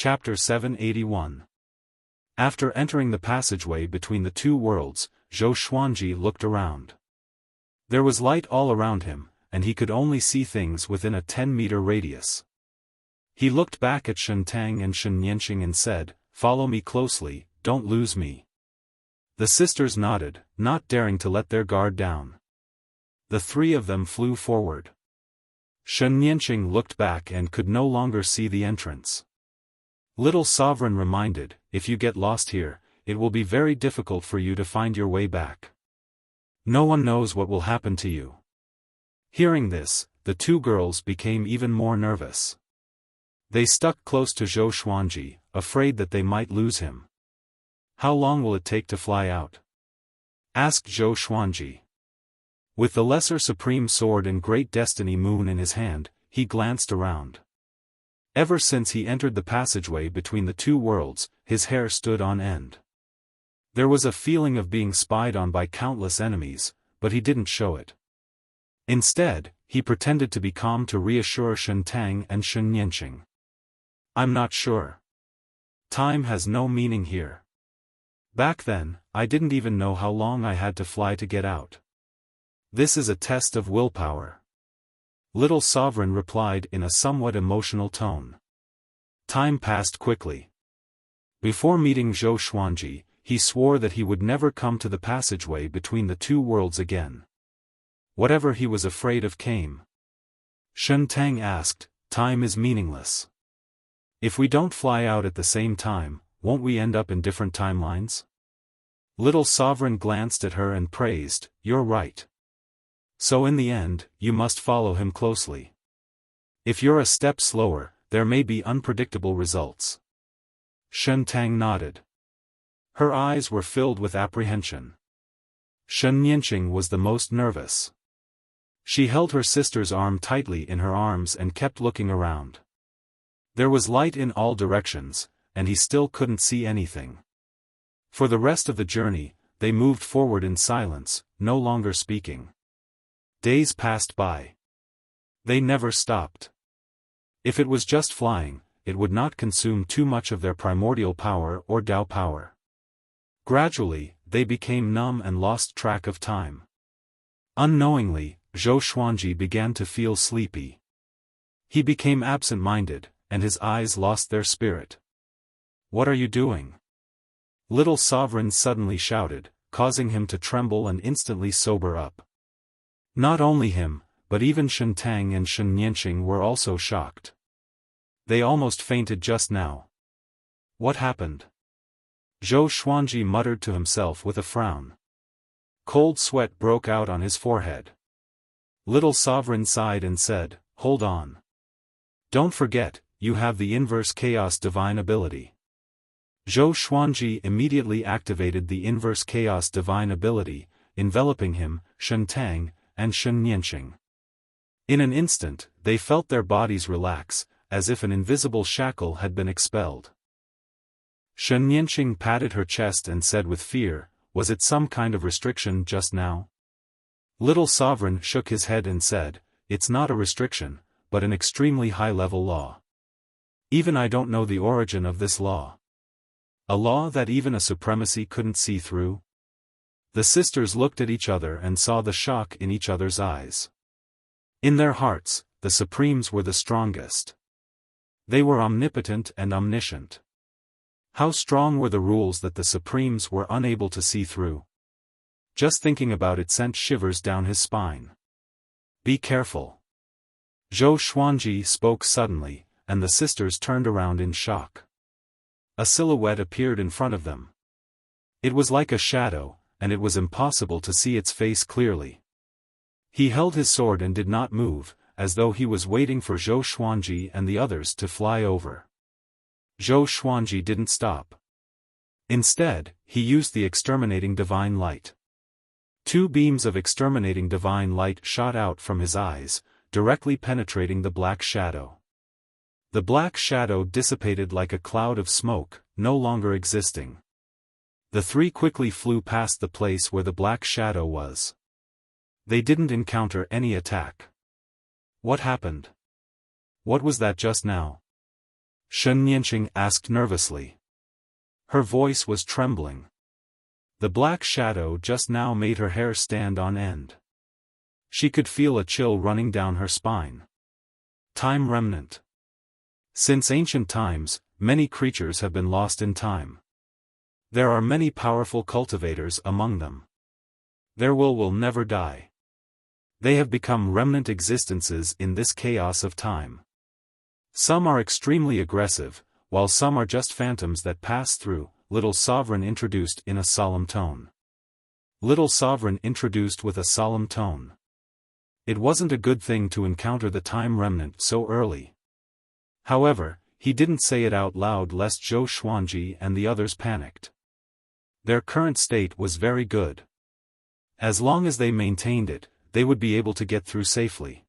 Chapter 781. After entering the passageway between the two worlds, Zhou Xuanji looked around. There was light all around him, and he could only see things within a 10-meter radius. He looked back at Shen Tang and Shen Nianqing and said, "Follow me closely, don't lose me." The sisters nodded, not daring to let their guard down. The three of them flew forward. Shen Nianqing looked back and could no longer see the entrance. Little Sovereign reminded, "If you get lost here, it will be very difficult for you to find your way back. No one knows what will happen to you." Hearing this, the two girls became even more nervous. They stuck close to Zhou Xuanji, afraid that they might lose him. "How long will it take to fly out?" asked Zhou Xuanji. With the Lesser Supreme Sword and Great Destiny Moon in his hand, he glanced around. Ever since he entered the passageway between the two worlds, his hair stood on end. There was a feeling of being spied on by countless enemies, but he didn't show it. Instead, he pretended to be calm to reassure Shen Tang and Shen Nianqing. "I'm not sure. Time has no meaning here. Back then, I didn't even know how long I had to fly to get out. This is a test of willpower." Little Sovereign replied in a somewhat emotional tone. Time passed quickly. Before meeting Zhou Xuanji, he swore that he would never come to the passageway between the two worlds again. Whatever he was afraid of came. Shen Tang asked, "Time is meaningless. If we don't fly out at the same time, won't we end up in different timelines?" Little Sovereign glanced at her and praised, "You're right. So in the end, you must follow him closely. If you're a step slower, there may be unpredictable results." Shen Tang nodded. Her eyes were filled with apprehension. Shen Nianqing was the most nervous. She held her sister's arm tightly in her arms and kept looking around. There was light in all directions, and he still couldn't see anything. For the rest of the journey, they moved forward in silence, no longer speaking. Days passed by. They never stopped. If it was just flying, it would not consume too much of their primordial power or Tao power. Gradually, they became numb and lost track of time. Unknowingly, Zhou Xuanji began to feel sleepy. He became absent-minded, and his eyes lost their spirit. "What are you doing?" Little Sovereign suddenly shouted, causing him to tremble and instantly sober up. Not only him, but even Shen Tang and Shen Nianqing were also shocked. They almost fainted just now. "What happened?" Zhou Xuanji muttered to himself with a frown. Cold sweat broke out on his forehead. Little Sovereign sighed and said, "Hold on. Don't forget, you have the Inverse Chaos Divine ability." Zhou Xuanji immediately activated the Inverse Chaos Divine ability, enveloping him, Shen Tang, and Shen Nianqing. In an instant, they felt their bodies relax, as if an invisible shackle had been expelled. Shen Nianqing patted her chest and said with fear, "Was it some kind of restriction just now?" Little Sovereign shook his head and said, "It's not a restriction, but an extremely high-level law. Even I don't know the origin of this law. A law that even a supremacy couldn't see through?" The sisters looked at each other and saw the shock in each other's eyes. In their hearts, the Supremes were the strongest. They were omnipotent and omniscient. How strong were the rules that the Supremes were unable to see through? Just thinking about it sent shivers down his spine. "Be careful." Zhou Xuanji spoke suddenly, and the sisters turned around in shock. A silhouette appeared in front of them. It was like a shadow, and it was impossible to see its face clearly. He held his sword and did not move, as though he was waiting for Zhou Xuanji and the others to fly over. Zhou Xuanji didn't stop. Instead, he used the exterminating divine light. Two beams of exterminating divine light shot out from his eyes, directly penetrating the black shadow. The black shadow dissipated like a cloud of smoke, no longer existing. The three quickly flew past the place where the black shadow was. They didn't encounter any attack. What happened? What was that just now? Shen Nianqing asked nervously. Her voice was trembling. The black shadow just now made her hair stand on end. She could feel a chill running down her spine. Time remnant. Since ancient times, many creatures have been lost in time. There are many powerful cultivators among them. Their will never die. They have become remnant existences in this chaos of time. Some are extremely aggressive, while some are just phantoms that pass through, Little Sovereign introduced in a solemn tone. Little Sovereign introduced with a solemn tone. It wasn't a good thing to encounter the time remnant so early. However, he didn't say it out loud lest Zhou Xuanji and the others panicked. Their current state was very good. As long as they maintained it, they would be able to get through safely.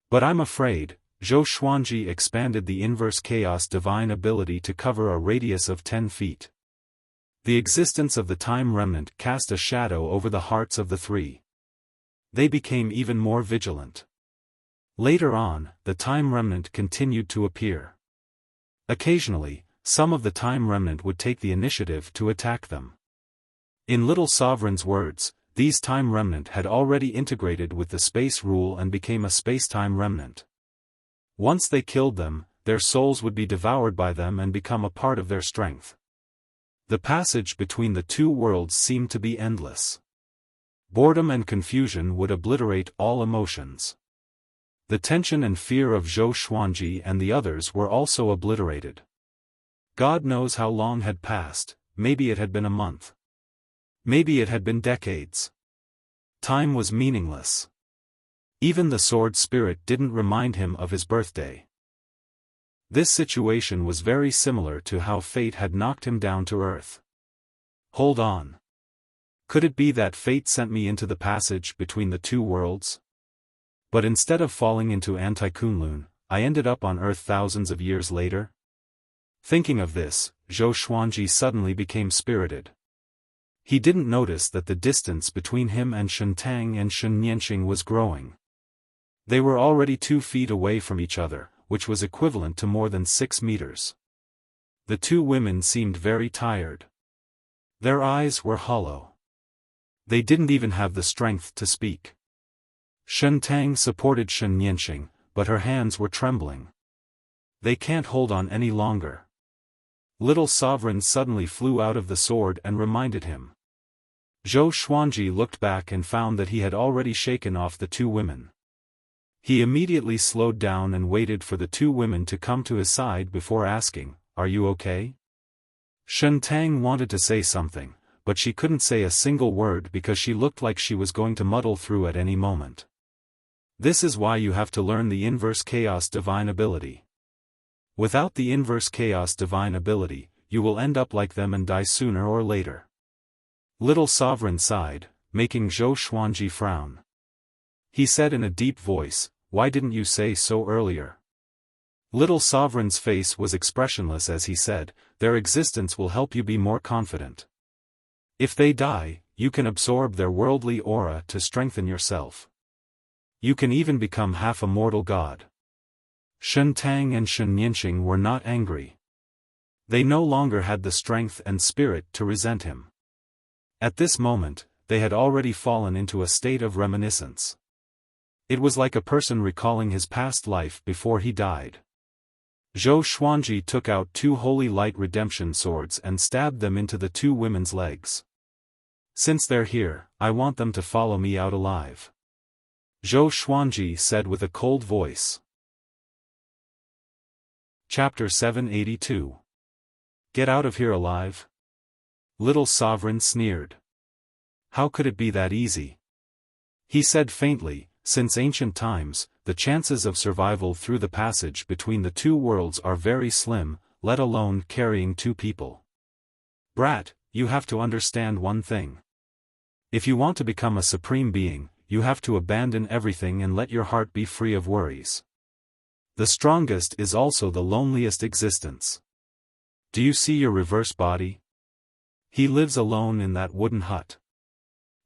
But I'm afraid, Zhou Xuanji expanded the inverse chaos divine ability to cover a radius of 10 feet. The existence of the time remnant cast a shadow over the hearts of the three. They became even more vigilant. Later on, the time remnant continued to appear. Occasionally, some of the time remnant would take the initiative to attack them. In Little Sovereign's words, these time remnant had already integrated with the space rule and became a space-time remnant. Once they killed them, their souls would be devoured by them and become a part of their strength. The passage between the two worlds seemed to be endless. Boredom and confusion would obliterate all emotions. The tension and fear of Zhou Xuanji and the others were also obliterated. God knows how long had passed, maybe it had been a month. Maybe it had been decades. Time was meaningless. Even the sword spirit didn't remind him of his birthday. This situation was very similar to how fate had knocked him down to earth. Hold on. Could it be that fate sent me into the passage between the two worlds? But instead of falling into Anti-Kunlun, I ended up on Earth thousands of years later? Thinking of this, Zhou Xuanji suddenly became spirited. He didn't notice that the distance between him and Shen Tang and Shen Nianqing was growing. They were already 2 feet away from each other, which was equivalent to more than 6 meters. The two women seemed very tired. Their eyes were hollow. They didn't even have the strength to speak. Shen Tang supported Shen Nianqing, but her hands were trembling. They can't hold on any longer. Little Sovereign suddenly flew out of the sword and reminded him. Zhou Xuanji looked back and found that he had already shaken off the two women. He immediately slowed down and waited for the two women to come to his side before asking, "Are you okay?" Shen Tang wanted to say something, but she couldn't say a single word because she looked like she was going to muddle through at any moment. This is why you have to learn the inverse chaos divine ability. Without the inverse chaos divine ability, you will end up like them and die sooner or later. Little Sovereign sighed, making Zhou Xuanji frown. He said in a deep voice, "Why didn't you say so earlier?" Little Sovereign's face was expressionless as he said, "Their existence will help you be more confident. If they die, you can absorb their worldly aura to strengthen yourself. You can even become half a mortal god." Shen Tang and Shen Nianqing were not angry. They no longer had the strength and spirit to resent him. At this moment, they had already fallen into a state of reminiscence. It was like a person recalling his past life before he died. Zhou Xuanji took out 2 holy light redemption swords and stabbed them into the two women's legs. "Since they're here, I want them to follow me out alive," Zhou Xuanji said with a cold voice. Chapter 782. Get out of here alive? Little Sovereign sneered. How could it be that easy? He said faintly, "Since ancient times, the chances of survival through the passage between the two worlds are very slim, let alone carrying 2 people. Brat, you have to understand one thing. If you want to become a supreme being, you have to abandon everything and let your heart be free of worries. The strongest is also the loneliest existence. Do you see your reverse body? He lives alone in that wooden hut.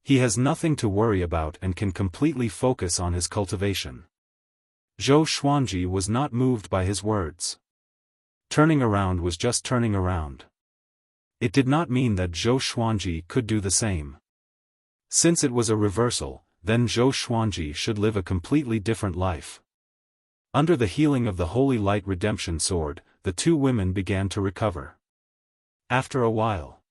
He has nothing to worry about and can completely focus on his cultivation." Zhou Xuanji was not moved by his words. Turning around was just turning around. It did not mean that Zhou Xuanji could do the same. Since it was a reversal, then Zhou Xuanji should live a completely different life. Under the healing of the Holy Light Redemption Sword, the two women began to recover. After a while,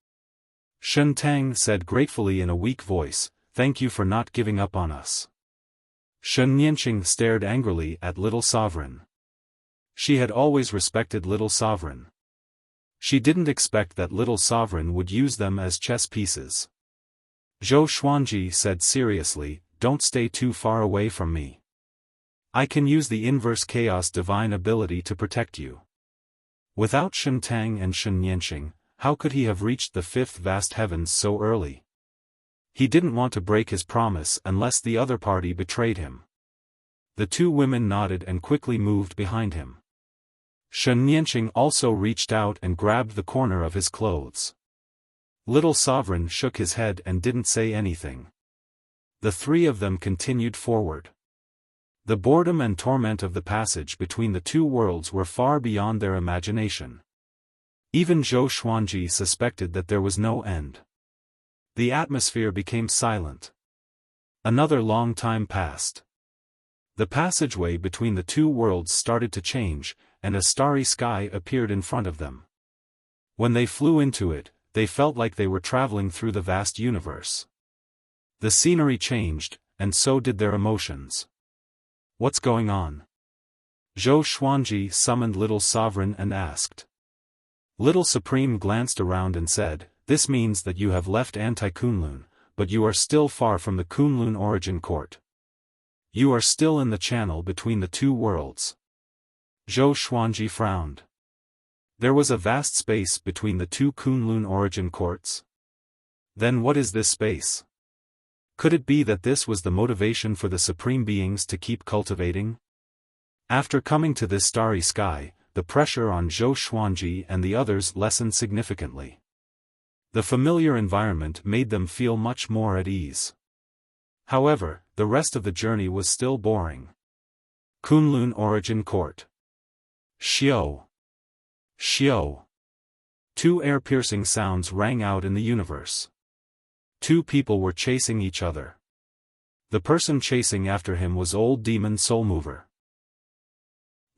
Shen Tang said gratefully in a weak voice, "Thank you for not giving up on us." Shen Nianqing stared angrily at Little Sovereign. She had always respected Little Sovereign. She didn't expect that Little Sovereign would use them as chess pieces. Zhou Xuanji said seriously, "Don't stay too far away from me. I can use the inverse chaos divine ability to protect you." Without Shen Tang and Shen Nianqing, how could he have reached the fifth vast heavens so early? He didn't want to break his promise unless the other party betrayed him. The two women nodded and quickly moved behind him. Shen Nianqing also reached out and grabbed the corner of his clothes. Little Sovereign shook his head and didn't say anything. The three of them continued forward. The boredom and torment of the passage between the two worlds were far beyond their imagination. Even Zhou Xuanji suspected that there was no end. The atmosphere became silent. Another long time passed. The passageway between the two worlds started to change, and a starry sky appeared in front of them. When they flew into it, they felt like they were traveling through the vast universe. The scenery changed, and so did their emotions. "What's going on?" Zhou Xuanji summoned Little Sovereign and asked. Little Supreme glanced around and said, "This means that you have left Anti-Kunlun, but you are still far from the Kunlun origin court. You are still in the channel between the two worlds." Zhou Xuanji frowned. There was a vast space between the two Kunlun origin courts. Then what is this space? Could it be that this was the motivation for the Supreme Beings to keep cultivating? After coming to this starry sky, the pressure on Zhou Xuanji and the others lessened significantly. The familiar environment made them feel much more at ease. However, the rest of the journey was still boring. Kunlun Origin Court. Xiao. Xiao. Two ear-piercing sounds rang out in the universe. Two people were chasing each other. The person chasing after him was Old Demon Soulmover.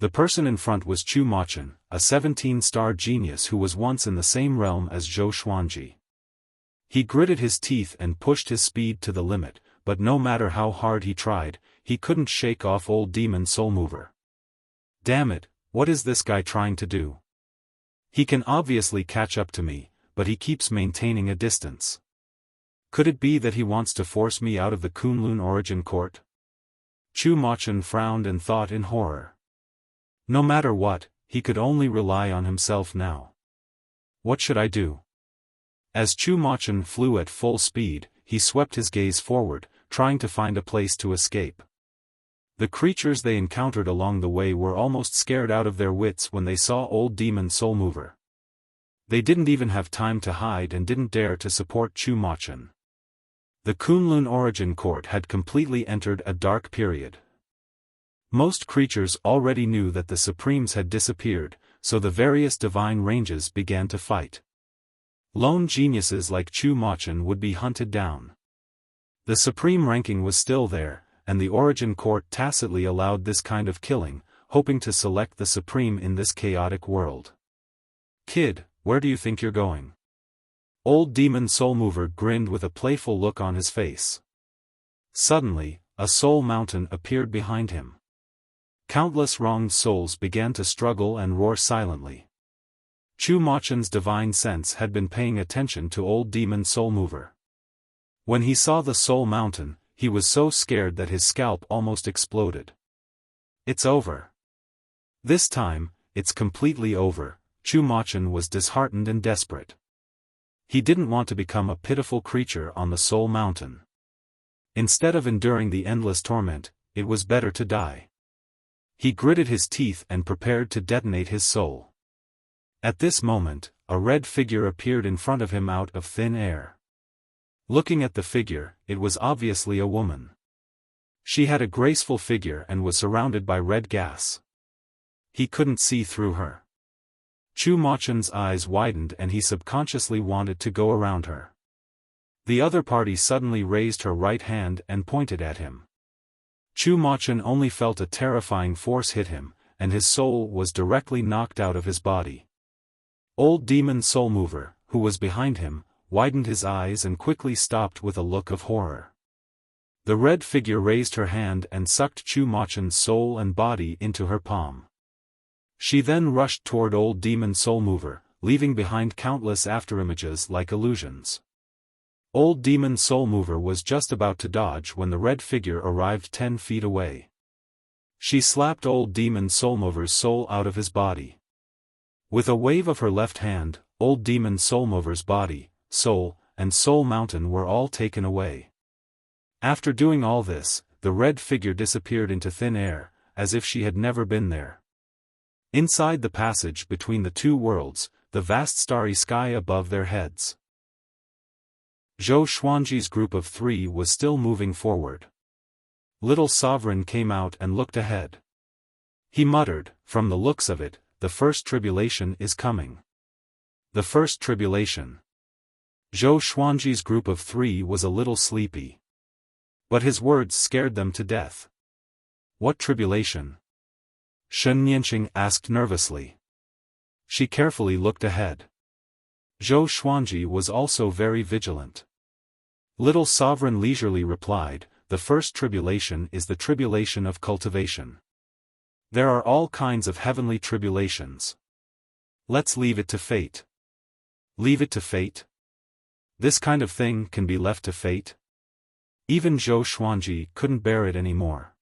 The person in front was Chu Machin, a 17-star genius who was once in the same realm as Zhou Xuanji. He gritted his teeth and pushed his speed to the limit, but no matter how hard he tried, he couldn't shake off Old Demon Soulmover. Damn it, what is this guy trying to do? He can obviously catch up to me, but he keeps maintaining a distance. Could it be that he wants to force me out of the Kunlun origin court? Chu Machin frowned and thought in horror. No matter what, he could only rely on himself now. What should I do? As Chu Machin flew at full speed, he swept his gaze forward, trying to find a place to escape. The creatures they encountered along the way were almost scared out of their wits when they saw Old Demon Soulmover. They didn't even have time to hide and didn't dare to support Chu Machin. The Kunlun origin court had completely entered a dark period. Most creatures already knew that the Supremes had disappeared, so the various divine ranges began to fight. Lone geniuses like Chu Machin would be hunted down. The Supreme ranking was still there, and the origin court tacitly allowed this kind of killing, hoping to select the Supreme in this chaotic world. "Kid, where do you think you're going?" Old Demon Soulmover grinned with a playful look on his face. Suddenly, a soul mountain appeared behind him. Countless wronged souls began to struggle and roar silently. Chu Machin's divine sense had been paying attention to Old Demon Soulmover. When he saw the soul mountain, he was so scared that his scalp almost exploded. "It's over. This time, it's completely over." Chu Machin was disheartened and desperate. He didn't want to become a pitiful creature on the Soul Mountain. Instead of enduring the endless torment, it was better to die. He gritted his teeth and prepared to detonate his soul. At this moment, a red figure appeared in front of him out of thin air. Looking at the figure, it was obviously a woman. She had a graceful figure and was surrounded by red gas. He couldn't see through her. Chu Machen's eyes widened and he subconsciously wanted to go around her. The other party suddenly raised her right hand and pointed at him. Chu Machen only felt a terrifying force hit him, and his soul was directly knocked out of his body. Old Demon Soul Mover, who was behind him, widened his eyes and quickly stopped with a look of horror. The red figure raised her hand and sucked Chu Machen's soul and body into her palm. She then rushed toward Old Demon Soul Mover, leaving behind countless afterimages like illusions. Old Demon Soul Mover was just about to dodge when the red figure arrived 10 feet away. She slapped Old Demon Soul Mover's soul out of his body. With a wave of her left hand, Old Demon Soul Mover's body, soul, and soul mountain were all taken away. After doing all this, the red figure disappeared into thin air, as if she had never been there. Inside the passage between the two worlds, the vast starry sky above their heads. Zhou Xuanji's group of 3 was still moving forward. Little Sovereign came out and looked ahead. He muttered, "From the looks of it, the first tribulation is coming." The first tribulation. Zhou Xuanji's group of 3 was a little sleepy. But his words scared them to death. "What tribulation?" Shen Nianqing asked nervously. She carefully looked ahead. Zhou Xuanji was also very vigilant. Little Sovereign leisurely replied, "The first tribulation is the tribulation of cultivation. There are all kinds of heavenly tribulations. Let's leave it to fate." Leave it to fate? This kind of thing can be left to fate? Even Zhou Xuanji couldn't bear it anymore.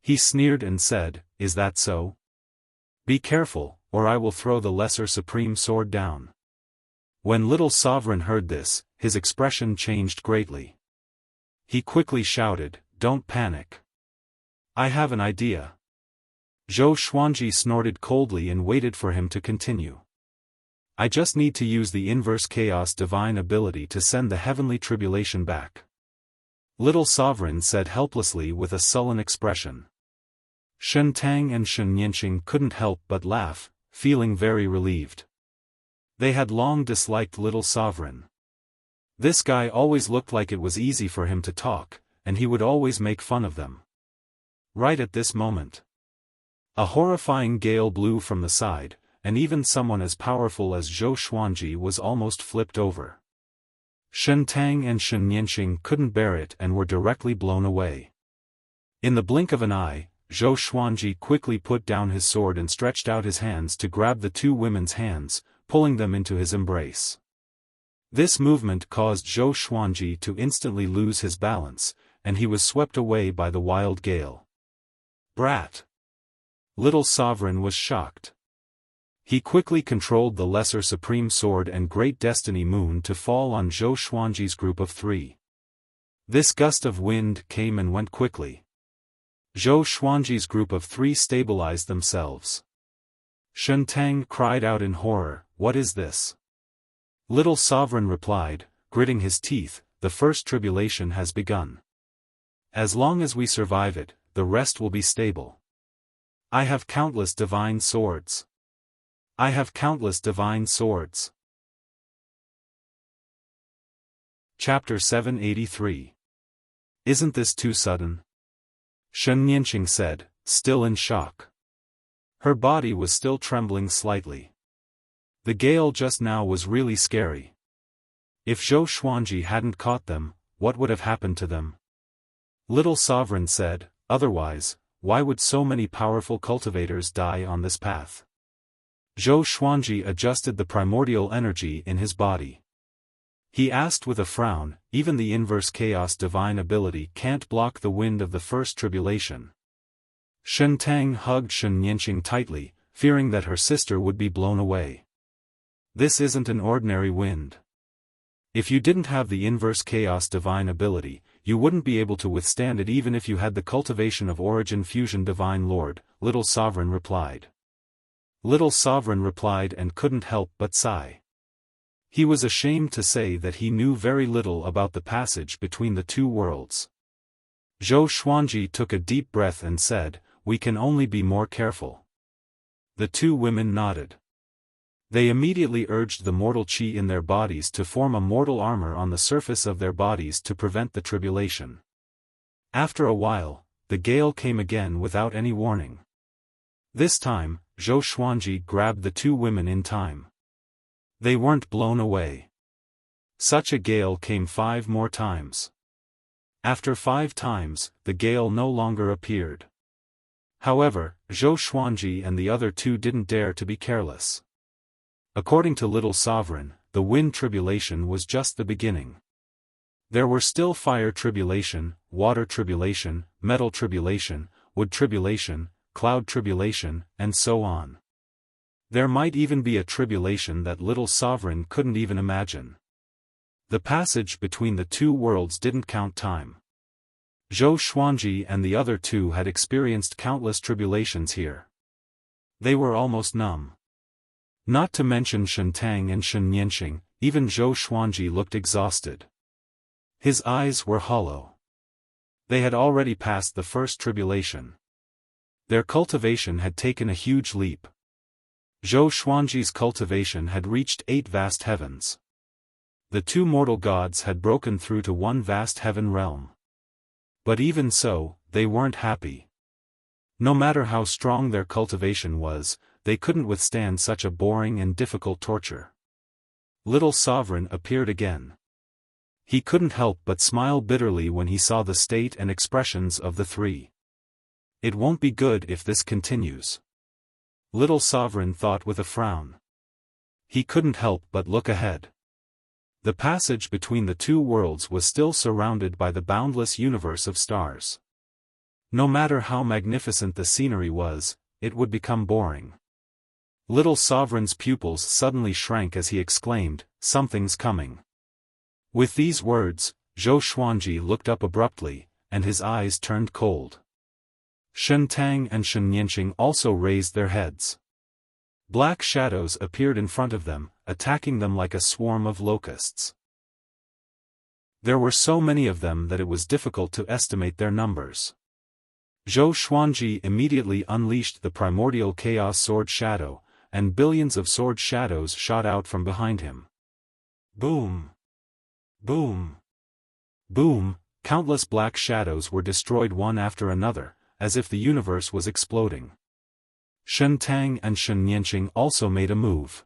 He sneered and said, "Is that so? Be careful, or I will throw the lesser supreme sword down." When Little Sovereign heard this, his expression changed greatly. He quickly shouted, "Don't panic. I have an idea." Zhou Xuanji snorted coldly and waited for him to continue. "I just need to use the inverse chaos divine ability to send the heavenly tribulation back." Little Sovereign said helplessly with a sullen expression. Shen Tang and Shen Nianqing couldn't help but laugh, feeling very relieved. They had long disliked Little Sovereign. This guy always looked like it was easy for him to talk, and he would always make fun of them. Right at this moment, a horrifying gale blew from the side, and even someone as powerful as Zhou Xuanji was almost flipped over. Shen Tang and Shen Nianqing couldn't bear it and were directly blown away. In the blink of an eye, Zhou Xuanji quickly put down his sword and stretched out his hands to grab the two women's hands, pulling them into his embrace. This movement caused Zhou Xuanji to instantly lose his balance, and he was swept away by the wild gale. "Brat!" Little Sovereign was shocked. He quickly controlled the Lesser Supreme Sword and Great Destiny Moon to fall on Zhou Xuanji's group of 3. This gust of wind came and went quickly. Zhou Xuanji's group of 3 stabilized themselves. Shen Tang cried out in horror, "What is this?" Little Sovereign replied, gritting his teeth, "The first tribulation has begun. As long as we survive it, the rest will be stable. I have countless divine swords. I have countless divine swords." Chapter 783. Isn't this too sudden? Shen Nianqing said, still in shock. Her body was still trembling slightly. The gale just now was really scary. If Zhou Xuanji hadn't caught them, what would have happened to them? Little Sovereign said, "Otherwise, why would so many powerful cultivators die on this path?" Zhou Xuanji adjusted the primordial energy in his body. He asked with a frown, "Even the inverse chaos divine ability can't block the wind of the first tribulation." Shen Tang hugged Shen Nianqing tightly, fearing that her sister would be blown away. "This isn't an ordinary wind. If you didn't have the inverse chaos divine ability, you wouldn't be able to withstand it even if you had the cultivation of origin fusion divine lord," Little Sovereign replied. Little Sovereign replied and couldn't help but sigh. He was ashamed to say that he knew very little about the passage between the two worlds. Zhou Xuanji took a deep breath and said, "We can only be more careful." The two women nodded. They immediately urged the mortal chi in their bodies to form a mortal armor on the surface of their bodies to prevent the tribulation. After a while, the gale came again without any warning. This time, Zhou Xuanji grabbed the two women in time. They weren't blown away. Such a gale came 5 more times. After 5 times, the gale no longer appeared. However, Zhou Xuanji and the other two didn't dare to be careless. According to Little Sovereign, the wind tribulation was just the beginning. There were still fire tribulation, water tribulation, metal tribulation, wood tribulation, cloud tribulation, and so on. There might even be a tribulation that Little Sovereign couldn't even imagine. The passage between the two worlds didn't count time. Zhou Xuanji and the other two had experienced countless tribulations here. They were almost numb. Not to mention Shen Tang and Shen Nianxing, even Zhou Xuanji looked exhausted. His eyes were hollow. They had already passed the first tribulation. Their cultivation had taken a huge leap. Zhou Xuanji's cultivation had reached 8 vast heavens. The two mortal gods had broken through to one vast heaven realm. But even so, they weren't happy. No matter how strong their cultivation was, they couldn't withstand such a boring and difficult torture. Little Sovereign appeared again. He couldn't help but smile bitterly when he saw the state and expressions of the three. It won't be good if this continues. Little Sovereign thought with a frown. He couldn't help but look ahead. The passage between the two worlds was still surrounded by the boundless universe of stars. No matter how magnificent the scenery was, it would become boring. Little Sovereign's pupils suddenly shrank as he exclaimed, "Something's coming." With these words, Zhou Xuanji looked up abruptly, and his eyes turned cold. Shen Tang and Shen Nianxing also raised their heads. Black shadows appeared in front of them, attacking them like a swarm of locusts. There were so many of them that it was difficult to estimate their numbers. Zhou Xuanji immediately unleashed the primordial chaos sword shadow, and billions of sword shadows shot out from behind him. Boom! Boom! Boom! Countless black shadows were destroyed one after another, as if the universe was exploding. Shen Tang and Shen Nianxing also made a move.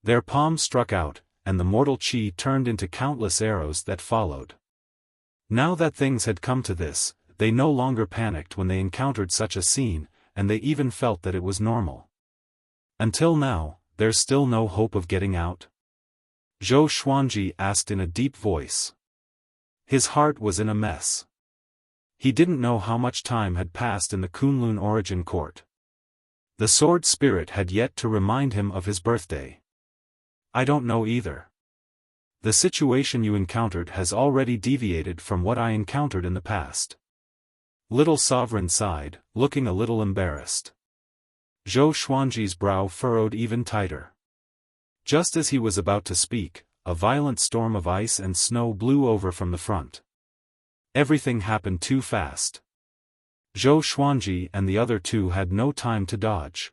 Their palms struck out, and the mortal chi turned into countless arrows that followed. Now that things had come to this, they no longer panicked when they encountered such a scene, and they even felt that it was normal. Until now, there's still no hope of getting out? Zhou Xuanji asked in a deep voice. His heart was in a mess. He didn't know how much time had passed in the Kunlun Origin Court. The sword spirit had yet to remind him of his birthday. I don't know either. The situation you encountered has already deviated from what I encountered in the past. Little Sovereign sighed, looking a little embarrassed. Zhou Xuanji's brow furrowed even tighter. Just as he was about to speak, a violent storm of ice and snow blew over from the front. Everything happened too fast. Zhou Xuanji and the other two had no time to dodge.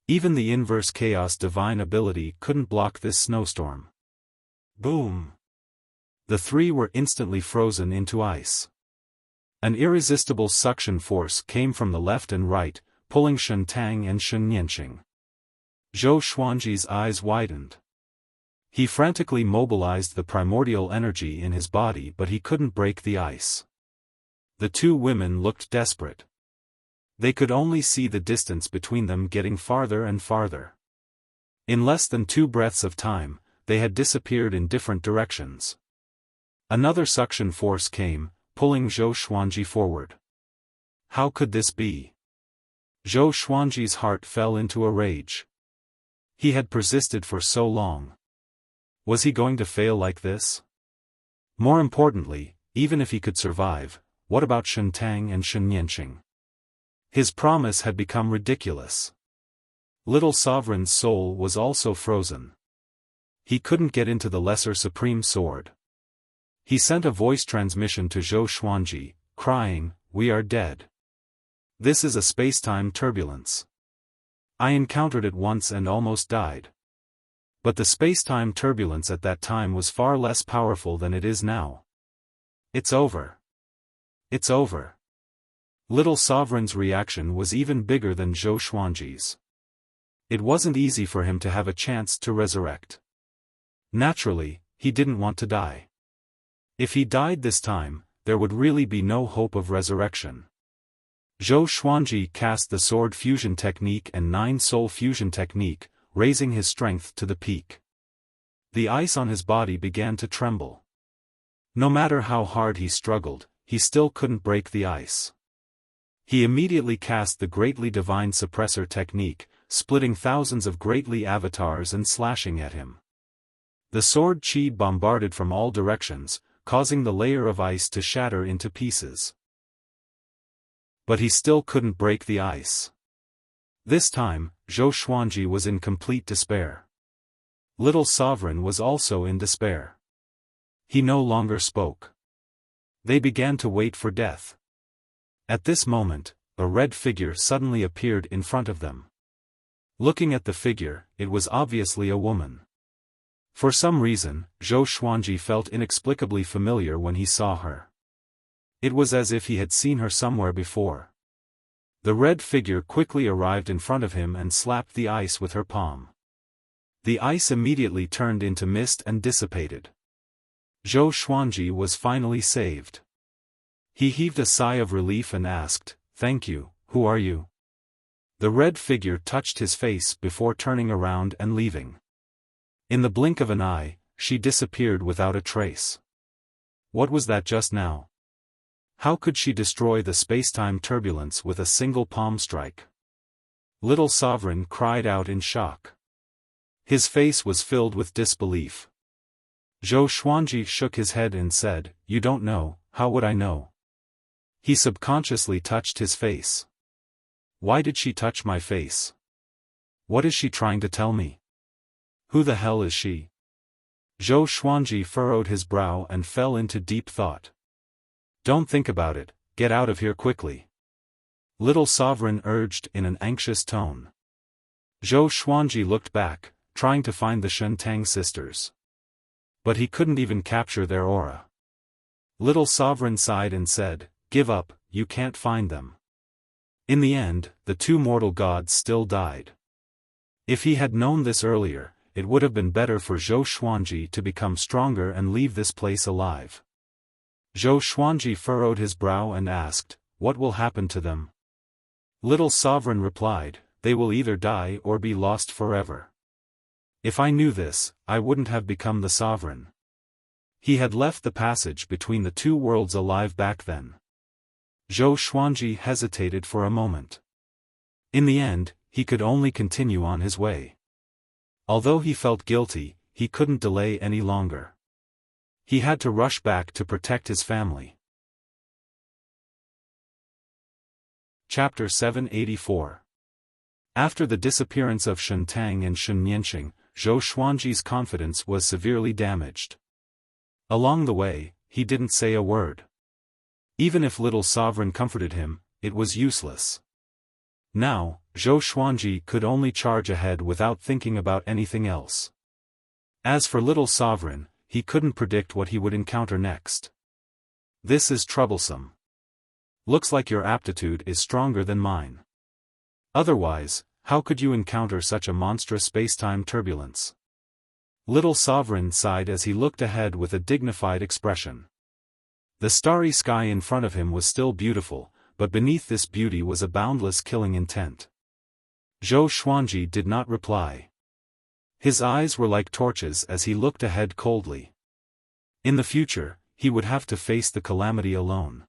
Even the inverse chaos divine ability couldn't block this snowstorm. Boom! The three were instantly frozen into ice. An irresistible suction force came from the left and right, pulling Shen Tang and Shen Nianxing. Zhou Xuanji's eyes widened. He frantically mobilized the primordial energy in his body, but he couldn't break the ice. The two women looked desperate. They could only see the distance between them getting farther and farther. In less than 2 breaths of time, they had disappeared in different directions. Another suction force came, pulling Zhou Xuanji forward. How could this be? Zhou Xuanji's heart fell into a rage. He had persisted for so long. Was he going to fail like this? More importantly, even if he could survive, what about Shen Tang and Shen Nianxing? His promise had become ridiculous. Little Sovereign's soul was also frozen. He couldn't get into the Lesser Supreme Sword. He sent a voice transmission to Zhou Xuanji, crying, "We are dead. This is a space-time turbulence. I encountered it once and almost died. But the space-time turbulence at that time was far less powerful than it is now. It's over. It's over. Little Sovereign's reaction was even bigger than Zhou Xuanji's. It wasn't easy for him to have a chance to resurrect. Naturally, he didn't want to die. If he died this time, there would really be no hope of resurrection. Zhou Xuanji cast the Sword Fusion Technique and 9 Soul Fusion Technique, raising his strength to the peak. The ice on his body began to tremble. No matter how hard he struggled, he still couldn't break the ice. He immediately cast the Greatly Divine Suppressor Technique, splitting thousands of Greatly avatars and slashing at him. The sword chi bombarded from all directions, causing the layer of ice to shatter into pieces. But he still couldn't break the ice. This time, Zhou Xuanji was in complete despair. Little Sovereign was also in despair. He no longer spoke. They began to wait for death. At this moment, a red figure suddenly appeared in front of them. Looking at the figure, it was obviously a woman. For some reason, Zhou Xuanji felt inexplicably familiar when he saw her. It was as if he had seen her somewhere before. The red figure quickly arrived in front of him and slapped the ice with her palm. The ice immediately turned into mist and dissipated. Zhou Xuanji was finally saved. He heaved a sigh of relief and asked, "Thank you, who are you?" The red figure touched his face before turning around and leaving. In the blink of an eye, she disappeared without a trace. What was that just now? How could she destroy the space-time turbulence with a single palm strike? Little Sovereign cried out in shock. His face was filled with disbelief. Zhou Xuanji shook his head and said, "You don't know, how would I know?" He subconsciously touched his face. Why did she touch my face? What is she trying to tell me? Who the hell is she? Zhou Xuanji furrowed his brow and fell into deep thought. Don't think about it, get out of here quickly. Little Sovereign urged in an anxious tone. Zhou Xuanji looked back, trying to find the Shentang sisters. But he couldn't even capture their aura. Little Sovereign sighed and said, "Give up, you can't find them." In the end, the 2 mortal gods still died. If he had known this earlier, it would have been better for Zhou Xuanji to become stronger and leave this place alive. Zhou Xuanji furrowed his brow and asked, "What will happen to them?" Little Sovereign replied, "They will either die or be lost forever." If I knew this, I wouldn't have become the Sovereign. He had left the passage between the 2 worlds alive back then. Zhou Xuanji hesitated for a moment. In the end, he could only continue on his way. Although he felt guilty, he couldn't delay any longer. He had to rush back to protect his family. Chapter 784. After the disappearance of Shentang and Shen Nianqing, Zhou Xuanji's confidence was severely damaged. Along the way, he didn't say a word. Even if Little Sovereign comforted him, it was useless. Now, Zhou Xuanji could only charge ahead without thinking about anything else. As for Little Sovereign, he couldn't predict what he would encounter next. This is troublesome. Looks like your aptitude is stronger than mine. Otherwise, how could you encounter such a monstrous space-time turbulence? Little Sovereign sighed as he looked ahead with a dignified expression. The starry sky in front of him was still beautiful, but beneath this beauty was a boundless killing intent. Zhou Xuanji did not reply. His eyes were like torches as he looked ahead coldly. In the future, he would have to face the calamity alone.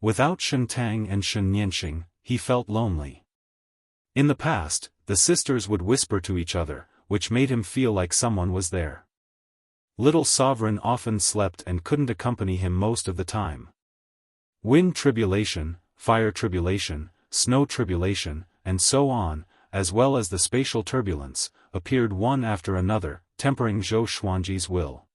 Without Shentang and Shen Nianqing, he felt lonely. In the past, the sisters would whisper to each other, which made him feel like someone was there. Little Sovereign often slept and couldn't accompany him most of the time. Wind tribulation, fire tribulation, snow tribulation, and so on, as well as the spatial turbulence, appeared one after another, tempering Zhou Xuanji's will.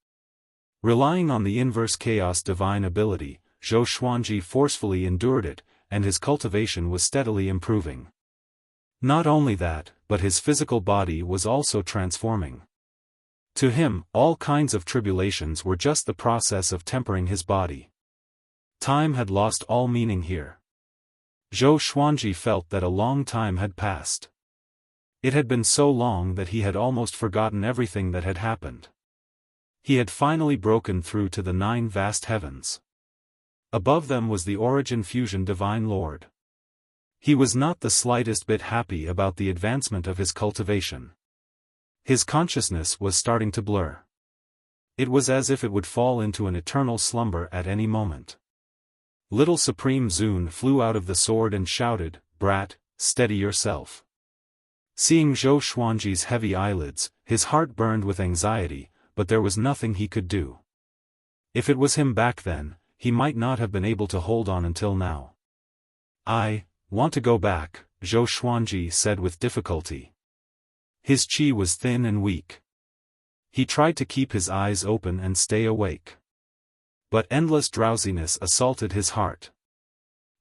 Relying on the inverse chaos divine ability, Zhou Xuanji forcefully endured it, and his cultivation was steadily improving. Not only that, but his physical body was also transforming. To him, all kinds of tribulations were just the process of tempering his body. Time had lost all meaning here. Zhou Xuanji felt that a long time had passed. It had been so long that he had almost forgotten everything that had happened. He had finally broken through to the 9 vast heavens. Above them was the Origin Fusion Divine Lord. He was not the slightest bit happy about the advancement of his cultivation. His consciousness was starting to blur. It was as if it would fall into an eternal slumber at any moment. Little Supreme Zun flew out of the sword and shouted, "Brat, steady yourself." Seeing Zhou Xuanji's heavy eyelids, his heart burned with anxiety, but there was nothing he could do. If it was him back then, he might not have been able to hold on until now. "I want to go back," Zhou Xuanji said with difficulty. His qi was thin and weak. He tried to keep his eyes open and stay awake. But endless drowsiness assaulted his heart.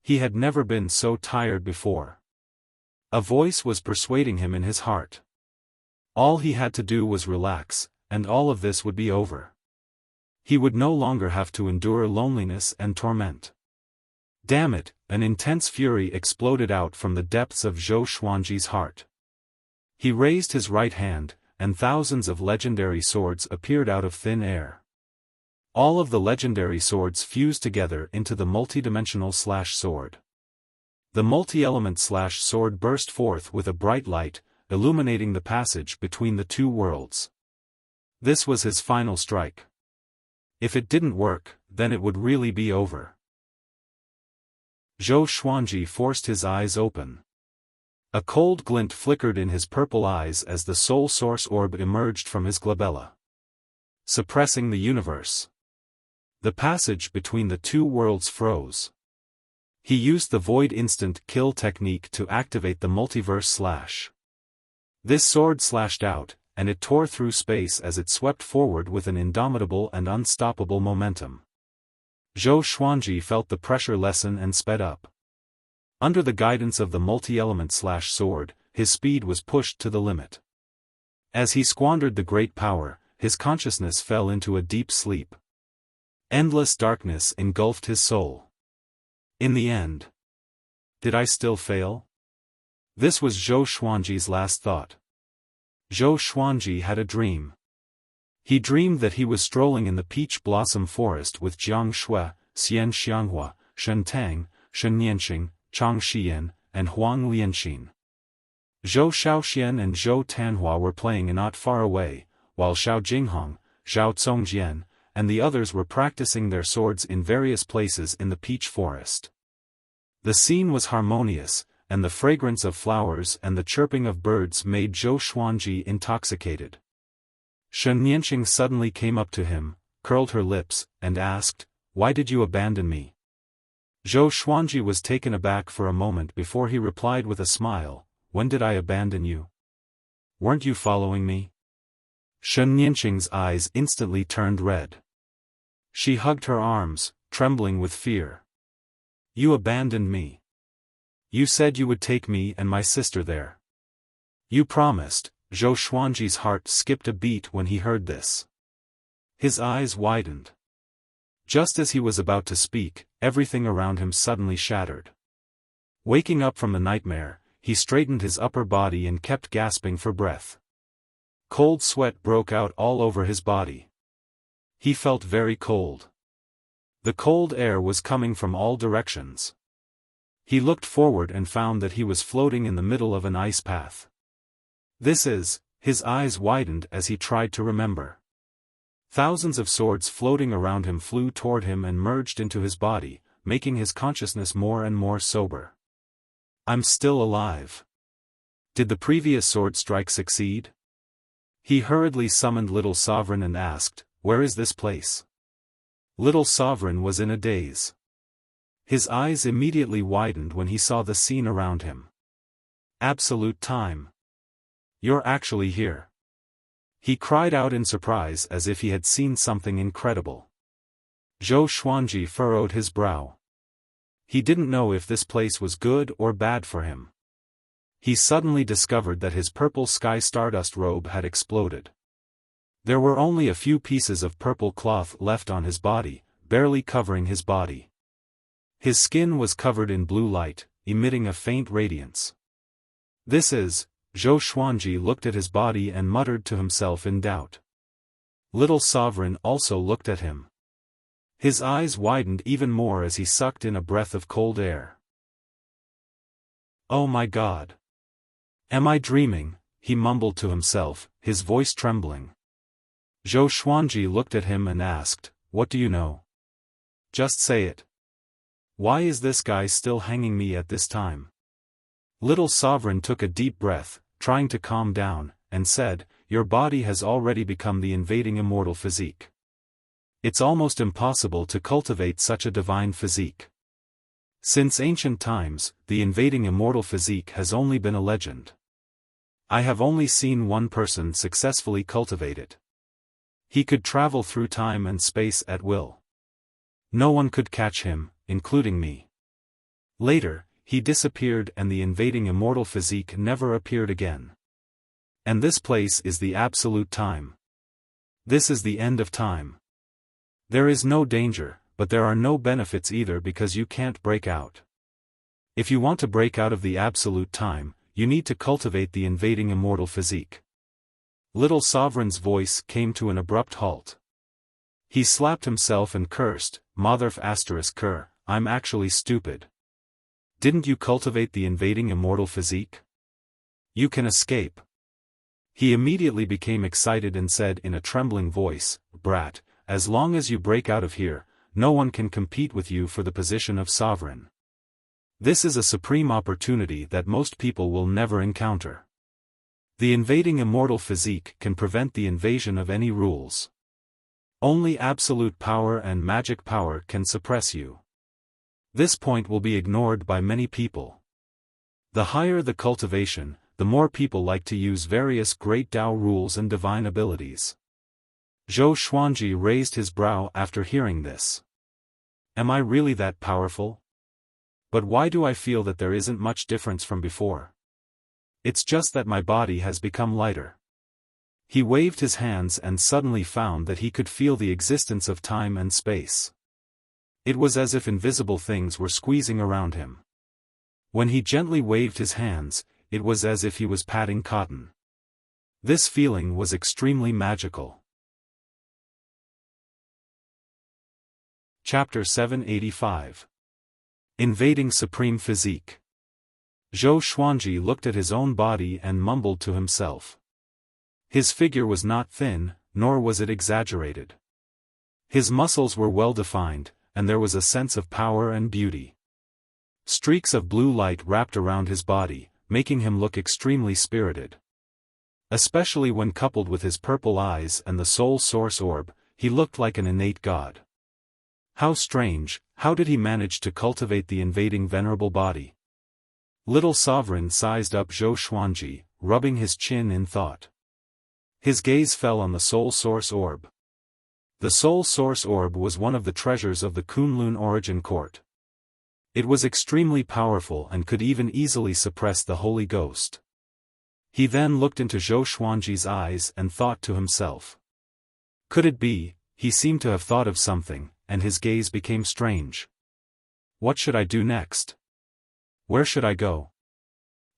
He had never been so tired before. A voice was persuading him in his heart. All he had to do was relax, and all of this would be over. He would no longer have to endure loneliness and torment. Damn it, an intense fury exploded out from the depths of Zhou Xuanji's heart. He raised his right hand, and thousands of legendary swords appeared out of thin air. All of the legendary swords fused together into the multidimensional sword. The multi-element sword burst forth with a bright light, illuminating the passage between the 2 worlds. This was his final strike. If it didn't work, then it would really be over. Zhou Xuanji forced his eyes open. A cold glint flickered in his purple eyes as the soul source orb emerged from his glabella. Suppressing the universe. The passage between the 2 worlds froze. He used the void instant kill technique to activate the multiverse slash. This sword slashed out, and it tore through space as it swept forward with an indomitable and unstoppable momentum. Zhou Xuanji felt the pressure lessen and sped up. Under the guidance of the multi-element sword, his speed was pushed to the limit. As he squandered the great power, his consciousness fell into a deep sleep. Endless darkness engulfed his soul. In the end, did I still fail? This was Zhou Xuanji's last thought. Zhou Xuanji had a dream. He dreamed that he was strolling in the peach blossom forest with Jiang Shui, Xian Xianghua, Shen Tang, Shen Nianxing, Chang Xian, and Huang Lianxin. Zhou Shaoxian and Zhou Tanhua were playing not far away, while Xiao Jinghong, Zhao Congjian, and the others were practicing their swords in various places in the peach forest. The scene was harmonious, and the fragrance of flowers and the chirping of birds made Zhou Xuanji intoxicated. Shen Nianxing suddenly came up to him, curled her lips, and asked, "Why did you abandon me?" Zhou Xuanji was taken aback for a moment before he replied with a smile, "When did I abandon you? Weren't you following me?" Shen Nianxing's eyes instantly turned red. She hugged her arms, trembling with fear. "You abandoned me. You said you would take me and my sister there. You promised." Zhou Xuanji's heart skipped a beat when he heard this. His eyes widened. Just as he was about to speak, everything around him suddenly shattered. Waking up from the nightmare, he straightened his upper body and kept gasping for breath. Cold sweat broke out all over his body. He felt very cold. The cold air was coming from all directions. He looked forward and found that he was floating in the middle of an ice path. His eyes widened as he tried to remember. Thousands of swords floating around him flew toward him and merged into his body, making his consciousness more and more sober. "I'm still alive. Did the previous sword strike succeed?" He hurriedly summoned Little Sovereign and asked, "Where is this place?" Little Sovereign was in a daze. His eyes immediately widened when he saw the scene around him. Absolute time. "You're actually here." He cried out in surprise as if he had seen something incredible. Zhou Xuanji furrowed his brow. He didn't know if this place was good or bad for him. he suddenly discovered that his purple sky stardust robe had exploded. There were only a few pieces of purple cloth left on his body, barely covering his body. His skin was covered in blue light, emitting a faint radiance. This is... Zhou Xuanji looked at his body and muttered to himself in doubt. Little Sovereign also looked at him. His eyes widened even more as he sucked in a breath of cold air. "Oh my God! Am I dreaming?" he mumbled to himself, his voice trembling. Zhou Xuanji looked at him and asked, "What do you know? Just say it. Why is this guy still hanging me at this time?" Little Sovereign took a deep breath, trying to calm down, and said, "Your body has already become the invading immortal physique. It's almost impossible to cultivate such a divine physique. Since ancient times, the invading immortal physique has only been a legend. I have only seen one person successfully cultivate it. He could travel through time and space at will. No one could catch him, including me. Later, he disappeared and the invading immortal physique never appeared again. And this place is the absolute time. This is the end of time. There is no danger, but there are no benefits either because you can't break out. If you want to break out of the absolute time, you need to cultivate the invading immortal physique." Little Sovereign's voice came to an abrupt halt. He slapped himself and cursed, "Motherf***, I'm actually stupid. Didn't you cultivate the invading immortal physique? You can escape." He immediately became excited and said in a trembling voice, "Brat, as long as you break out of here, no one can compete with you for the position of sovereign. This is a supreme opportunity that most people will never encounter. The invading immortal physique can prevent the invasion of any rules. Only absolute power and magic power can suppress you. This point will be ignored by many people. The higher the cultivation, the more people like to use various great Tao rules and divine abilities." Zhou Xuanji raised his brow after hearing this. "Am I really that powerful? But why do I feel that there isn't much difference from before? It's just that my body has become lighter." He waved his hands and suddenly found that he could feel the existence of time and space. It was as if invisible things were squeezing around him. When he gently waved his hands, it was as if he was patting cotton. This feeling was extremely magical. Chapter 785. Invading Supreme Physique. Zhou Xuanji looked at his own body and mumbled to himself. His figure was not thin, nor was it exaggerated. His muscles were well defined, and there was a sense of power and beauty. Streaks of blue light wrapped around his body, making him look extremely spirited. Especially when coupled with his purple eyes and the soul source orb, he looked like an innate god. How strange, how did he manage to cultivate the invading venerable body? Little Sovereign sized up Zhou Xuanji, rubbing his chin in thought. His gaze fell on the soul source orb. The soul source orb was one of the treasures of the Kunlun origin court. It was extremely powerful and could even easily suppress the Holy Ghost. He then looked into Zhou Xuanji's eyes and thought to himself. Could it be, he seemed to have thought of something, and his gaze became strange. What should I do next? Where should I go?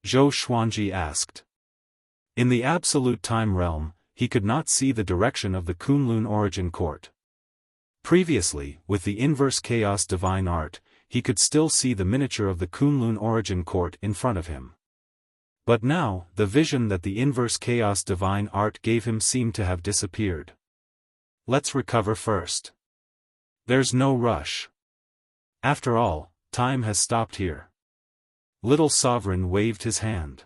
Zhou Xuanji asked. In the absolute time realm, he could not see the direction of the Kunlun origin court. Previously, with the inverse chaos divine art, he could still see the miniature of the Kunlun origin court in front of him. But now, the vision that the inverse chaos divine art gave him seemed to have disappeared. Let's recover first. There's no rush. After all, time has stopped here. Little Sovereign waved his hand.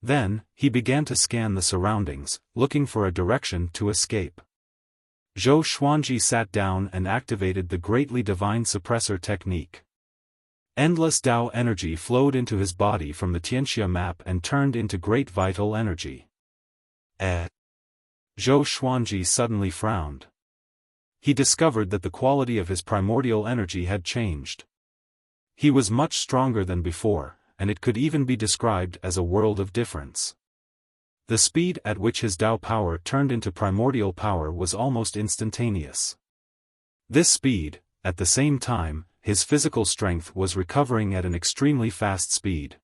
Then, he began to scan the surroundings, looking for a direction to escape. Zhou Xuanji sat down and activated the greatly divine suppressor technique. Endless Tao energy flowed into his body from the Tianxia map and turned into great vital energy. Zhou Xuanji suddenly frowned. He discovered that the quality of his primordial energy had changed. He was much stronger than before, and it could even be described as a world of difference. The speed at which his Tao power turned into primordial power was almost instantaneous. This speed, at the same time, his physical strength was recovering at an extremely fast speed.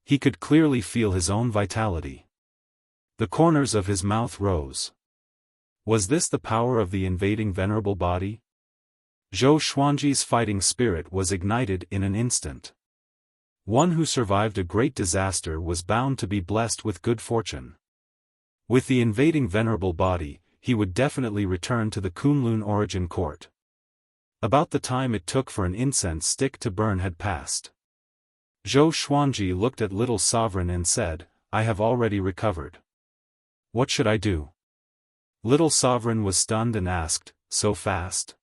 He could clearly feel his own vitality. The corners of his mouth rose. Was this the power of the invading venerable body? Zhou Xuanji's fighting spirit was ignited in an instant. One who survived a great disaster was bound to be blessed with good fortune. With the invading venerable body, he would definitely return to the Kunlun origin court. About the time it took for an incense stick to burn had passed. Zhou Xuanji looked at Little Sovereign and said, "I have already recovered. What should I do?" Little Sovereign was stunned and asked, "So fast?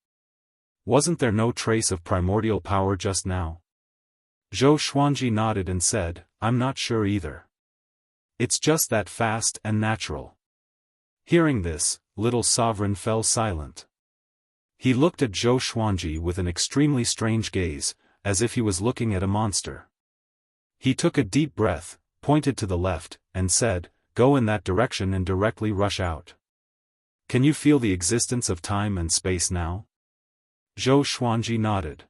Wasn't there no trace of primordial power just now?" Zhou Xuanji nodded and said, "I'm not sure either. It's just that fast and natural." Hearing this, Little Sovereign fell silent. He looked at Zhou Xuanji with an extremely strange gaze, as if he was looking at a monster. He took a deep breath, pointed to the left, and said, "Go in that direction and directly rush out. Can you feel the existence of time and space now?" Zhou Xuanji nodded.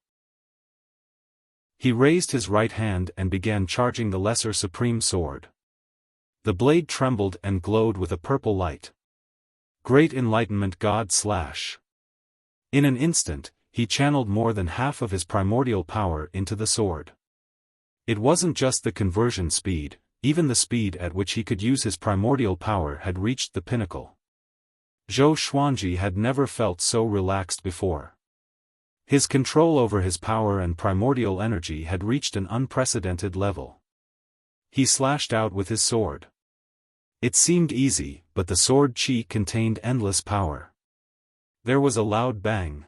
He raised his right hand and began charging the Lesser Supreme Sword. The blade trembled and glowed with a purple light. Great Enlightenment God / In an instant, he channeled more than half of his primordial power into the sword. It wasn't just the conversion speed, even the speed at which he could use his primordial power had reached the pinnacle. Zhou Xuanji had never felt so relaxed before. His control over his power and primordial energy had reached an unprecedented level. He slashed out with his sword. It seemed easy, but the sword chi contained endless power. There was a loud bang.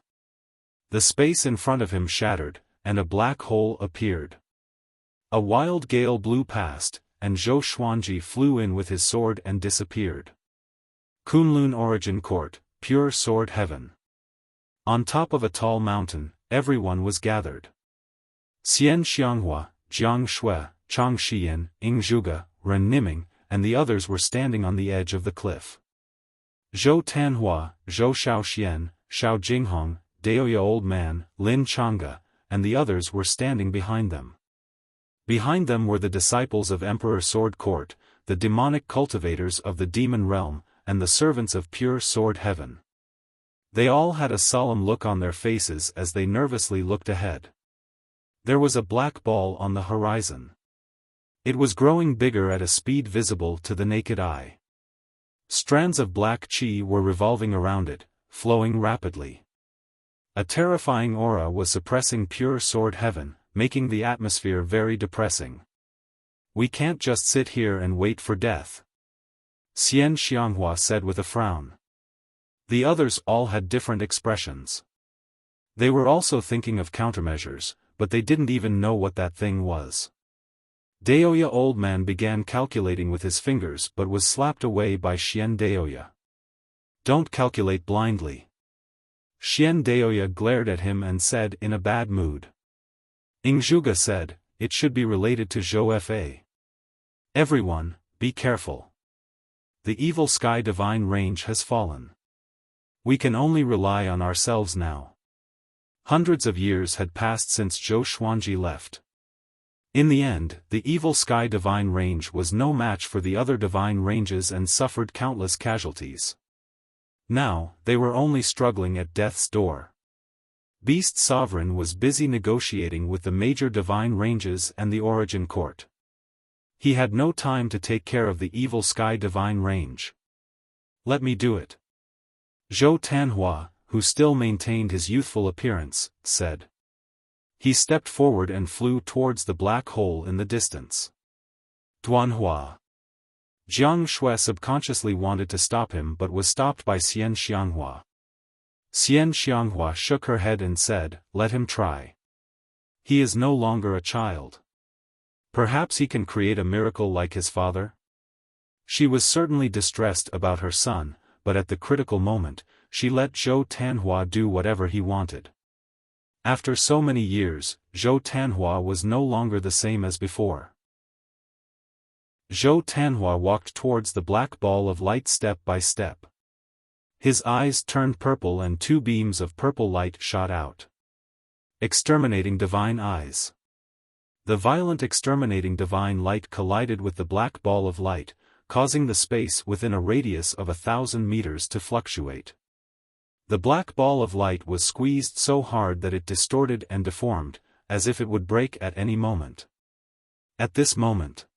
The space in front of him shattered, and a black hole appeared. A wild gale blew past, and Zhou Xuanji flew in with his sword and disappeared. Kunlun Origin Court, Pure Sword Heaven. On top of a tall mountain, everyone was gathered. Xian Xianghua, Jiang Shui, Chang Xian, Ing Zhuge, Ren Niming, and the others were standing on the edge of the cliff. Zhou Tanhua, Zhou Shaoxian, Shao Jinghong, Daoya Old Man, Lin Changge, and the others were standing behind them. Behind them were the disciples of Emperor Sword Court, the demonic cultivators of the demon realm, and the servants of Pure Sword Heaven. They all had a solemn look on their faces as they nervously looked ahead. There was a black ball on the horizon. It was growing bigger at a speed visible to the naked eye. Strands of black chi were revolving around it, flowing rapidly. A terrifying aura was suppressing Pure Sword Heaven, making the atmosphere very depressing. "We can't just sit here and wait for death," Xian Xianghua said with a frown. The others all had different expressions. They were also thinking of countermeasures, but they didn't even know what that thing was. Daoya Old Man began calculating with his fingers but was slapped away by Xian Daoya. "Don't calculate blindly." Xian Daoya glared at him and said in a bad mood. Ing Zhuge said, "It should be related to Zhou Fa. Everyone, be careful. The evil sky divine range has fallen. We can only rely on ourselves now." Hundreds of years had passed since Zhou Xuanji left. In the end, the evil sky divine range was no match for the other divine ranges and suffered countless casualties. Now, they were only struggling at death's door. Beast Sovereign was busy negotiating with the major divine ranges and the Origin Court. He had no time to take care of the evil sky divine range. "Let me do it," Zhou Tanhua, who still maintained his youthful appearance, said. He stepped forward and flew towards the black hole in the distance. Duanhua. Jiang Shui subconsciously wanted to stop him but was stopped by Xian Xianghua. Xian Xianghua shook her head and said, "Let him try. He is no longer a child. Perhaps he can create a miracle like his father?" She was certainly distressed about her son, but at the critical moment, she let Zhou Tanhua do whatever he wanted. After so many years, Zhou Tanhua was no longer the same as before. Zhou Tanhua walked towards the black ball of light step by step. His eyes turned purple and two beams of purple light shot out. Exterminating divine eyes. The violent exterminating divine light collided with the black ball of light, causing the space within a radius of 1,000 meters to fluctuate. The black ball of light was squeezed so hard that it distorted and deformed, as if it would break at any moment. At this moment,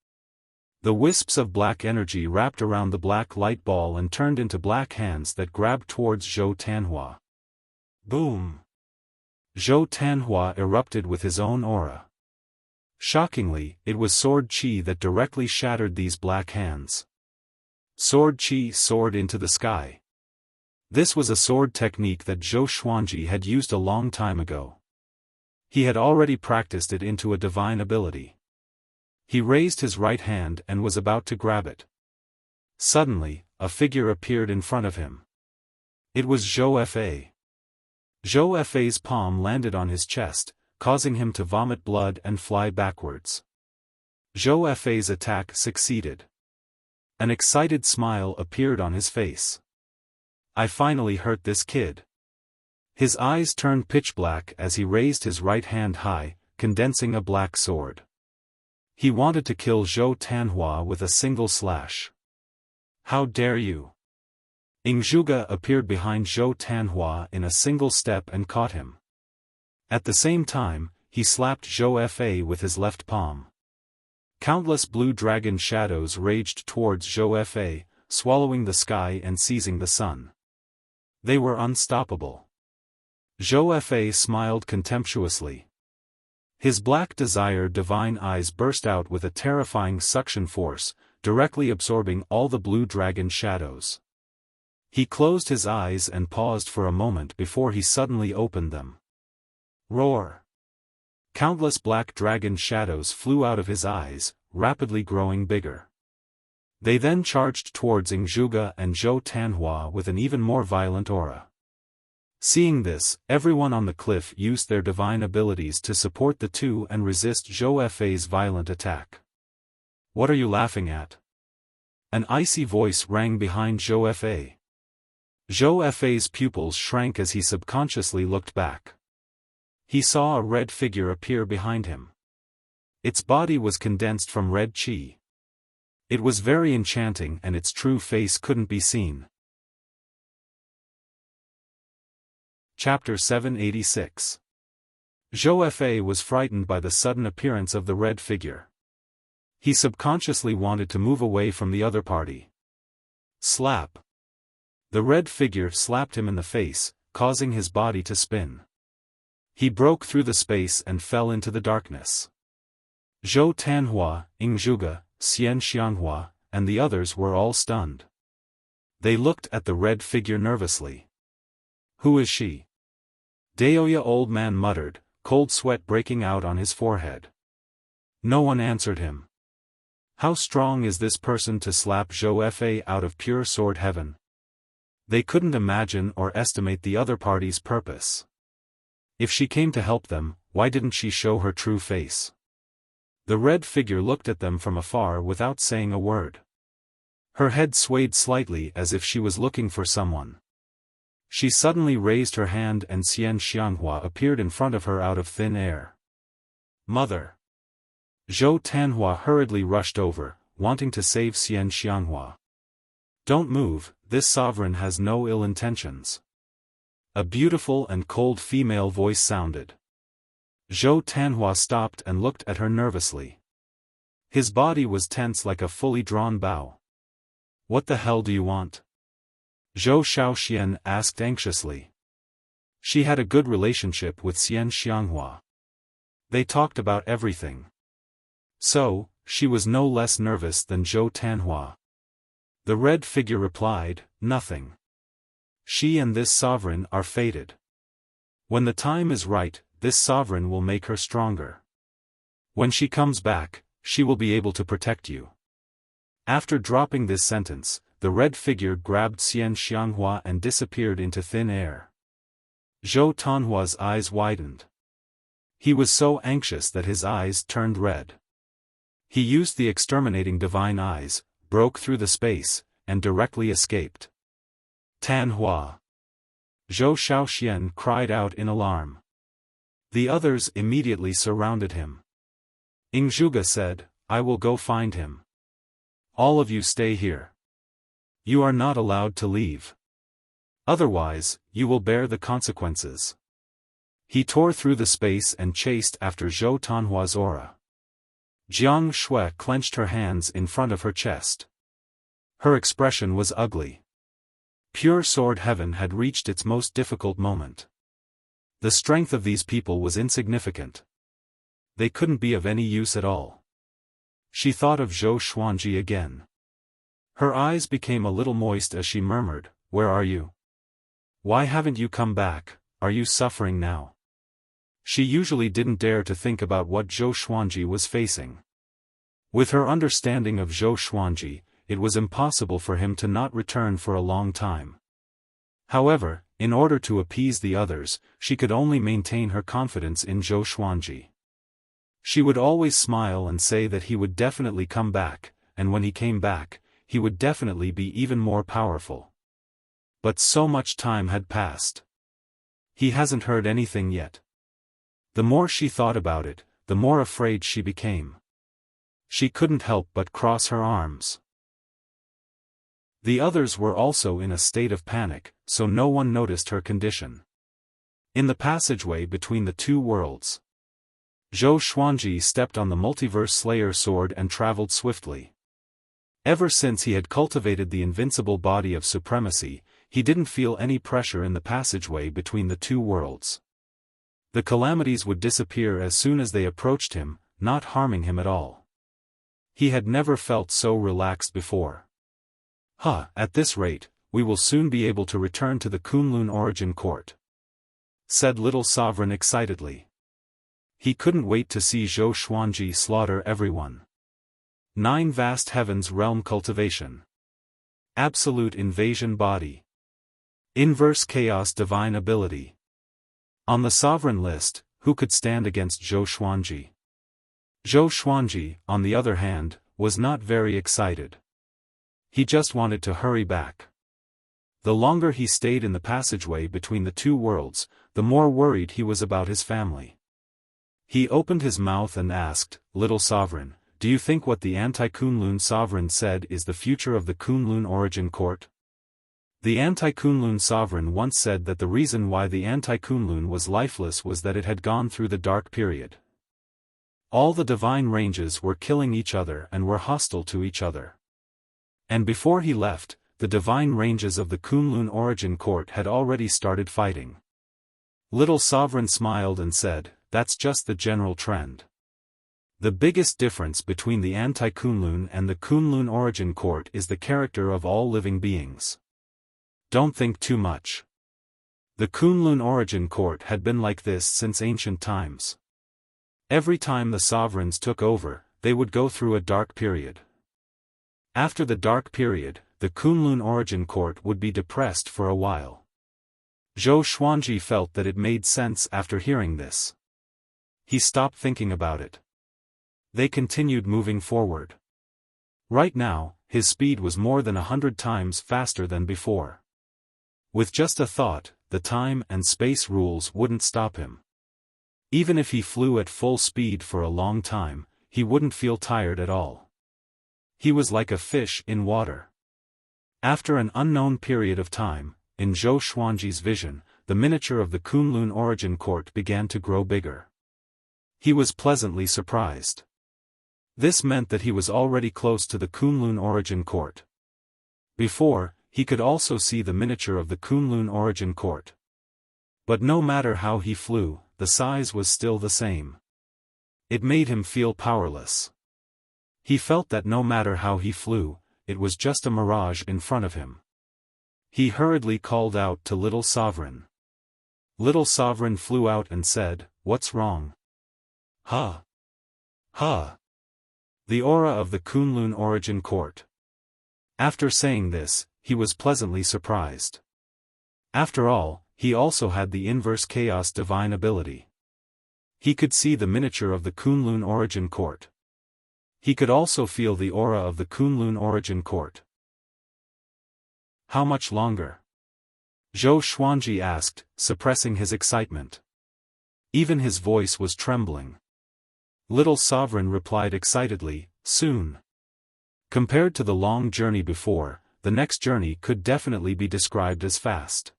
the wisps of black energy wrapped around the black light ball and turned into black hands that grabbed towards Zhou Tanhua. Boom! Zhou Tanhua erupted with his own aura. Shockingly, it was sword qi that directly shattered these black hands. Sword qi soared into the sky. This was a sword technique that Zhou Xuanji had used a long time ago. He had already practiced it into a divine ability. He raised his right hand and was about to grab it. Suddenly, a figure appeared in front of him. It was Zhou Fa. Zhou Fa's palm landed on his chest, causing him to vomit blood and fly backwards. Zhou Fa's attack succeeded. An excited smile appeared on his face. I finally hurt this kid. His eyes turned pitch black as he raised his right hand high, condensing a black sword. He wanted to kill Zhou Tanhua with a single slash. How dare you! Ingzhuge appeared behind Zhou Tanhua in a single step and caught him. At the same time, he slapped Zhou Fa with his left palm. Countless blue dragon shadows raged towards Zhou Fa, swallowing the sky and seizing the sun. They were unstoppable. Zhou Fa smiled contemptuously. His black desire divine eyes burst out with a terrifying suction force, directly absorbing all the blue dragon shadows. He closed his eyes and paused for a moment before he suddenly opened them. Roar! Countless black dragon shadows flew out of his eyes, rapidly growing bigger. They then charged towards Ingzhuge and Zhou Tanhua with an even more violent aura. Seeing this, everyone on the cliff used their divine abilities to support the two and resist Zhou Fa's violent attack. What are you laughing at? An icy voice rang behind Zhou Fa. Zhou Fa's pupils shrank as he subconsciously looked back. He saw a red figure appear behind him. Its body was condensed from red qi. It was very enchanting and its true face couldn't be seen. Chapter 786. Zhou Fa was frightened by the sudden appearance of the red figure. He subconsciously wanted to move away from the other party. Slap! The red figure slapped him in the face, causing his body to spin. He broke through the space and fell into the darkness. Zhou Tanhua, Ingzhuge, Xian Xianghua, and the others were all stunned. They looked at the red figure nervously. Who is she? Daoya old man muttered, cold sweat breaking out on his forehead. No one answered him. How strong is this person to slap Zhou Fa out of pure sword heaven? They couldn't imagine or estimate the other party's purpose. If she came to help them, why didn't she show her true face? The red figure looked at them from afar without saying a word. Her head swayed slightly as if she was looking for someone. She suddenly raised her hand and Xian Xianghua appeared in front of her out of thin air. Mother! Zhou Tanhua hurriedly rushed over, wanting to save Xian Xianghua. Don't move, this sovereign has no ill intentions. A beautiful and cold female voice sounded. Zhou Tanhua stopped and looked at her nervously. His body was tense like a fully drawn bow. What the hell do you want? Zhou Shaoxian asked anxiously. She had a good relationship with Xian Xianghua. They talked about everything. So, she was no less nervous than Zhou Tanhua. The red figure replied, nothing. She and this sovereign are fated. When the time is right, this sovereign will make her stronger. When she comes back, she will be able to protect you. After dropping this sentence, the red figure grabbed Xian Xianghua and disappeared into thin air. Zhou Tanhua's eyes widened. He was so anxious that his eyes turned red. He used the exterminating divine eyes, broke through the space, and directly escaped. Tanhua! Zhou Shaoxian cried out in alarm. The others immediately surrounded him. Ingzhuge said, I will go find him. All of you stay here. You are not allowed to leave. Otherwise, you will bear the consequences. He tore through the space and chased after Zhou Tanhua's aura. Jiang Shui clenched her hands in front of her chest. Her expression was ugly. Pure sword heaven had reached its most difficult moment. The strength of these people was insignificant. They couldn't be of any use at all. She thought of Zhou Xuanji again. Her eyes became a little moist as she murmured, Where are you? Why haven't you come back? Are you suffering now? She usually didn't dare to think about what Zhou Xuanji was facing. With her understanding of Zhou Xuanji, it was impossible for him to not return for a long time. However, in order to appease the others, she could only maintain her confidence in Zhou Xuanji. She would always smile and say that he would definitely come back, and when he came back, he would definitely be even more powerful. But so much time had passed. He hasn't heard anything yet. The more she thought about it, the more afraid she became. She couldn't help but cross her arms. The others were also in a state of panic, so no one noticed her condition. In the passageway between the two worlds, Zhou Xuanji stepped on the multiverse slayer sword and traveled swiftly. Ever since he had cultivated the invincible body of supremacy, he didn't feel any pressure in the passageway between the two worlds. The calamities would disappear as soon as they approached him, not harming him at all. He had never felt so relaxed before. At this rate, we will soon be able to return to the Kunlun Origin Court, said Little Sovereign excitedly. He couldn't wait to see Zhou Xuanji slaughter everyone. 9 Vast Heavens Realm Cultivation. Absolute Invasion Body. Inverse Chaos Divine Ability. On the Sovereign list, who could stand against Zhou Xuanji? Zhou Xuanji, on the other hand, was not very excited. He just wanted to hurry back. The longer he stayed in the passageway between the two worlds, the more worried he was about his family. He opened his mouth and asked, Little Sovereign, do you think what the anti-Kunlun Sovereign said is the future of the Kunlun Origin Court? The anti-Kunlun Sovereign once said that the reason why the anti-Kunlun was lifeless was that it had gone through the dark period. All the divine ranges were killing each other and were hostile to each other. And before he left, the divine ranges of the Kunlun Origin Court had already started fighting. Little Sovereign smiled and said, That's just the general trend. The biggest difference between the anti-Kunlun and the Kunlun Origin Court is the character of all living beings. Don't think too much. The Kunlun Origin Court had been like this since ancient times. Every time the sovereigns took over, they would go through a dark period. After the dark period, the Kunlun Origin Court would be depressed for a while. Zhou Xuanji felt that it made sense after hearing this. He stopped thinking about it. They continued moving forward. Right now, his speed was more than 100 times faster than before. With just a thought, the time and space rules wouldn't stop him. Even if he flew at full speed for a long time, he wouldn't feel tired at all. He was like a fish in water. After an unknown period of time, in Zhou Xuanji's vision, the miniature of the Kunlun Origin Court began to grow bigger. He was pleasantly surprised. This meant that he was already close to the Kunlun Origin Court. Before, he could also see the miniature of the Kunlun Origin Court. But no matter how he flew, the size was still the same. It made him feel powerless. He felt that no matter how he flew, it was just a mirage in front of him. He hurriedly called out to Little Sovereign. Little Sovereign flew out and said, What's wrong? Ha! Ha! The aura of the Kunlun Origin Court. After saying this, he was pleasantly surprised. After all, he also had the inverse chaos divine ability. He could see the miniature of the Kunlun Origin Court. He could also feel the aura of the Kunlun Origin Court. How much longer? Zhou Xuanji asked, suppressing his excitement. Even his voice was trembling. Little Sovereign replied excitedly, soon. Compared to the long journey before, the next journey could definitely be described as fast.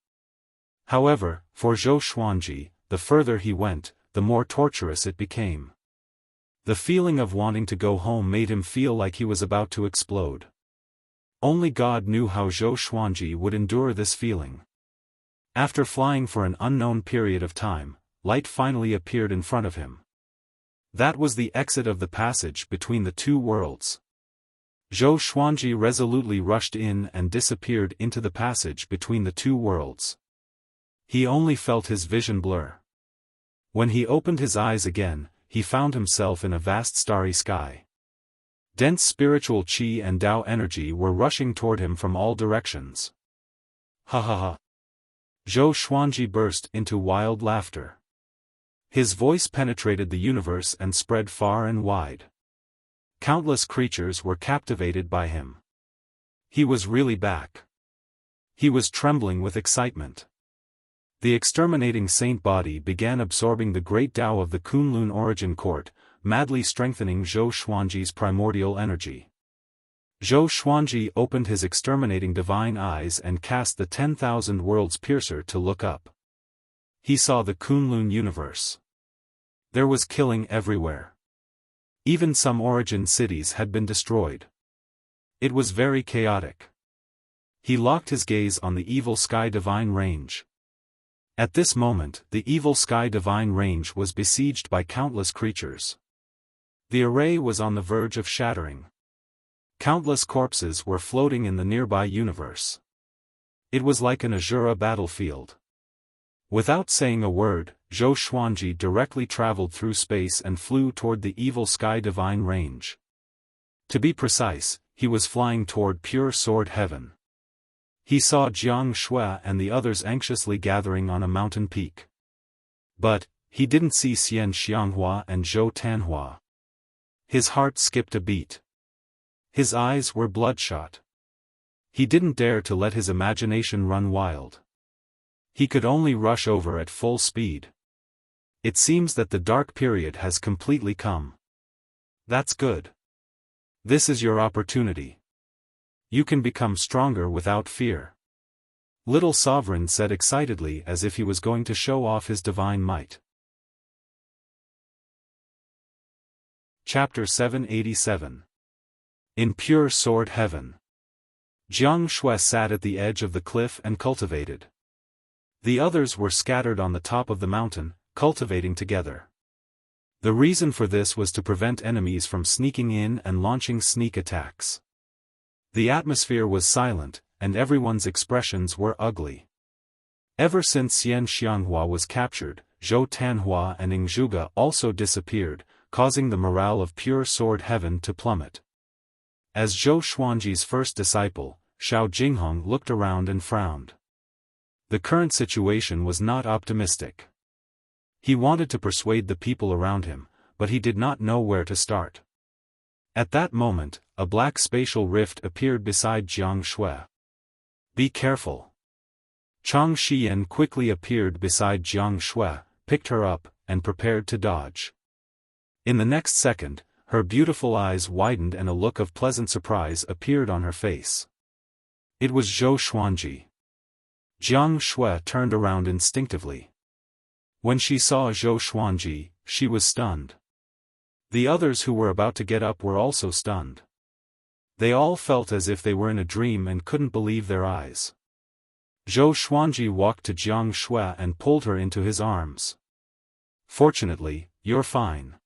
However, for Zhou Xuanji, the further he went, the more torturous it became. The feeling of wanting to go home made him feel like he was about to explode. Only God knew how Zhou Xuanji would endure this feeling. After flying for an unknown period of time, light finally appeared in front of him. That was the exit of the passage between the two worlds. Zhou Xuanji resolutely rushed in and disappeared into the passage between the two worlds. He only felt his vision blur. When he opened his eyes again, he found himself in a vast starry sky. Dense spiritual qi and Tao energy were rushing toward him from all directions. Ha ha ha. Zhou Xuanji burst into wild laughter. His voice penetrated the universe and spread far and wide. Countless creatures were captivated by him. He was really back. He was trembling with excitement. The exterminating saint body began absorbing the great Tao of the Kunlun Origin Court, madly strengthening Zhou Xuanji's primordial energy. Zhou Xuanji opened his exterminating divine eyes and cast the 10,000 Worlds Piercer to look up. He saw the Kunlun universe. There was killing everywhere. Even some origin cities had been destroyed. It was very chaotic. He locked his gaze on the evil Sky Divine Range. At this moment, the evil Sky Divine Range was besieged by countless creatures. The array was on the verge of shattering. Countless corpses were floating in the nearby universe. It was like an Azura battlefield. Without saying a word, Zhou Xuanji directly traveled through space and flew toward the evil Sky Divine Range. To be precise, he was flying toward pure sword heaven. He saw Jiang Shui and the others anxiously gathering on a mountain peak. But, he didn't see Xian Xianghua and Zhou Tanhua. His heart skipped a beat. His eyes were bloodshot. He didn't dare to let his imagination run wild. He could only rush over at full speed. It seems that the dark period has completely come. That's good. This is your opportunity. You can become stronger without fear. Little Sovereign said excitedly as if he was going to show off his divine might. Chapter 787. In Pure Sword Heaven. Jiang Shui sat at the edge of the cliff and cultivated. The others were scattered on the top of the mountain, cultivating together. The reason for this was to prevent enemies from sneaking in and launching sneak attacks. The atmosphere was silent, and everyone's expressions were ugly. Ever since Xian Xianghua was captured, Zhou Tanhua and Ing Zhuge also disappeared, causing the morale of Pure Sword Heaven to plummet. As Zhou Xuanji's first disciple, Xiao Jinghong looked around and frowned. The current situation was not optimistic. He wanted to persuade the people around him, but he did not know where to start. At that moment, a black spatial rift appeared beside Jiang Shui. Be careful. Chang Xian quickly appeared beside Jiang Shui, picked her up, and prepared to dodge. In the next second, her beautiful eyes widened and a look of pleasant surprise appeared on her face. It was Zhou Xuanji. Jiang Shui turned around instinctively. When she saw Zhou Xuanji, she was stunned. The others who were about to get up were also stunned. They all felt as if they were in a dream and couldn't believe their eyes. Zhou Xuanji walked to Jiang Shui and pulled her into his arms. Fortunately, you're fine.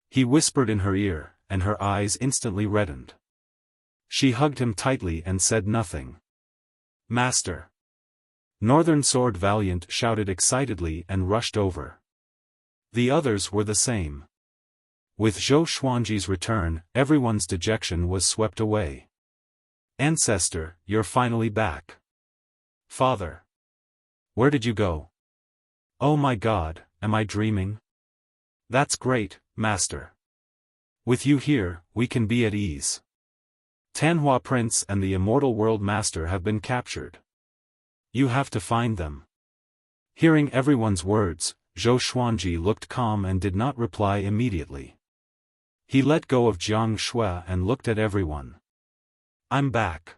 He whispered in her ear, and her eyes instantly reddened. She hugged him tightly and said nothing. Master! Northern Sword Valiant shouted excitedly and rushed over. The others were the same. With Zhou Xuanji's return, everyone's dejection was swept away. Ancestor, you're finally back. Father! Where did you go? Oh my God, am I dreaming? That's great, Master. With you here, we can be at ease. Tanhua Prince and the Immortal World Master have been captured. You have to find them. Hearing everyone's words, Zhou Xuanji looked calm and did not reply immediately. He let go of Jiang Shui and looked at everyone. I'm back.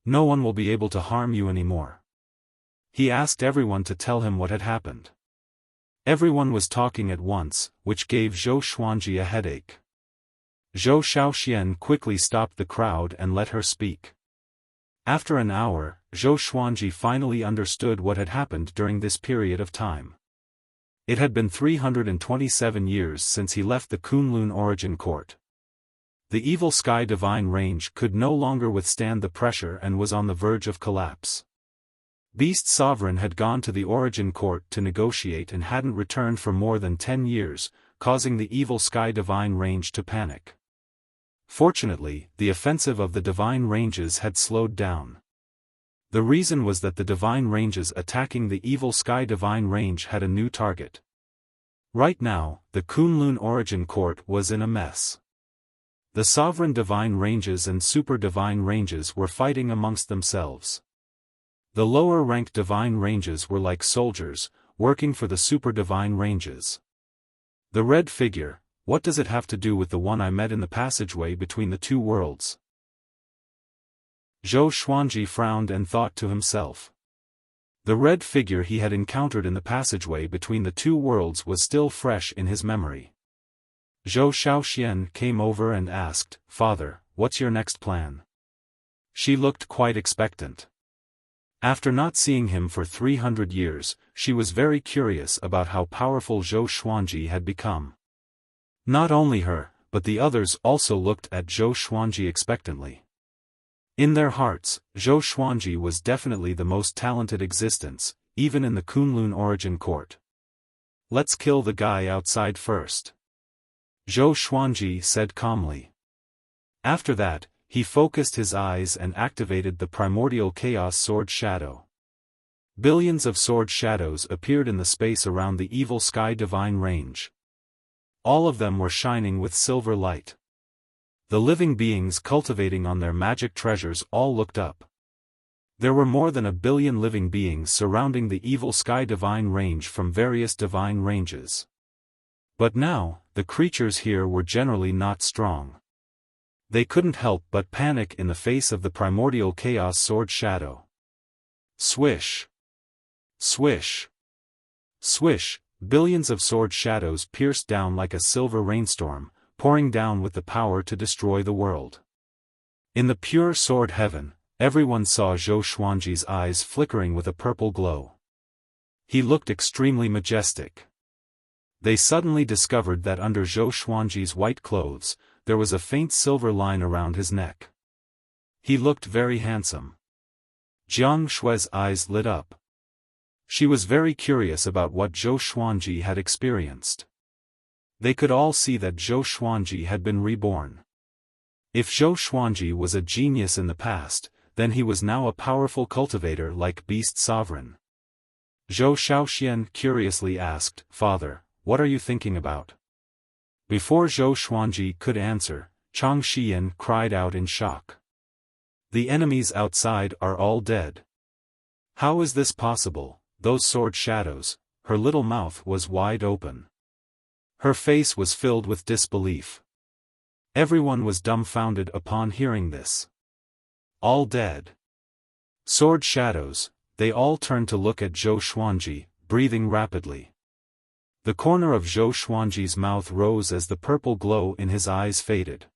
No one will be able to harm you anymore. He asked everyone to tell him what had happened. Everyone was talking at once, which gave Zhou Xuanji a headache. Zhou Xiaoxian quickly stopped the crowd and let her speak. After an hour, Zhou Xuanji finally understood what had happened during this period of time. It had been 327 years since he left the Kunlun Origin Court. The evil Sky Divine Range could no longer withstand the pressure and was on the verge of collapse. Beast Sovereign had gone to the Origin Court to negotiate and hadn't returned for more than 10 years, causing the evil Sky Divine Range to panic. Fortunately, the offensive of the Divine Ranges had slowed down. The reason was that the Divine Ranges attacking the evil Sky Divine Range had a new target. Right now, the Kunlun Origin Court was in a mess. The Sovereign Divine Ranges and Super Divine Ranges were fighting amongst themselves. The lower-ranked Divine Ranges were like soldiers, working for the Super Divine Ranges. The red figure, what does it have to do with the one I met in the passageway between the two worlds? Zhou Xuanji frowned and thought to himself. The red figure he had encountered in the passageway between the two worlds was still fresh in his memory. Zhou Xiaoxian came over and asked, "Father, what's your next plan?" She looked quite expectant. After not seeing him for 300 years, she was very curious about how powerful Zhou Xuanji had become. Not only her, but the others also looked at Zhou Xuanji expectantly. In their hearts, Zhou Xuanji was definitely the most talented existence, even in the Kunlun Origin Court. Let's kill the guy outside first. Zhou Xuanji said calmly. After that, he focused his eyes and activated the primordial chaos sword shadow. Billions of sword shadows appeared in the space around the evil Sky Divine Range. All of them were shining with silver light. The living beings cultivating on their magic treasures all looked up. There were more than 1 billion living beings surrounding the evil Sky Divine Range from various divine ranges. But now, the creatures here were generally not strong. They couldn't help but panic in the face of the primordial chaos sword shadow. Swish! Swish! Swish! Billions of sword shadows pierced down like a silver rainstorm, pouring down with the power to destroy the world. In the pure sword heaven, everyone saw Zhou Xuanji's eyes flickering with a purple glow. He looked extremely majestic. They suddenly discovered that under Zhou Xuanji's white clothes, there was a faint silver line around his neck. He looked very handsome. Jiang Shui's eyes lit up. She was very curious about what Zhou Xuanji had experienced. They could all see that Zhou Xuanji had been reborn. If Zhou Xuanji was a genius in the past, then he was now a powerful cultivator like Beast Sovereign. Zhou Xiaoxian curiously asked, "Father, what are you thinking about?" Before Zhou Xuanji could answer, Chang Xian cried out in shock. "The enemies outside are all dead. How is this possible? Those sword shadows." Her little mouth was wide open. Her face was filled with disbelief. Everyone was dumbfounded upon hearing this. All dead. Sword shadows, they all turned to look at Zhou Xuanji, breathing rapidly. The corner of Zhou Xuanji's mouth rose as the purple glow in his eyes faded.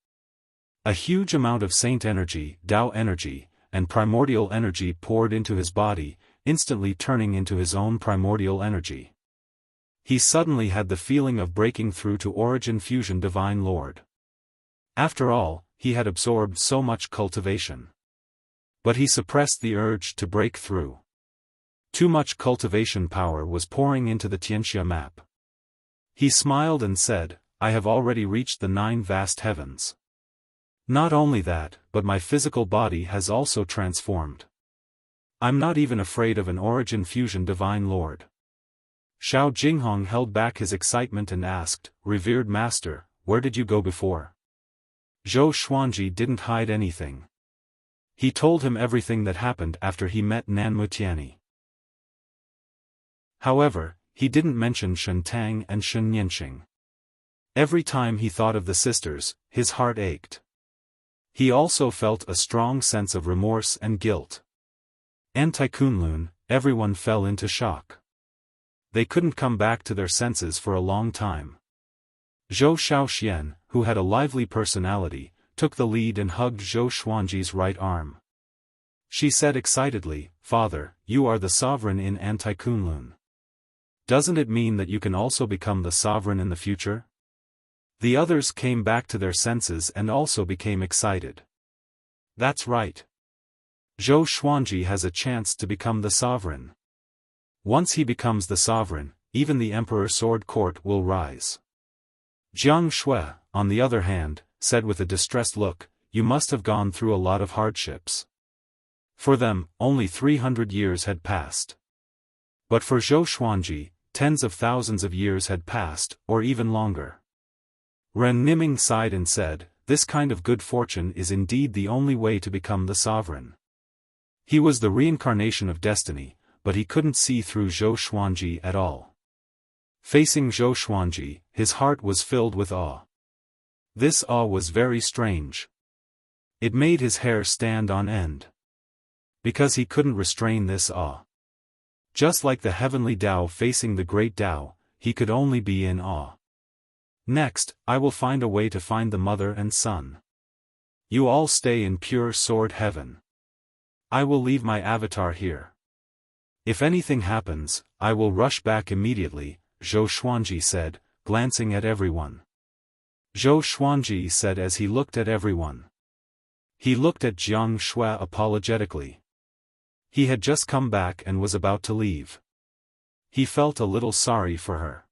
A huge amount of saint energy, Tao energy, and primordial energy poured into his body, instantly turning into his own primordial energy. He suddenly had the feeling of breaking through to Origin Fusion Divine Lord. After all, he had absorbed so much cultivation. But he suppressed the urge to break through. Too much cultivation power was pouring into the Tianxia map. He smiled and said, "I have already reached the 9 vast heavens. Not only that, but my physical body has also transformed. I'm not even afraid of an Origin Fusion Divine Lord." Xiao Jinghong held back his excitement and asked, "Revered master, where did you go before?" Zhou Xuanji didn't hide anything. He told him everything that happened after he met Nan Mutiani. However, he didn't mention Shen Tang and Shen Yanqing. Every time he thought of the sisters, his heart ached. He also felt a strong sense of remorse and guilt. Anti-Kunlun, everyone fell into shock. They couldn't come back to their senses for a long time. Zhou Xiaoxian, who had a lively personality, took the lead and hugged Zhou Xuanji's right arm. She said excitedly, "Father, you are the sovereign in Anti-Kunlun. Doesn't it mean that you can also become the sovereign in the future?" The others came back to their senses and also became excited. That's right. Zhou Xuanji has a chance to become the sovereign. Once he becomes the sovereign, even the Emperor's sword court will rise. Jiang Shui, on the other hand, said with a distressed look, "You must have gone through a lot of hardships." For them, only 300 years had passed. But for Zhou Xuanji, tens of thousands of years had passed, or even longer. Ren Niming sighed and said, "This kind of good fortune is indeed the only way to become the sovereign." He was the reincarnation of destiny, but he couldn't see through Zhou Xuanji at all. Facing Zhou Xuanji, his heart was filled with awe. This awe was very strange. It made his hair stand on end. Because he couldn't restrain this awe. Just like the heavenly Tao facing the great Tao, he could only be in awe. "Next, I will find a way to find the mother and son. You all stay in pure sword heaven. I will leave my avatar here. If anything happens, I will rush back immediately," Zhou Xuanji said, glancing at everyone. Zhou Xuanji said as he looked at everyone. He looked at Jiang Shui apologetically. He had just come back and was about to leave. He felt a little sorry for her.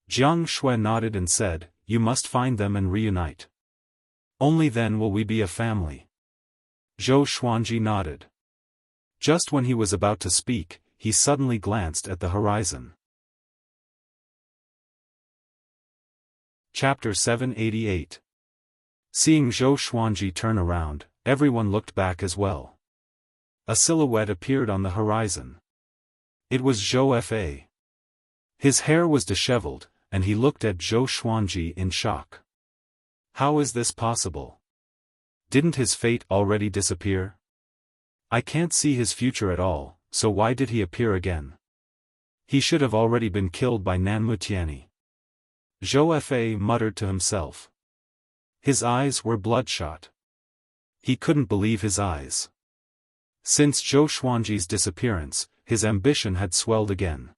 Jiang Shui nodded and said, "You must find them and reunite. Only then will we be a family." Zhou Xuanji nodded. Just when he was about to speak, he suddenly glanced at the horizon. Chapter 788. Seeing Zhou Xuanji turn around, everyone looked back as well. A silhouette appeared on the horizon. It was Zhou Fa. His hair was disheveled, and he looked at Zhou Xuanji in shock. How is this possible? Didn't his fate already disappear? I can't see his future at all, so why did he appear again? He should have already been killed by Nan Mutiani. Zhou Fa muttered to himself. His eyes were bloodshot. He couldn't believe his eyes. Since Zhou Xuanji's disappearance, his ambition had swelled again.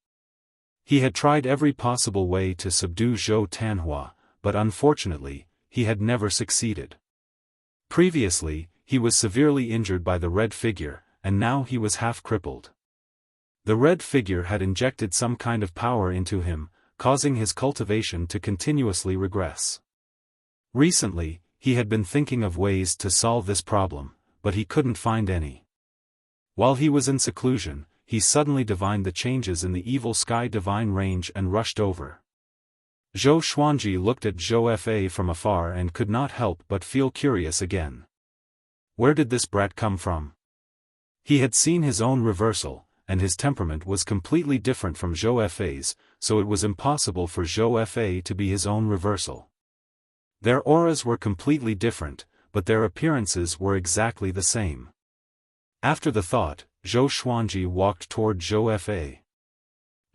He had tried every possible way to subdue Zhou Tanhua, but unfortunately, he had never succeeded. Previously, he was severely injured by the red figure, and now he was half crippled. The red figure had injected some kind of power into him, causing his cultivation to continuously regress. Recently, he had been thinking of ways to solve this problem, but he couldn't find any. While he was in seclusion, he suddenly divined the changes in the evil sky divine range and rushed over. Zhou Xuanji looked at Zhou Fa from afar and could not help but feel curious again. Where did this brat come from? He had seen his own reversal, and his temperament was completely different from Zhou Fa's, so it was impossible for Zhou Fa to be his own reversal. Their auras were completely different, but their appearances were exactly the same. After the thought, Zhou Xuanji walked toward Zhou Fa.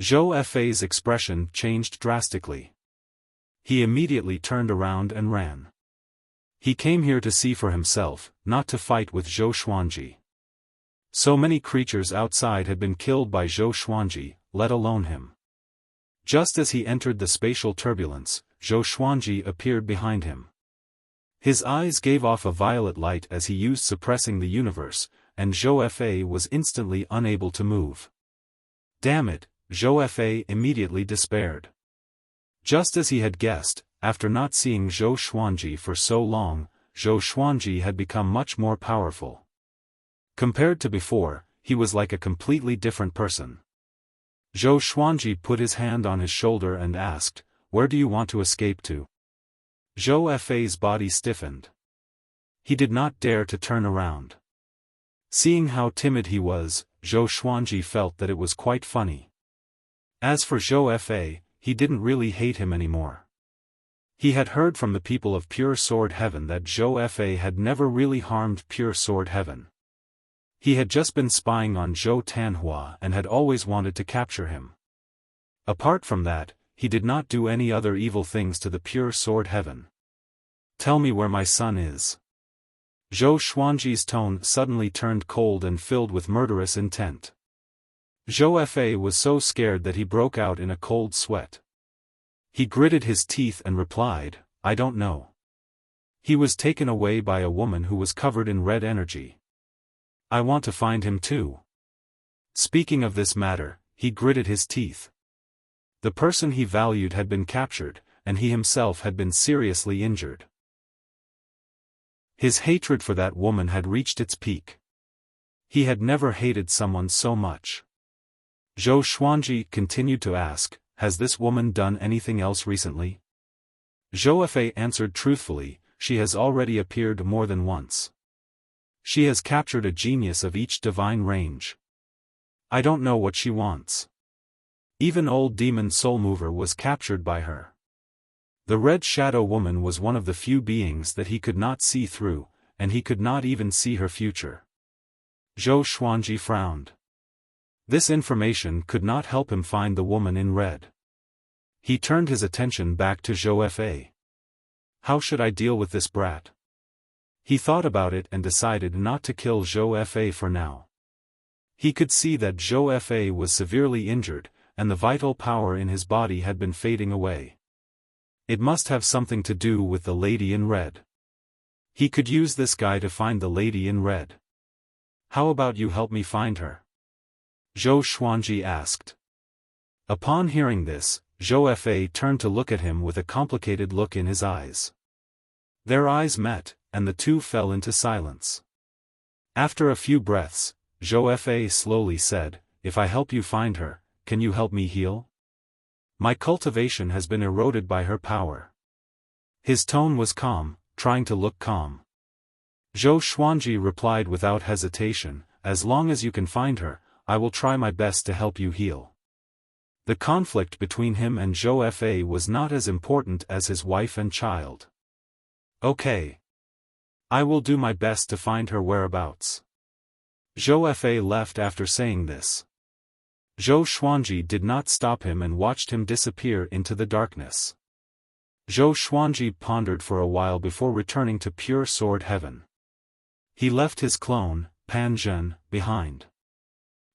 Zhou Fa's expression changed drastically. He immediately turned around and ran. He came here to see for himself, not to fight with Zhou Xuanji. So many creatures outside had been killed by Zhou Xuanji, let alone him. Just as he entered the spatial turbulence, Zhou Xuanji appeared behind him. His eyes gave off a violet light as he used suppressing the universe, and Zhou Fa was instantly unable to move. Damn it, Zhou Fa immediately despaired. Just as he had guessed, after not seeing Zhou Xuanji for so long, Zhou Xuanji had become much more powerful. Compared to before, he was like a completely different person. Zhou Xuanji put his hand on his shoulder and asked, "Where do you want to escape to?" Zhou Fa's body stiffened. He did not dare to turn around. Seeing how timid he was, Zhou Xuanji felt that it was quite funny. As for Zhou Fa, he didn't really hate him anymore. He had heard from the people of Pure Sword Heaven that Zhou Fa had never really harmed Pure Sword Heaven. He had just been spying on Zhou Tanhua and had always wanted to capture him. Apart from that, he did not do any other evil things to the Pure Sword Heaven. "Tell me where my son is." Zhou Xuanji's tone suddenly turned cold and filled with murderous intent. Zhou Fa was so scared that he broke out in a cold sweat. He gritted his teeth and replied, "I don't know. He was taken away by a woman who was covered in red energy. I want to find him too." Speaking of this matter, he gritted his teeth. The person he valued had been captured, and he himself had been seriously injured. His hatred for that woman had reached its peak. He had never hated someone so much. Zhou Xuanji continued to ask, "Has this woman done anything else recently?" Zhou Fa answered truthfully, "She has already appeared more than once. She has captured a genius of each divine range. I don't know what she wants. Even old demon Soulmover was captured by her." The Red Shadow Woman was one of the few beings that he could not see through, and he could not even see her future. Zhou Xuanji frowned. This information could not help him find the woman in red. He turned his attention back to Zhou Fa. How should I deal with this brat? He thought about it and decided not to kill Zhou Fa for now. He could see that Zhou Fa was severely injured, and the vital power in his body had been fading away. It must have something to do with the lady in red. He could use this guy to find the lady in red. "How about you help me find her?" Zhou Xuanji asked. Upon hearing this, Zhou Fa turned to look at him with a complicated look in his eyes. Their eyes met, and the two fell into silence. After a few breaths, Zhou Fa slowly said, "If I help you find her, can you help me heal? My cultivation has been eroded by her power." His tone was calm, trying to look calm. Zhou Xuanji replied without hesitation, "As long as you can find her, I will try my best to help you heal." The conflict between him and Zhou Fa was not as important as his wife and child. "Okay. I will do my best to find her whereabouts." Zhou Fa left after saying this. Zhou Xuanji did not stop him and watched him disappear into the darkness. Zhou Xuanji pondered for a while before returning to Pure Sword Heaven. He left his clone, Pan Zhen, behind.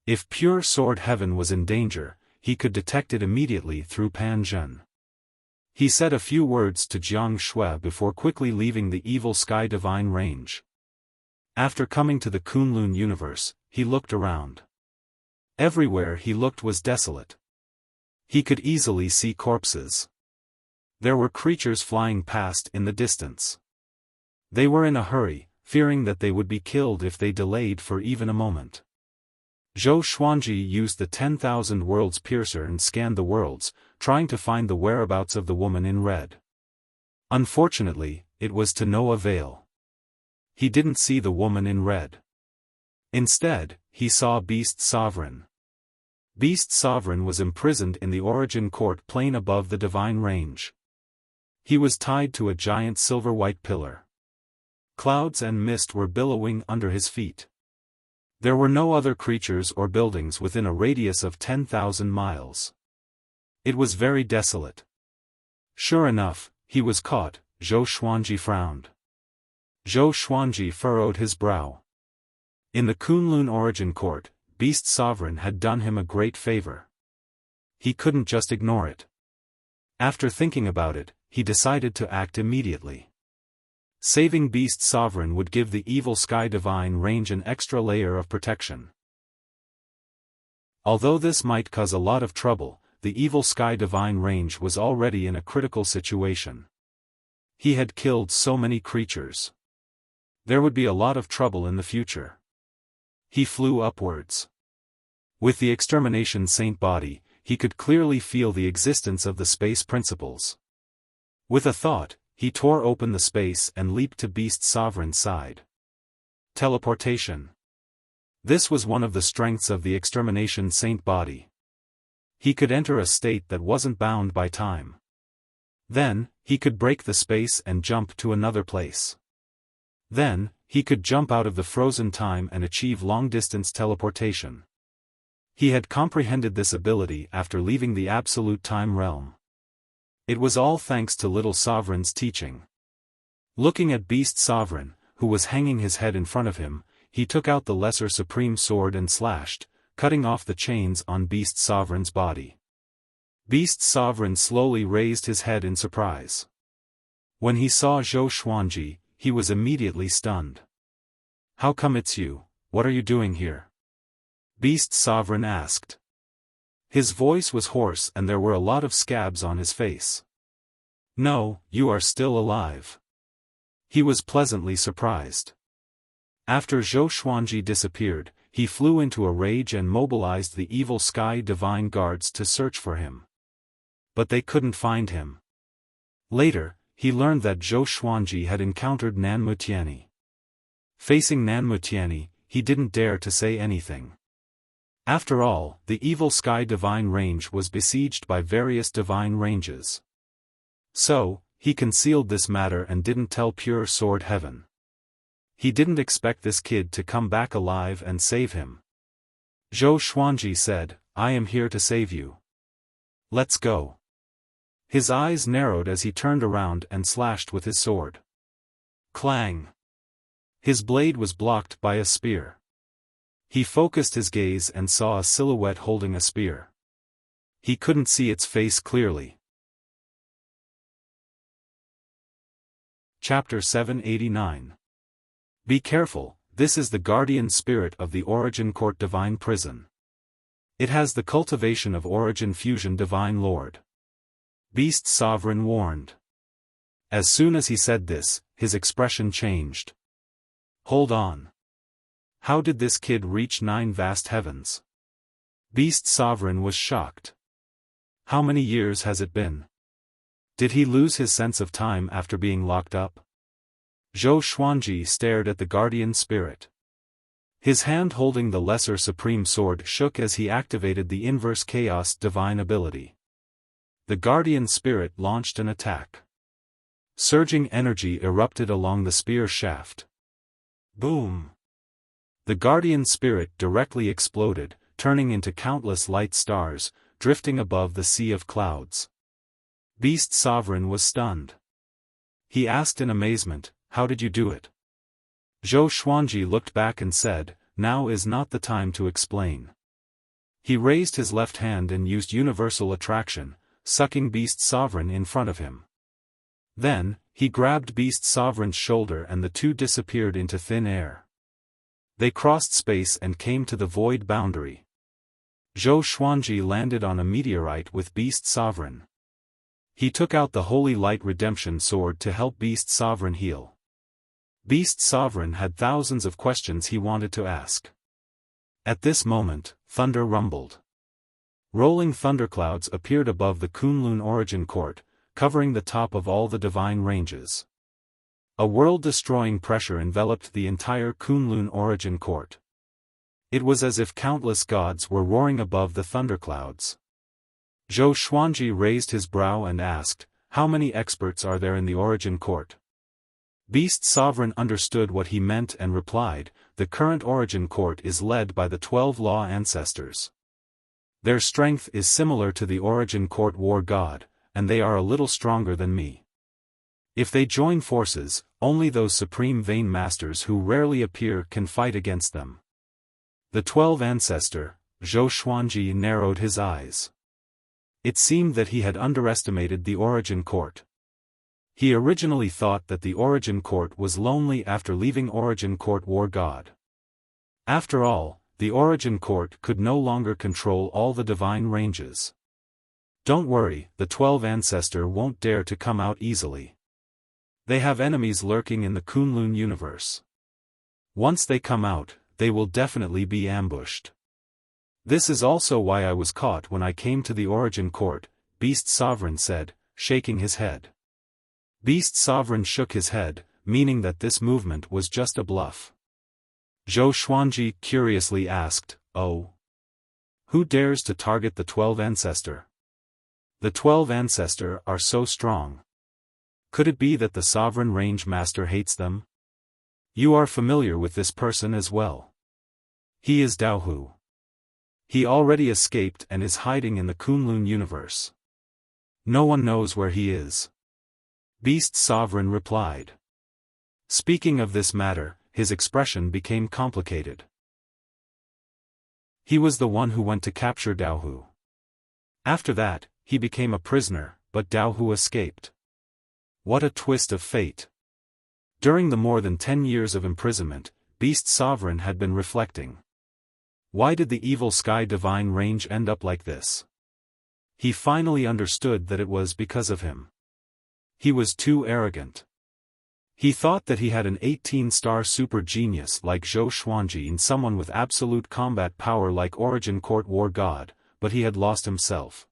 If Pure Sword Heaven was in danger, he could detect it immediately through Pan Zhen. He said a few words to Jiang Shui before quickly leaving the Evil Sky Divine Range. After coming to the Kunlun universe, he looked around. Everywhere he looked was desolate. He could easily see corpses. There were creatures flying past in the distance. They were in a hurry, fearing that they would be killed if they delayed for even a moment. Zhou Xuanji used the 10,000 Worlds Piercer and scanned the worlds, trying to find the whereabouts of the woman in red. Unfortunately, it was to no avail. He didn't see the woman in red. Instead, he saw Beast Sovereign. Beast Sovereign was imprisoned in the Origin Court plane above the Divine Range. He was tied to a giant silver-white pillar. Clouds and mist were billowing under his feet. There were no other creatures or buildings within a radius of 10,000 miles. It was very desolate. Sure enough, he was caught. Zhou Xuanji frowned. Zhou Xuanji furrowed his brow. In the Kunlun Origin Court, Beast Sovereign had done him a great favor. He couldn't just ignore it. After thinking about it, he decided to act immediately. Saving Beast Sovereign would give the Evil Sky Divine Range an extra layer of protection. Although this might cause a lot of trouble, the Evil Sky Divine Range was already in a critical situation. He had killed so many creatures. There would be a lot of trouble in the future. He flew upwards. With the Extermination Saint body, he could clearly feel the existence of the space principles. With a thought, he tore open the space and leaped to Beast Sovereign's side. Teleportation. This was one of the strengths of the Extermination Saint body. He could enter a state that wasn't bound by time. Then, he could break the space and jump to another place. Then, he could jump out of the frozen time and achieve long-distance teleportation. He had comprehended this ability after leaving the Absolute Time realm. It was all thanks to Little Sovereign's teaching. Looking at Beast Sovereign, who was hanging his head in front of him, he took out the Lesser Supreme Sword and slashed, cutting off the chains on Beast Sovereign's body. Beast Sovereign slowly raised his head in surprise. When he saw Zhou Xuanji, he was immediately stunned. "How come it's you? What are you doing here?" Beast Sovereign asked. His voice was hoarse and there were a lot of scabs on his face. "No, you are still alive." He was pleasantly surprised. After Zhou Xuanji disappeared, he flew into a rage and mobilized the evil Sky Divine Guards to search for him. But they couldn't find him. Later, he learned that Zhou Xuanji had encountered Nan Mutiani. Facing Nan Mutiani, he didn't dare to say anything. After all, the evil Sky Divine Range was besieged by various divine ranges. So, he concealed this matter and didn't tell Pure Sword Heaven. He didn't expect this kid to come back alive and save him. Zhou Xuanji said, "I am here to save you. Let's go." His eyes narrowed as he turned around and slashed with his sword. Clang! His blade was blocked by a spear. He focused his gaze and saw a silhouette holding a spear. He couldn't see its face clearly. Chapter 789. Be careful, this is the guardian spirit of the Origin Court Divine Prison. It has the cultivation of Origin Fusion Divine Lord. Beast Sovereign warned. As soon as he said this, his expression changed. Hold on. How did this kid reach 9 vast heavens? Beast Sovereign was shocked. How many years has it been? Did he lose his sense of time after being locked up? Zhou Xuanji stared at the guardian spirit. His hand holding the Lesser Supreme Sword shook as he activated the Inverse Chaos Divine ability. The guardian spirit launched an attack. Surging energy erupted along the spear shaft. Boom! The guardian spirit directly exploded, turning into countless light stars, drifting above the sea of clouds. Beast Sovereign was stunned. He asked in amazement, "How did you do it?" Zhou Xuanji looked back and said, "Now is not the time to explain." He raised his left hand and used universal attraction, sucking Beast Sovereign in front of him. Then, he grabbed Beast Sovereign's shoulder and the two disappeared into thin air. They crossed space and came to the void boundary. Zhou Xuanji landed on a meteorite with Beast Sovereign. He took out the Holy Light Redemption Sword to help Beast Sovereign heal. Beast Sovereign had thousands of questions he wanted to ask. At this moment, thunder rumbled. Rolling thunderclouds appeared above the Kunlun Origin Court, covering the top of all the divine ranges. A world-destroying pressure enveloped the entire Kunlun Origin Court. It was as if countless gods were roaring above the thunderclouds. Zhou Xuanji raised his brow and asked, "How many experts are there in the Origin Court?" Beast Sovereign understood what he meant and replied, "The current Origin Court is led by the 12 Law Ancestors. Their strength is similar to the Origin Court War God, and they are a little stronger than me. If they join forces, only those Supreme Vein Masters who rarely appear can fight against them." The 12 Ancestor, Zhou Xuanji narrowed his eyes. It seemed that he had underestimated the Origin Court. He originally thought that the Origin Court was lonely after leaving Origin Court War God. After all, the Origin Court could no longer control all the divine ranges. Don't worry, the 12 Ancestor won't dare to come out easily. They have enemies lurking in the Kunlun universe. Once they come out, they will definitely be ambushed. This is also why I was caught when I came to the Origin Court, Beast Sovereign said, shaking his head. Beast Sovereign shook his head, meaning that this movement was just a bluff. Zhou Xuanji curiously asked, "Oh? Who dares to target the 12 Ancestor? The 12 Ancestor are so strong. Could it be that the Sovereign Range Master hates them? You are familiar with this person as well. He is Dao Hu. He already escaped and is hiding in the Kunlun universe. No one knows where he is." Beast Sovereign replied. Speaking of this matter, his expression became complicated. He was the one who went to capture Dao Hu. After that, he became a prisoner, but Dao Hu escaped. What a twist of fate. During the more than 10 years of imprisonment, Beast Sovereign had been reflecting. Why did the evil Sky Divine Range end up like this? He finally understood that it was because of him. He was too arrogant. He thought that he had an 18-star super genius like Zhou Xuanji and someone with absolute combat power like Origin Court War God, but he had lost himself.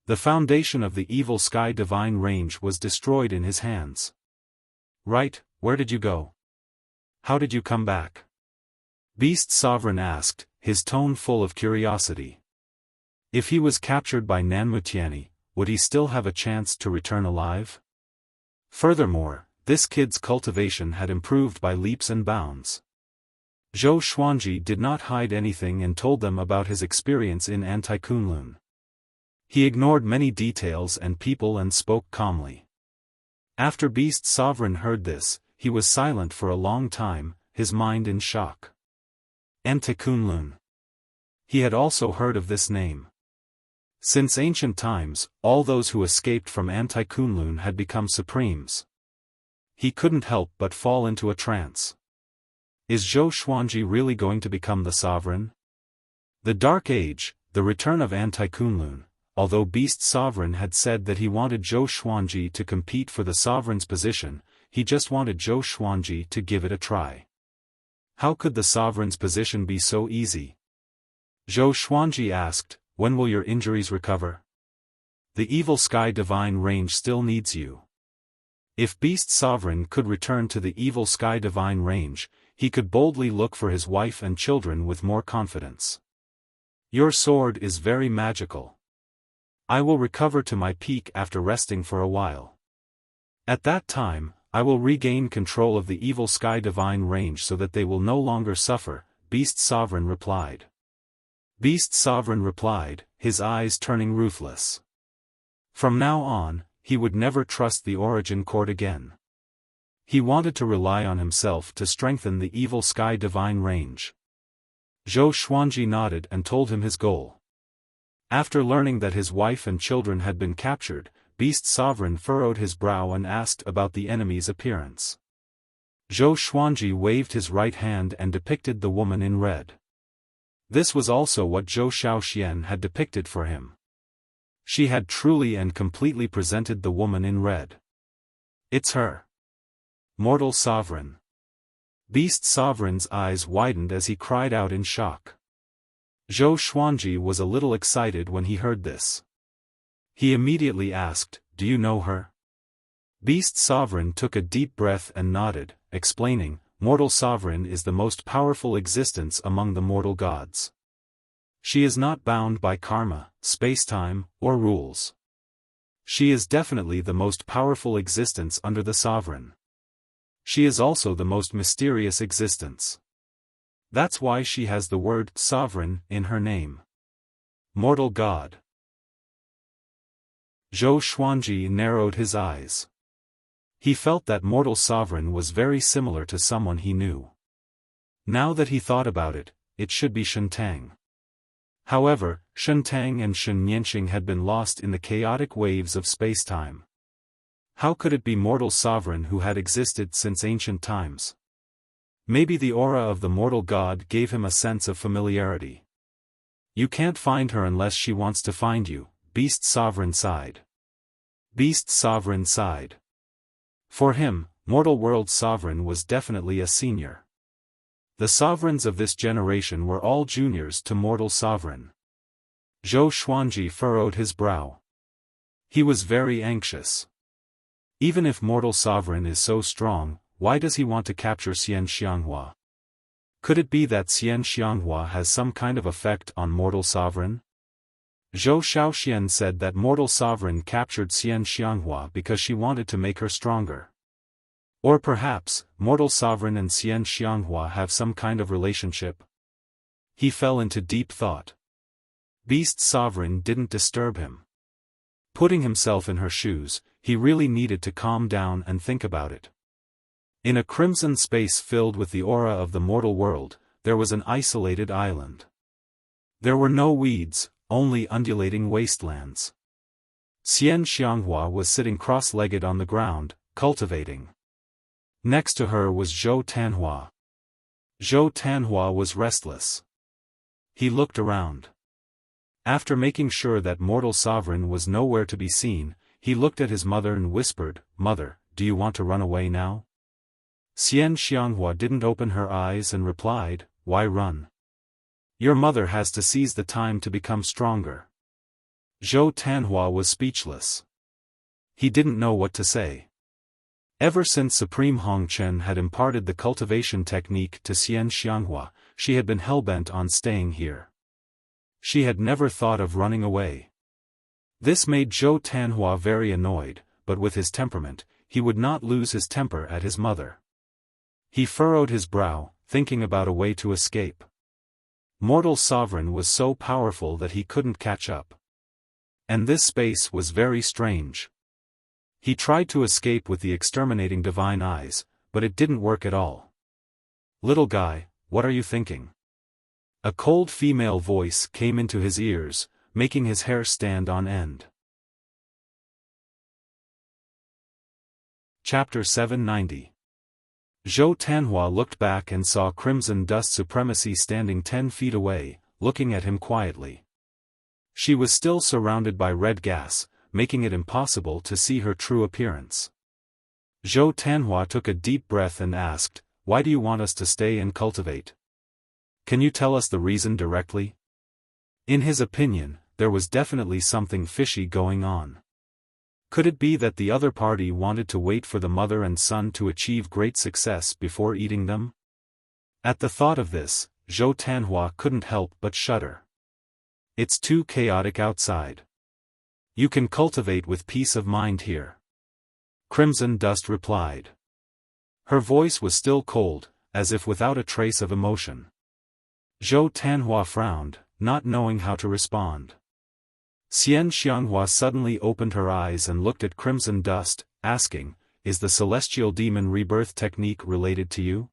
The foundation of the evil Sky Divine Range was destroyed in his hands. Right, where did you go? How did you come back? Beast Sovereign asked, his tone full of curiosity. If he was captured by Nanmutiani, would he still have a chance to return alive? Furthermore, this kid's cultivation had improved by leaps and bounds. Zhou Xuanji did not hide anything and told them about his experience in Anti-Kunlun. He ignored many details and people and spoke calmly. After Beast Sovereign heard this, he was silent for a long time, his mind in shock. Anti-Kunlun. He had also heard of this name. Since ancient times, all those who escaped from Anti-Kunlun had become supremes. He couldn't help but fall into a trance. Is Zhou Xuanji really going to become the sovereign? The Dark Age, the return of Anti-Kunlun. Although Beast Sovereign had said that he wanted Zhou Xuanji to compete for the sovereign's position, he just wanted Zhou Xuanji to give it a try. How could the sovereign's position be so easy? Zhou Xuanji asked, when will your injuries recover? The evil Sky Divine Range still needs you. If Beast Sovereign could return to the evil Sky Divine Range, he could boldly look for his wife and children with more confidence. Your sword is very magical. I will recover to my peak after resting for a while. At that time, I will regain control of the evil Sky Divine Range so that they will no longer suffer, Beast Sovereign replied. Beast Sovereign replied, his eyes turning ruthless. From now on, he would never trust the Origin Court again. He wanted to rely on himself to strengthen the evil Sky Divine Range. Zhou Xuanji nodded and told him his goal. After learning that his wife and children had been captured, Beast Sovereign furrowed his brow and asked about the enemy's appearance. Zhou Xuanji waved his right hand and depicted the woman in red. This was also what Zhou Xiaoxian had depicted for him. She had truly and completely presented the woman in red. It's her. Mortal Sovereign. Beast Sovereign's eyes widened as he cried out in shock. Zhou Xuanji was a little excited when he heard this. He immediately asked, do you know her? Beast Sovereign took a deep breath and nodded, explaining, Mortal Sovereign is the most powerful existence among the mortal gods. She is not bound by karma, space-time, or rules. She is definitely the most powerful existence under the Sovereign. She is also the most mysterious existence. That's why she has the word Sovereign in her name. Mortal God. Zhou Xuanji narrowed his eyes. He felt that Mortal Sovereign was very similar to someone he knew. Now that he thought about it, it should be Shentang. However, Shentang and Shen Nianxing had been lost in the chaotic waves of space-time. How could it be Mortal Sovereign who had existed since ancient times? Maybe the aura of the mortal god gave him a sense of familiarity. You can't find her unless she wants to find you, Beast Sovereign sighed. Beast Sovereign sighed. For him, Mortal World Sovereign was definitely a senior. The sovereigns of this generation were all juniors to mortal sovereign. Zhou Xuanji furrowed his brow. He was very anxious. Even if mortal sovereign is so strong, why does he want to capture Xian Xianghua? Could it be that Xian Xianghua has some kind of effect on mortal sovereign? Zhou Xiaoxian said that mortal sovereign captured Xian Xianghua because she wanted to make her stronger. Or perhaps, mortal sovereign and Xian Xianghua have some kind of relationship. He fell into deep thought. Beast sovereign didn't disturb him. Putting himself in her shoes, he really needed to calm down and think about it. In a crimson space filled with the aura of the mortal world, there was an isolated island. There were no weeds, only undulating wastelands. Xian Xianghua was sitting cross-legged on the ground, cultivating. Next to her was Zhou Tanhua. Zhou Tanhua was restless. He looked around. After making sure that mortal sovereign was nowhere to be seen, he looked at his mother and whispered, "Mother, do you want to run away now?" Xian Xianghua didn't open her eyes and replied, "Why run? Your mother has to seize the time to become stronger." Zhou Tanhua was speechless. He didn't know what to say. Ever since Supreme Hongchen had imparted the cultivation technique to Xian Xianghua, she had been hellbent on staying here. She had never thought of running away. This made Zhou Tanhua very annoyed, but with his temperament, he would not lose his temper at his mother. He furrowed his brow, thinking about a way to escape. Mortal sovereign was so powerful that he couldn't catch up. And this space was very strange. He tried to escape with the exterminating divine eyes, but it didn't work at all. "Little guy, what are you thinking?" A cold female voice came into his ears, making his hair stand on end. Chapter 790. Zhou Tanhua looked back and saw Crimson Dust Supremacy standing 10 feet away, looking at him quietly. She was still surrounded by red gas, making it impossible to see her true appearance. Zhou Tanhua took a deep breath and asked, "Why do you want us to stay and cultivate? Can you tell us the reason directly?" In his opinion, there was definitely something fishy going on. Could it be that the other party wanted to wait for the mother and son to achieve great success before eating them? At the thought of this, Zhou Tanhua couldn't help but shudder. It's too chaotic outside. You can cultivate with peace of mind here. Crimson Dust replied. Her voice was still cold, as if without a trace of emotion. Zhou Tanhua frowned, not knowing how to respond. Xian Xianghua suddenly opened her eyes and looked at Crimson Dust, asking, "Is the celestial demon rebirth technique related to you?"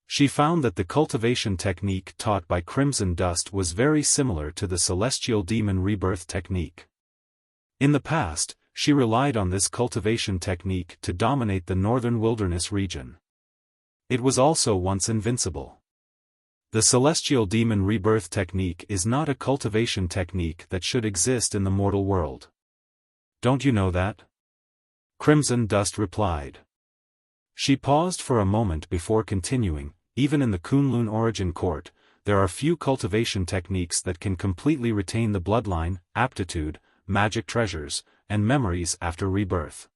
She found that the cultivation technique taught by Crimson Dust was very similar to the celestial demon rebirth technique. In the past, she relied on this cultivation technique to dominate the northern wilderness region. It was also once invincible. The celestial demon rebirth technique is not a cultivation technique that should exist in the mortal world. Don't you know that? Crimson Dust replied. She paused for a moment before continuing. Even in the Kunlun origin court, there are few cultivation techniques that can completely retain the bloodline, aptitude, magic treasures, and memories after rebirth.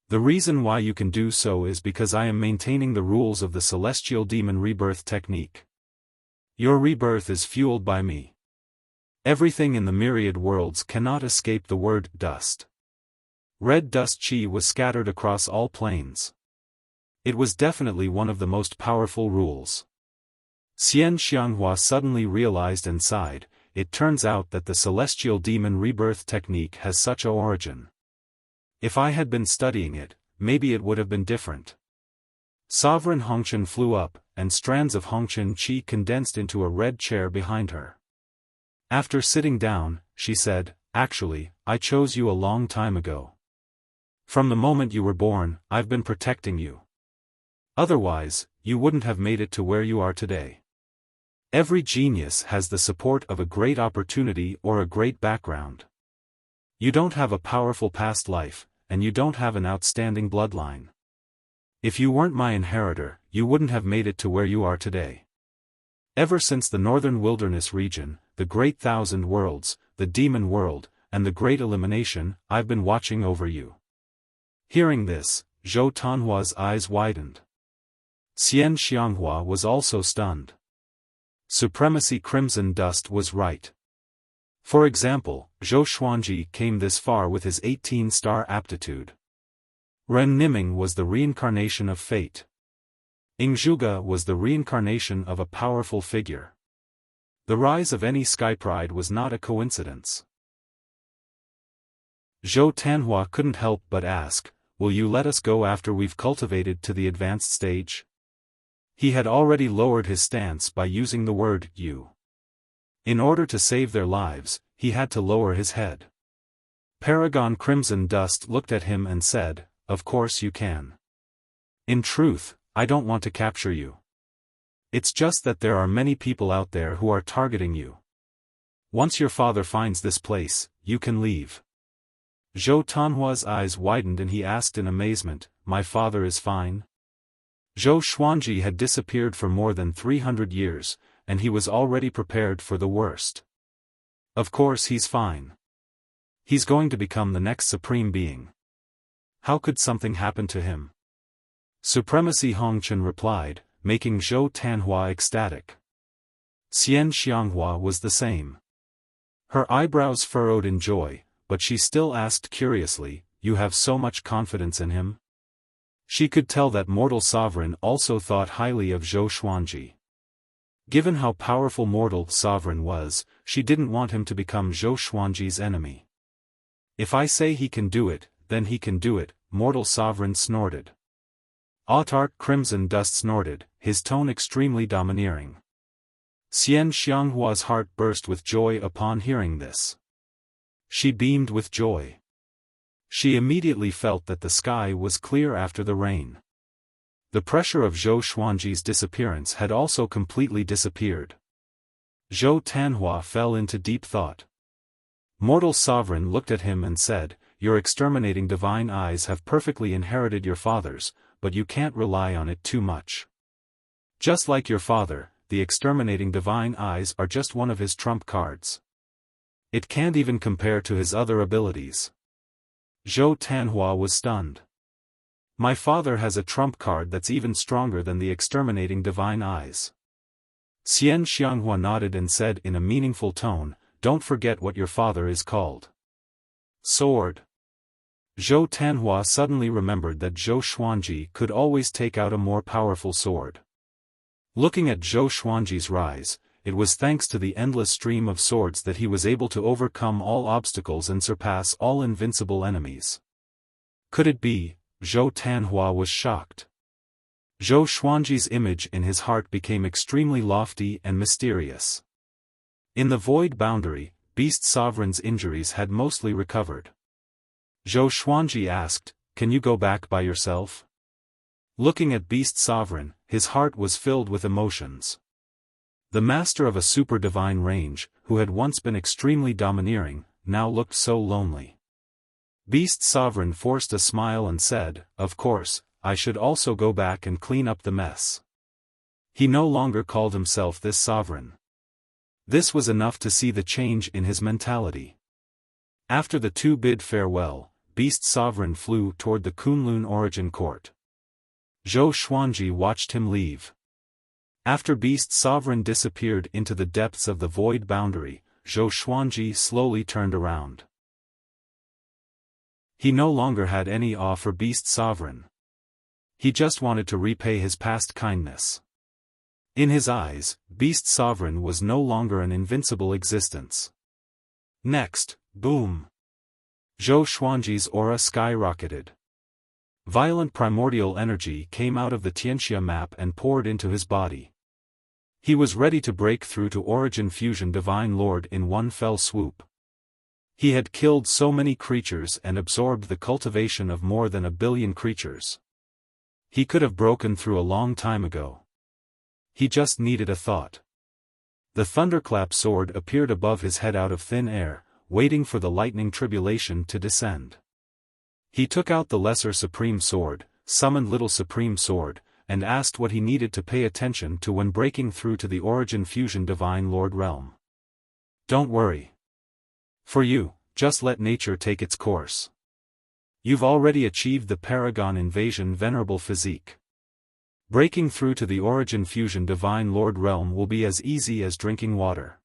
The reason why you can do so is because I am maintaining the rules of the celestial demon rebirth technique. Your rebirth is fueled by me. Everything in the myriad worlds cannot escape the word dust. Red dust chi was scattered across all planes. It was definitely one of the most powerful rules. Xian Xianghua suddenly realized and sighed. It turns out that the celestial demon rebirth technique has such an origin. If I had been studying it, maybe it would have been different. Sovereign Hongchen flew up, and strands of Hongchen chi condensed into a red chair behind her. After sitting down, she said, "Actually, I chose you a long time ago. From the moment you were born, I've been protecting you. Otherwise, you wouldn't have made it to where you are today. Every genius has the support of a great opportunity or a great background. You don't have a powerful past life, and you don't have an outstanding bloodline. If you weren't my inheritor, you wouldn't have made it to where you are today. Ever since the northern wilderness region, the great thousand worlds, the demon world, and the great elimination, I've been watching over you." Hearing this, Zhou Tanhua's eyes widened. Xian Xianghua was also stunned. Supremacy Crimson Dust was right. For example, Zhou Xuanji came this far with his 18-star aptitude. Ren Niming was the reincarnation of fate. Ingzhuge was the reincarnation of a powerful figure. The rise of any Skypride was not a coincidence. Zhou Tanhua couldn't help but ask, "Will you let us go after we've cultivated to the advanced stage?" He had already lowered his stance by using the word "you." In order to save their lives, he had to lower his head. Paragon Crimson Dust looked at him and said, "Of course you can. In truth, I don't want to capture you. It's just that there are many people out there who are targeting you. Once your father finds this place, you can leave." Zhou Tanhua's eyes widened and he asked in amazement, "My father is fine?" Zhou Xuanji had disappeared for more than 300 years, and he was already prepared for the worst. Of course he's fine. He's going to become the next supreme being. How could something happen to him? Supremacy Hongchen replied, making Zhou Tanhua ecstatic. Xian Xianghua was the same. Her eyebrows furrowed in joy, but she still asked curiously, "You have so much confidence in him?" She could tell that Mortal Sovereign also thought highly of Zhou Xuanji. Given how powerful Mortal Sovereign was, she didn't want him to become Zhou Xuanji's enemy. "If I say he can do it, then he can do it," Mortal Sovereign snorted. Autarch Crimson Dust snorted, his tone extremely domineering. Xian Xianghua's heart burst with joy upon hearing this. She beamed with joy. She immediately felt that the sky was clear after the rain. The pressure of Zhou Xuanji's disappearance had also completely disappeared. Zhou Tanhua fell into deep thought. Mortal Sovereign looked at him and said, "Your exterminating divine eyes have perfectly inherited your father's, but you can't rely on it too much. Just like your father, the exterminating divine eyes are just one of his trump cards. It can't even compare to his other abilities." Zhou Tanhua was stunned. "My father has a trump card that's even stronger than the exterminating divine eyes." Xian Xianghua nodded and said in a meaningful tone, "Don't forget what your father is called." Sword. Zhou Tanhua suddenly remembered that Zhou Xuanji could always take out a more powerful sword. Looking at Zhou Xuanji's rise, it was thanks to the endless stream of swords that he was able to overcome all obstacles and surpass all invincible enemies. Could it be? Zhou Tanhua was shocked. Zhou Xuanji's image in his heart became extremely lofty and mysterious. In the void boundary, Beast Sovereign's injuries had mostly recovered. Zhou Xuanji asked, "Can you go back by yourself?" Looking at Beast Sovereign, his heart was filled with emotions. The master of a super divine range, who had once been extremely domineering, now looked so lonely. Beast Sovereign forced a smile and said, "Of course, I should also go back and clean up the mess." He no longer called himself this sovereign. This was enough to see the change in his mentality. After the two bid farewell, Beast Sovereign flew toward the Kunlun Origin Court. Zhou Xuanji watched him leave. After Beast Sovereign disappeared into the depths of the void boundary, Zhou Xuanji slowly turned around. He no longer had any awe for Beast Sovereign. He just wanted to repay his past kindness. In his eyes, Beast Sovereign was no longer an invincible existence. Next, boom! Zhou Xuanji's aura skyrocketed. Violent primordial energy came out of the Tianxia map and poured into his body. He was ready to break through to Origin Fusion Divine Lord in one fell swoop. He had killed so many creatures and absorbed the cultivation of more than 1 billion creatures. He could have broken through a long time ago. He just needed a thought. The thunderclap sword appeared above his head out of thin air, waiting for the lightning tribulation to descend. He took out the lesser supreme sword, summoned Little Supreme Sword, and asked what he needed to pay attention to when breaking through to the Origin Fusion Divine Lord realm. Don't worry. For you, just let nature take its course. You've already achieved the Paragon Invasion Venerable Physique. Breaking through to the Origin Fusion Divine Lord realm will be as easy as drinking water.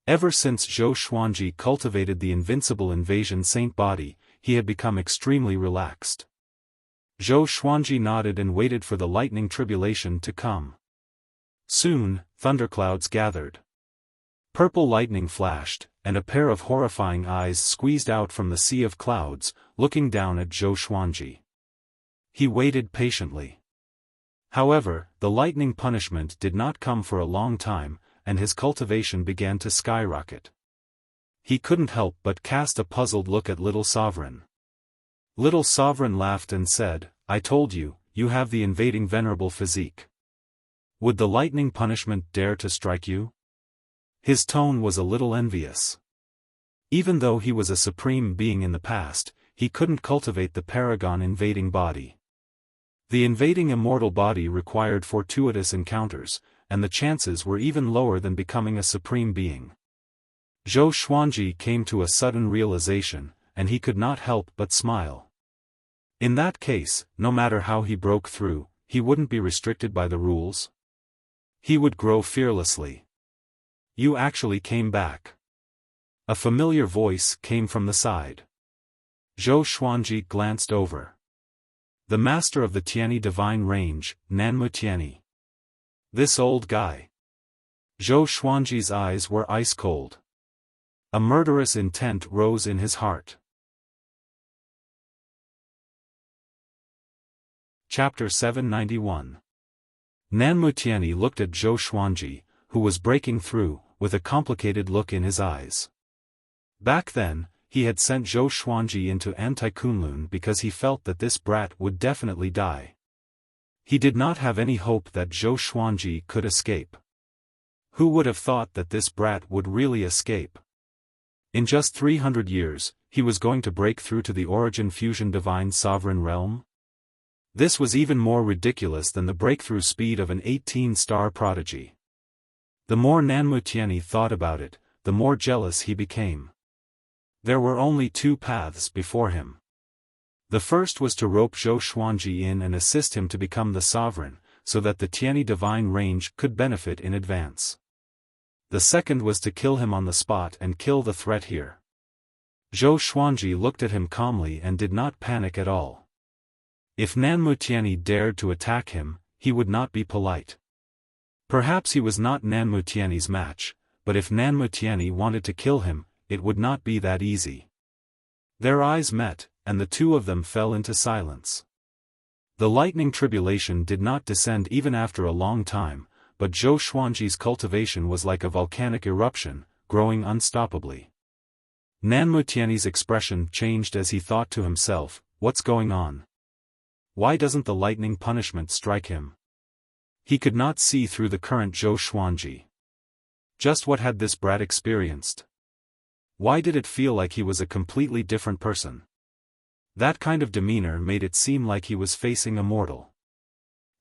Ever since Zhou Xuanji cultivated the invincible Invasion Saint body, he had become extremely relaxed. Zhou Xuanji nodded and waited for the lightning tribulation to come. Soon, thunderclouds gathered. Purple lightning flashed, and a pair of horrifying eyes squeezed out from the sea of clouds, looking down at Zhou Xuanji. He waited patiently. However, the lightning punishment did not come for a long time, and his cultivation began to skyrocket. He couldn't help but cast a puzzled look at Little Sovereign. Little Sovereign laughed and said, "I told you, you have the invading venerable physique. Would the lightning punishment dare to strike you?" His tone was a little envious. Even though he was a supreme being in the past, he couldn't cultivate the Paragon invading body. The invading immortal body required fortuitous encounters, and the chances were even lower than becoming a supreme being. Zhou Xuanji came to a sudden realization, and he could not help but smile. In that case, no matter how he broke through, he wouldn't be restricted by the rules. He would grow fearlessly. "You actually came back." A familiar voice came from the side. Zhou Xuanji glanced over. The master of the Tianyi divine range, Nanmu Tianyi. This old guy. Zhou Xuanji's eyes were ice-cold. A murderous intent rose in his heart. Chapter 791. Nanmu Tianyi looked at Zhou Xuanji, who was breaking through, with a complicated look in his eyes. Back then, he had sent Zhou Xuanji into Anti-Kunlun because he felt that this brat would definitely die. He did not have any hope that Zhou Xuanji could escape. Who would have thought that this brat would really escape? In just 300 years, he was going to break through to the Origin Fusion Divine Sovereign Realm? This was even more ridiculous than the breakthrough speed of an 18-star prodigy. The more Nanmu Tianyi thought about it, the more jealous he became. There were only two paths before him. The first was to rope Zhou Xuanji in and assist him to become the sovereign, so that the Tianyi divine range could benefit in advance. The second was to kill him on the spot and kill the threat here. Zhou Xuanji looked at him calmly and did not panic at all. If Nanmu Tianyi dared to attack him, he would not be polite. Perhaps he was not Nanmu Tianyi's match, but if Nanmu Tianyi wanted to kill him, it would not be that easy. Their eyes met, and the two of them fell into silence. The lightning tribulation did not descend even after a long time, but Zhou Xuanji's cultivation was like a volcanic eruption, growing unstoppably. Nanmu Tianyi's expression changed as he thought to himself, "What's going on? Why doesn't the lightning punishment strike him?" He could not see through the current Zhou Xuanji. Just what had this brat experienced? Why did it feel like he was a completely different person? That kind of demeanor made it seem like he was facing a mortal.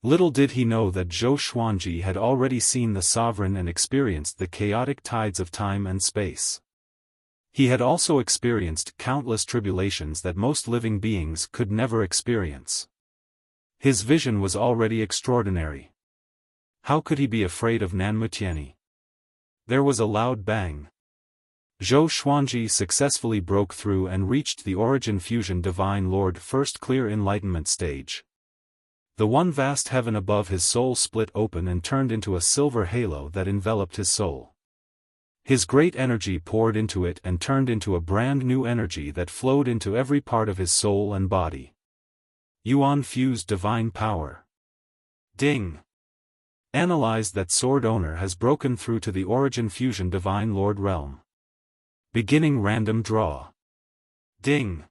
Little did he know that Zhou Xuanji had already seen the sovereign and experienced the chaotic tides of time and space. He had also experienced countless tribulations that most living beings could never experience. His vision was already extraordinary. How could he be afraid of Nanmu Tianyi? There was a loud bang. Zhou Xuanji successfully broke through and reached the Origin Fusion Divine Lord First Clear Enlightenment stage. The one vast heaven above his soul split open and turned into a silver halo that enveloped his soul. His great energy poured into it and turned into a brand new energy that flowed into every part of his soul and body. Yuan fused divine power. Ding! Analyze that sword owner has broken through to the Origin Fusion Divine Lord realm. Beginning random draw. Ding!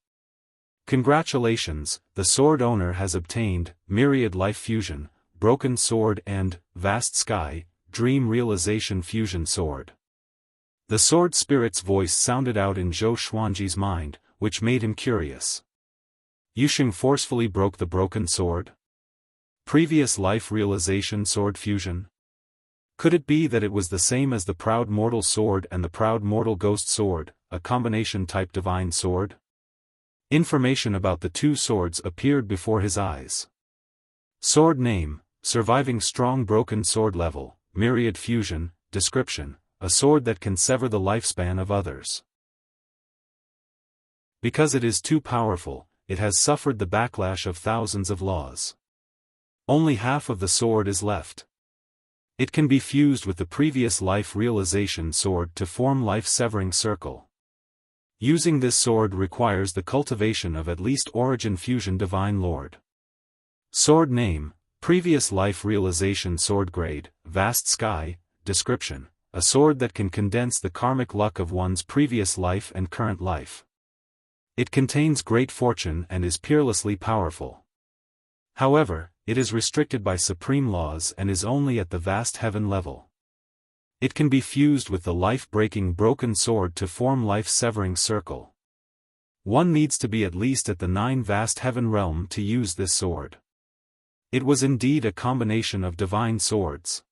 Congratulations, the sword owner has obtained Myriad Life Fusion, Broken Sword and Vast Sky, Dream Realization Fusion Sword. The sword spirit's voice sounded out in Zhou Xuanji's mind, which made him curious. Yusheng forcefully broke the broken sword? Previous life realization sword fusion? Could it be that it was the same as the proud mortal sword and the proud mortal ghost sword, a combination-type divine sword? Information about the two swords appeared before his eyes. Sword name, surviving strong broken sword level, myriad fusion, description, a sword that can sever the lifespan of others. Because it is too powerful, it has suffered the backlash of thousands of laws. Only half of the sword is left. It can be fused with the previous life realization sword to form life-severing circle. Using this sword requires the cultivation of at least origin fusion divine lord. Sword name, previous life realization sword grade, vast sky, description, a sword that can condense the karmic luck of one's previous life and current life. It contains great fortune and is peerlessly powerful. However, it is restricted by supreme laws and is only at the vast heaven level. It can be fused with the life-breaking broken sword to form life-severing circle. One needs to be at least at the 9 vast heaven realm to use this sword. It was indeed a combination of divine swords.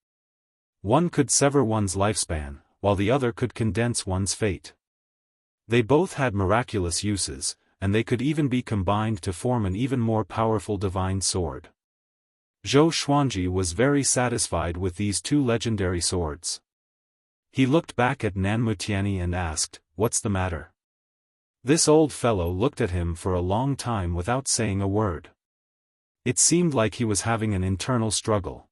One could sever one's lifespan, while the other could condense one's fate. They both had miraculous uses, and they could even be combined to form an even more powerful divine sword. Zhou Xuanji was very satisfied with these two legendary swords. He looked back at Nanmutiani and asked, "What's the matter?" This old fellow looked at him for a long time without saying a word. It seemed like he was having an internal struggle.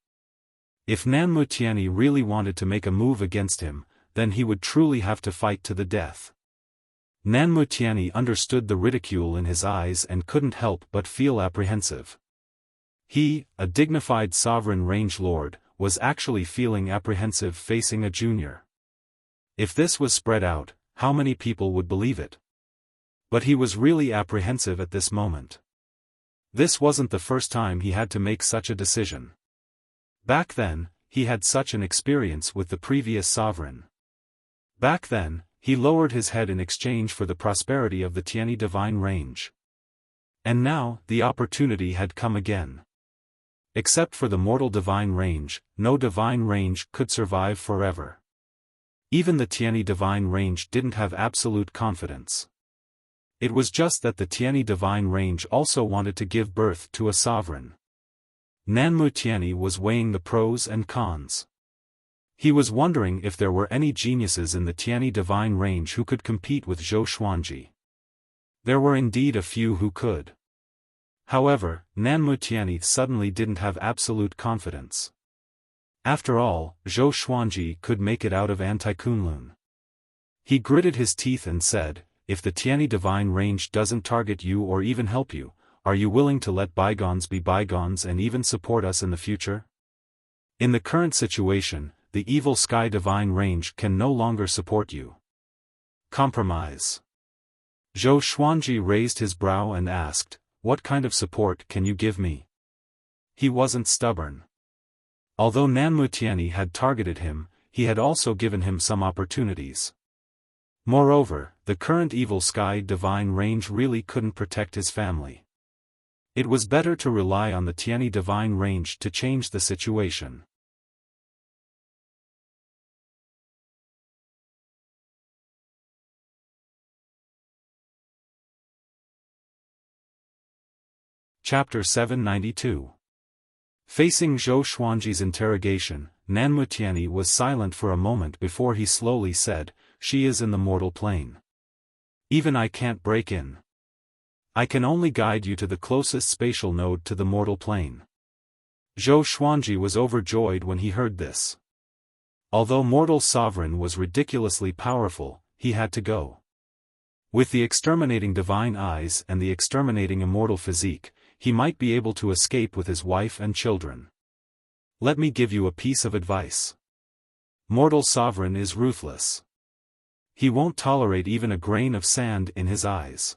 If Nanmutiani really wanted to make a move against him, then he would truly have to fight to the death. Nanmutiani understood the ridicule in his eyes and couldn't help but feel apprehensive. He, a dignified sovereign range lord, was actually feeling apprehensive facing a junior. If this was spread out, how many people would believe it? But he was really apprehensive at this moment. This wasn't the first time he had to make such a decision. Back then, he had such an experience with the previous sovereign. Back then, he lowered his head in exchange for the prosperity of the Tianyi divine range. And now, the opportunity had come again. Except for the mortal divine range, no divine range could survive forever. Even the Tianyi divine range didn't have absolute confidence. It was just that the Tianyi divine range also wanted to give birth to a sovereign. Nanmutiani was weighing the pros and cons. He was wondering if there were any geniuses in the Tianyi divine range who could compete with Zhou Xuanji. There were indeed a few who could. However, Nanmutiani suddenly didn't have absolute confidence. After all, Zhou Xuanji could make it out of Anti-Kunlun. He gritted his teeth and said, "If the Tianyi divine range doesn't target you or even help you, are you willing to let bygones be bygones and even support us in the future? In the current situation, the evil sky divine range can no longer support you. Compromise." Zhou Xuanji raised his brow and asked, "What kind of support can you give me?" He wasn't stubborn. Although Nanmutiani had targeted him, he had also given him some opportunities. Moreover, the current evil sky divine range really couldn't protect his family. It was better to rely on the Tianyi divine range to change the situation. Chapter 792. Facing Zhou Xuanji's interrogation, Nanmutiani was silent for a moment before he slowly said, "She is in the mortal plane. Even I can't break in. I can only guide you to the closest spatial node to the mortal plane." Zhou Xuanji was overjoyed when he heard this. Although mortal sovereign was ridiculously powerful, he had to go. With the exterminating divine eyes and the exterminating immortal physique, he might be able to escape with his wife and children. Let me give you a piece of advice. Mortal sovereign is ruthless. He won't tolerate even a grain of sand in his eyes.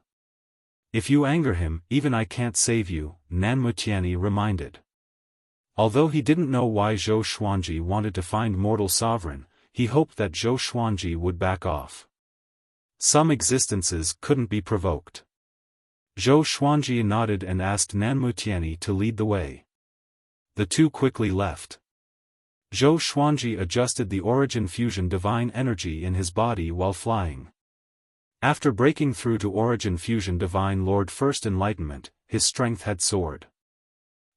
If you anger him, even I can't save you, Nanmutiani reminded. Although he didn't know why Zhou Xuanji wanted to find mortal sovereign, he hoped that Zhou Xuanji would back off. Some existences couldn't be provoked. Zhou Xuanji nodded and asked Nanmutiani to lead the way. The two quickly left. Zhou Xuanji adjusted the origin fusion divine energy in his body while flying. After breaking through to origin fusion divine Lord First Enlightenment, his strength had soared.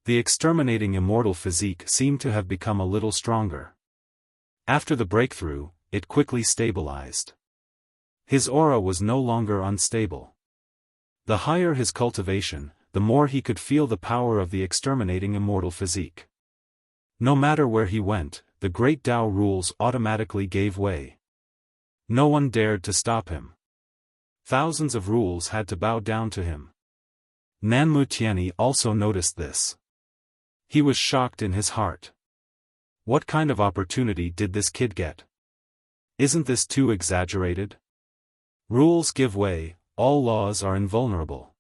The exterminating immortal physique seemed to have become a little stronger. After the breakthrough, it quickly stabilized. His aura was no longer unstable. The higher his cultivation, the more he could feel the power of the exterminating immortal physique. No matter where he went, the great Tao rules automatically gave way. No one dared to stop him. Thousands of rules had to bow down to him. Nanmutiani also noticed this. He was shocked in his heart. What kind of opportunity did this kid get? Isn't this too exaggerated? Rules give way, all laws are invulnerable.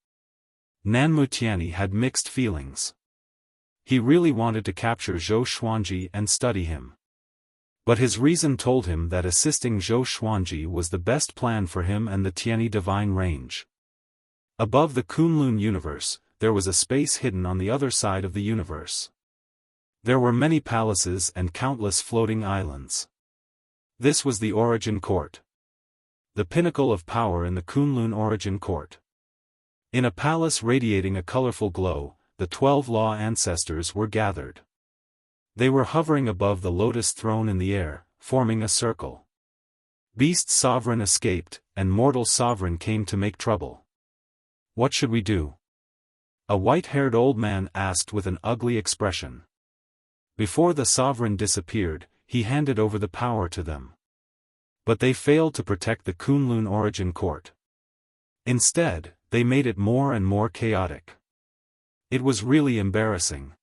Nanmutiani had mixed feelings. He really wanted to capture Zhou Xuanji and study him. But his reason told him that assisting Zhou Xuanji was the best plan for him and the Tianyi divine range. Above the Kunlun universe, there was a space hidden on the other side of the universe. There were many palaces and countless floating islands. This was the Origin Court. The pinnacle of power in the Kunlun Origin Court. In a palace radiating a colorful glow, the 12 law ancestors were gathered. They were hovering above the lotus throne in the air, forming a circle. Beast sovereign escaped, and mortal sovereign came to make trouble. What should we do? A white-haired old man asked with an ugly expression. Before the sovereign disappeared, he handed over the power to them. But they failed to protect the Kunlun Origin Court. Instead, they made it more and more chaotic. It was really embarrassing.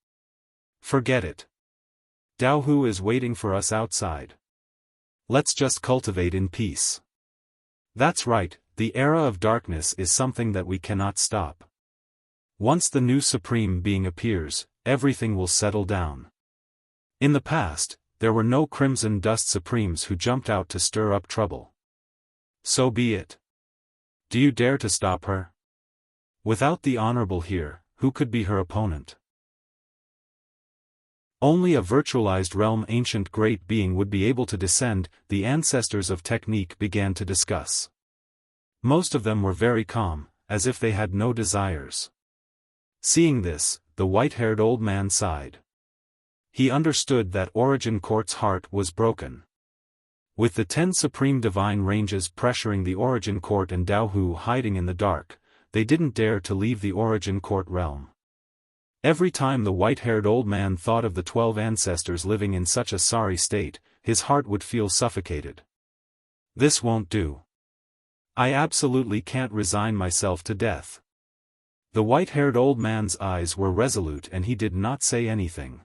Forget it. Dao Hu is waiting for us outside. Let's just cultivate in peace. That's right, the era of darkness is something that we cannot stop. Once the new Supreme Being appears, everything will settle down. In the past, there were no Crimson Dust Supremes who jumped out to stir up trouble. So be it. Do you dare to stop her? Without the Honorable here, who could be her opponent? Only a virtualized realm ancient great being would be able to descend, the ancestors of technique began to discuss. Most of them were very calm, as if they had no desires. Seeing this, the white-haired old man sighed. He understood that Origin Court's heart was broken. With the 10 supreme divine ranges pressuring the Origin Court and Dao Hu hiding in the dark, they didn't dare to leave the Origin Court realm. Every time the white-haired old man thought of the 12 ancestors living in such a sorry state, his heart would feel suffocated. This won't do. I absolutely can't resign myself to death. The white-haired old man's eyes were resolute and he did not say anything.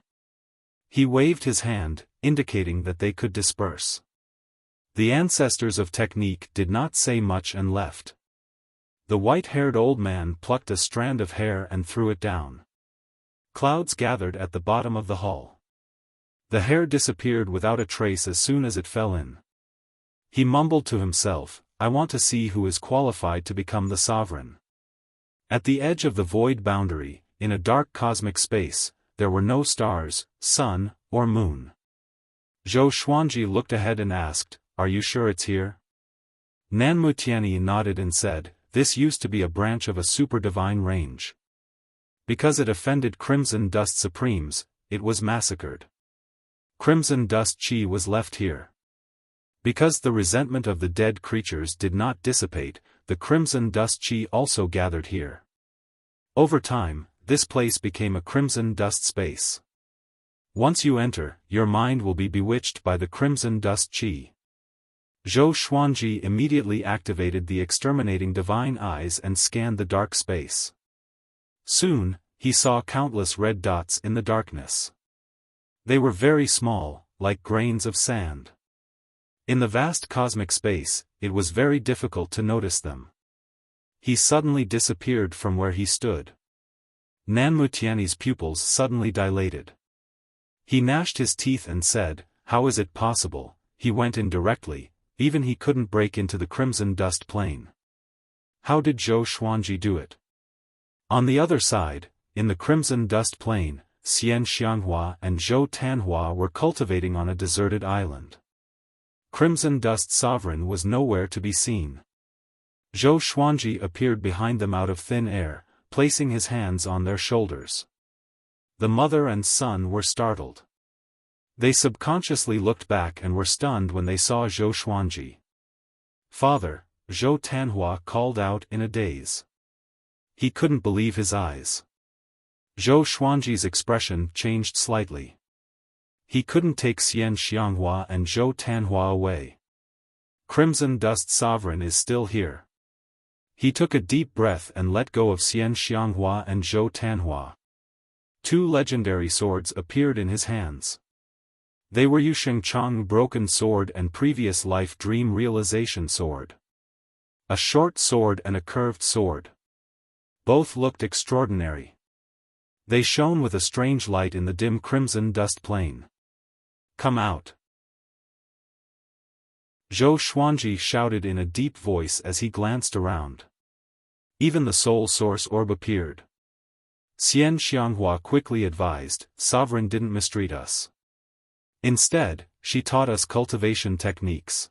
He waved his hand, indicating that they could disperse. The ancestors of technique did not say much and left. The white-haired old man plucked a strand of hair and threw it down. Clouds gathered at the bottom of the hall. The hair disappeared without a trace as soon as it fell in. He mumbled to himself, I want to see who is qualified to become the sovereign. At the edge of the void boundary, in a dark cosmic space, there were no stars, sun, or moon. Zhou Xuanji looked ahead and asked, Are you sure it's here? Nanmutiani nodded and said, This used to be a branch of a super divine range. Because it offended Crimson Dust Supremes, it was massacred. Crimson Dust Chi was left here. Because the resentment of the dead creatures did not dissipate, the Crimson Dust Chi also gathered here. Over time, this place became a crimson dust space. Once you enter, your mind will be bewitched by the crimson dust chi. Zhou Xuanji immediately activated the exterminating divine eyes and scanned the dark space. Soon, he saw countless red dots in the darkness. They were very small, like grains of sand. In the vast cosmic space, it was very difficult to notice them. He suddenly disappeared from where he stood. Nanmutiani's pupils suddenly dilated. He gnashed his teeth and said, How is it possible? He went in directly, even he couldn't break into the crimson dust plane. How did Zhou Xuanji do it? On the other side, in the Crimson Dust Plain, Xian Xianghua and Zhou Tanhua were cultivating on a deserted island. Crimson Dust Sovereign was nowhere to be seen. Zhou Xuanji appeared behind them out of thin air, placing his hands on their shoulders. The mother and son were startled. They subconsciously looked back and were stunned when they saw Zhou Xuanji. "Father," Zhou Tanhua called out in a daze. He couldn't believe his eyes. Zhou Xuanji's expression changed slightly. He couldn't take Xian Xianghua and Zhou Tanhua away. Crimson Dust Sovereign is still here. He took a deep breath and let go of Xian Xianghua and Zhou Tanhua. Two legendary swords appeared in his hands. They were Yu Shengchang Broken Sword and Previous Life Dream Realization Sword. A short sword and a curved sword. Both looked extraordinary. They shone with a strange light in the dim Crimson Dust Plain. "Come out!" Zhou Xuanji shouted in a deep voice as he glanced around. Even the Soul Source Orb appeared. Xian Xianghua quickly advised, "Sovereign didn't mistreat us. Instead, she taught us cultivation techniques.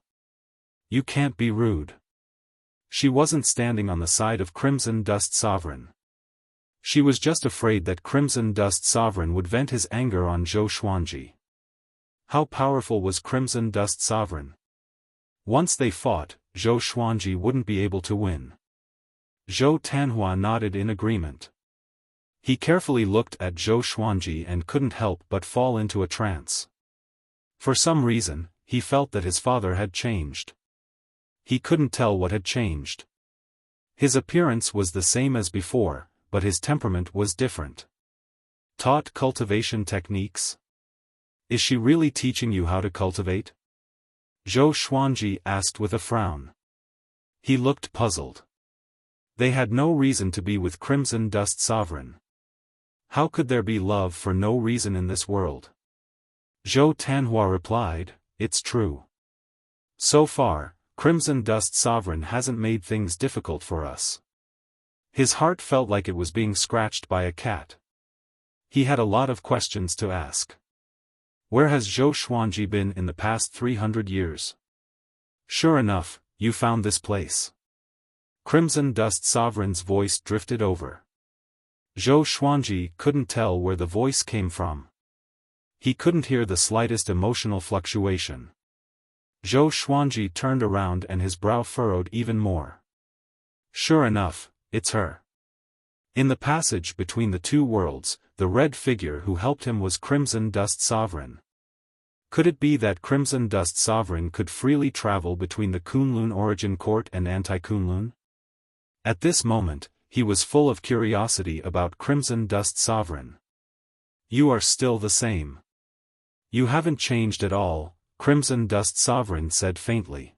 You can't be rude." She wasn't standing on the side of Crimson Dust Sovereign. She was just afraid that Crimson Dust Sovereign would vent his anger on Zhou Xuanji. How powerful was Crimson Dust Sovereign? Once they fought, Zhou Xuanji wouldn't be able to win. Zhou Tanhua nodded in agreement. He carefully looked at Zhou Xuanji and couldn't help but fall into a trance. For some reason, he felt that his father had changed. He couldn't tell what had changed. His appearance was the same as before, but his temperament was different. Taught cultivation techniques? Is she really teaching you how to cultivate? Zhou Xuanji asked with a frown. He looked puzzled. They had no reason to be with Crimson Dust Sovereign. How could there be love for no reason in this world? Zhou Tanhua replied, "It's true. So far, Crimson Dust Sovereign hasn't made things difficult for us." His heart felt like it was being scratched by a cat. He had a lot of questions to ask. Where has Zhou Xuanji been in the past 300 years? Sure enough, you found this place. Crimson Dust Sovereign's voice drifted over. Zhou Xuanji couldn't tell where the voice came from. He couldn't hear the slightest emotional fluctuation. Zhou Xuanji turned around and his brow furrowed even more. Sure enough, it's her. In the passage between the two worlds, the red figure who helped him was Crimson Dust Sovereign. Could it be that Crimson Dust Sovereign could freely travel between the Kunlun Origin Court and Anti-Kunlun? At this moment, he was full of curiosity about Crimson Dust Sovereign. "You are still the same. You haven't changed at all," Crimson Dust Sovereign said faintly.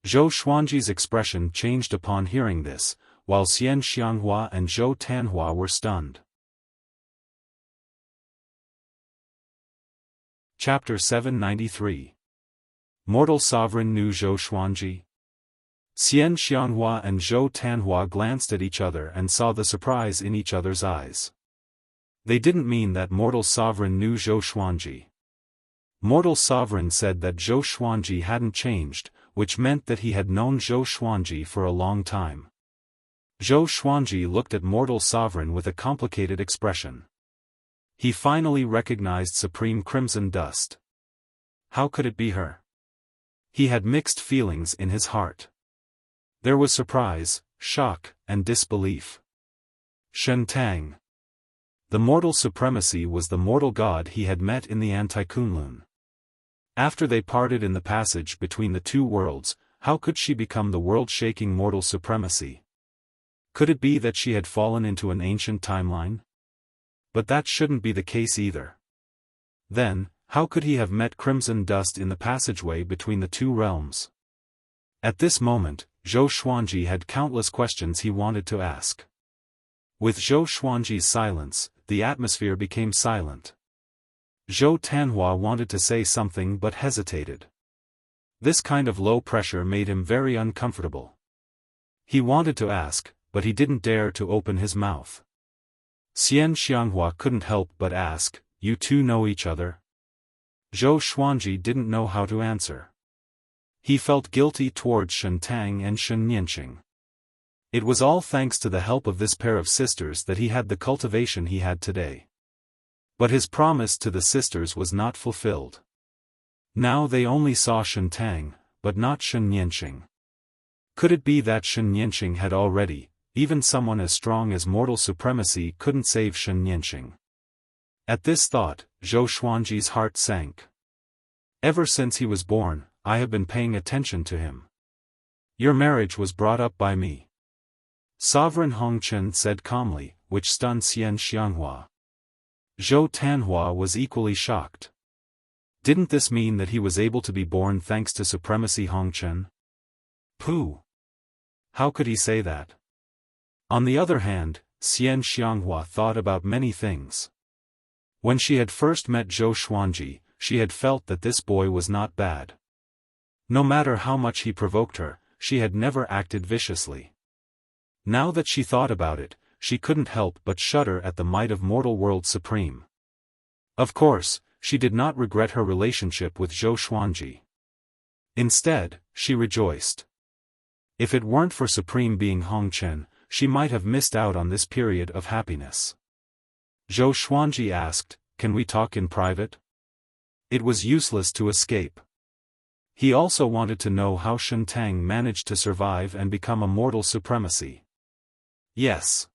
Zhou Xuanji's expression changed upon hearing this, while Xian Xianghua and Zhou Tanhua were stunned. Chapter 793. Mortal Sovereign knew Zhou Xuanji? Xian Xianghua and Zhou Tanhua glanced at each other and saw the surprise in each other's eyes. They didn't mean that Mortal Sovereign knew Zhou Xuanji. Mortal Sovereign said that Zhou Xuanji hadn't changed, which meant that he had known Zhou Xuanji for a long time. Zhou Xuanji looked at Mortal Sovereign with a complicated expression. He finally recognized Supreme Crimson Dust. How could it be her? He had mixed feelings in his heart. There was surprise, shock, and disbelief. Shen Tang. The mortal supremacy was the mortal god he had met in the Anti-Kunlun. After they parted in the passage between the two worlds, how could she become the world-shaking mortal supremacy? Could it be that she had fallen into an ancient timeline? But that shouldn't be the case either. Then, how could he have met Crimson Dust in the passageway between the two realms? At this moment, Zhou Xuanji had countless questions he wanted to ask. With Zhou Xuanji's silence, the atmosphere became silent. Zhou Tanhua wanted to say something but hesitated. This kind of low pressure made him very uncomfortable. He wanted to ask, but he didn't dare to open his mouth. Xian Xianghua couldn't help but ask, "You two know each other?" Zhou Xuanji didn't know how to answer. He felt guilty towards Shen Tang and Shen Nianqing. It was all thanks to the help of this pair of sisters that he had the cultivation he had today. But his promise to the sisters was not fulfilled. Now they only saw Shen Tang, but not Shen Nianqing. Could it be that Shen Nianqing had already, even someone as strong as mortal supremacy couldn't save Shen Nianqing? At this thought, Zhou Xuanji's heart sank. Ever since he was born, I have been paying attention to him. Your marriage was brought up by me. Sovereign Hongchen said calmly, which stunned Xian Xianghua. Zhou Tanhua was equally shocked. Didn't this mean that he was able to be born thanks to supremacy Hongchen? Pooh! How could he say that? On the other hand, Xian Xianghua thought about many things. When she had first met Zhou Xuanji, she had felt that this boy was not bad. No matter how much he provoked her, she had never acted viciously. Now that she thought about it, she couldn't help but shudder at the might of mortal world supreme. Of course, she did not regret her relationship with Zhou Xuanji. Instead, she rejoiced. If it weren't for Supreme Being Hongchen, she might have missed out on this period of happiness. Zhou Xuanji asked, "Can we talk in private?" It was useless to escape. He also wanted to know how Shen Tang managed to survive and become a mortal supremacy. Yes.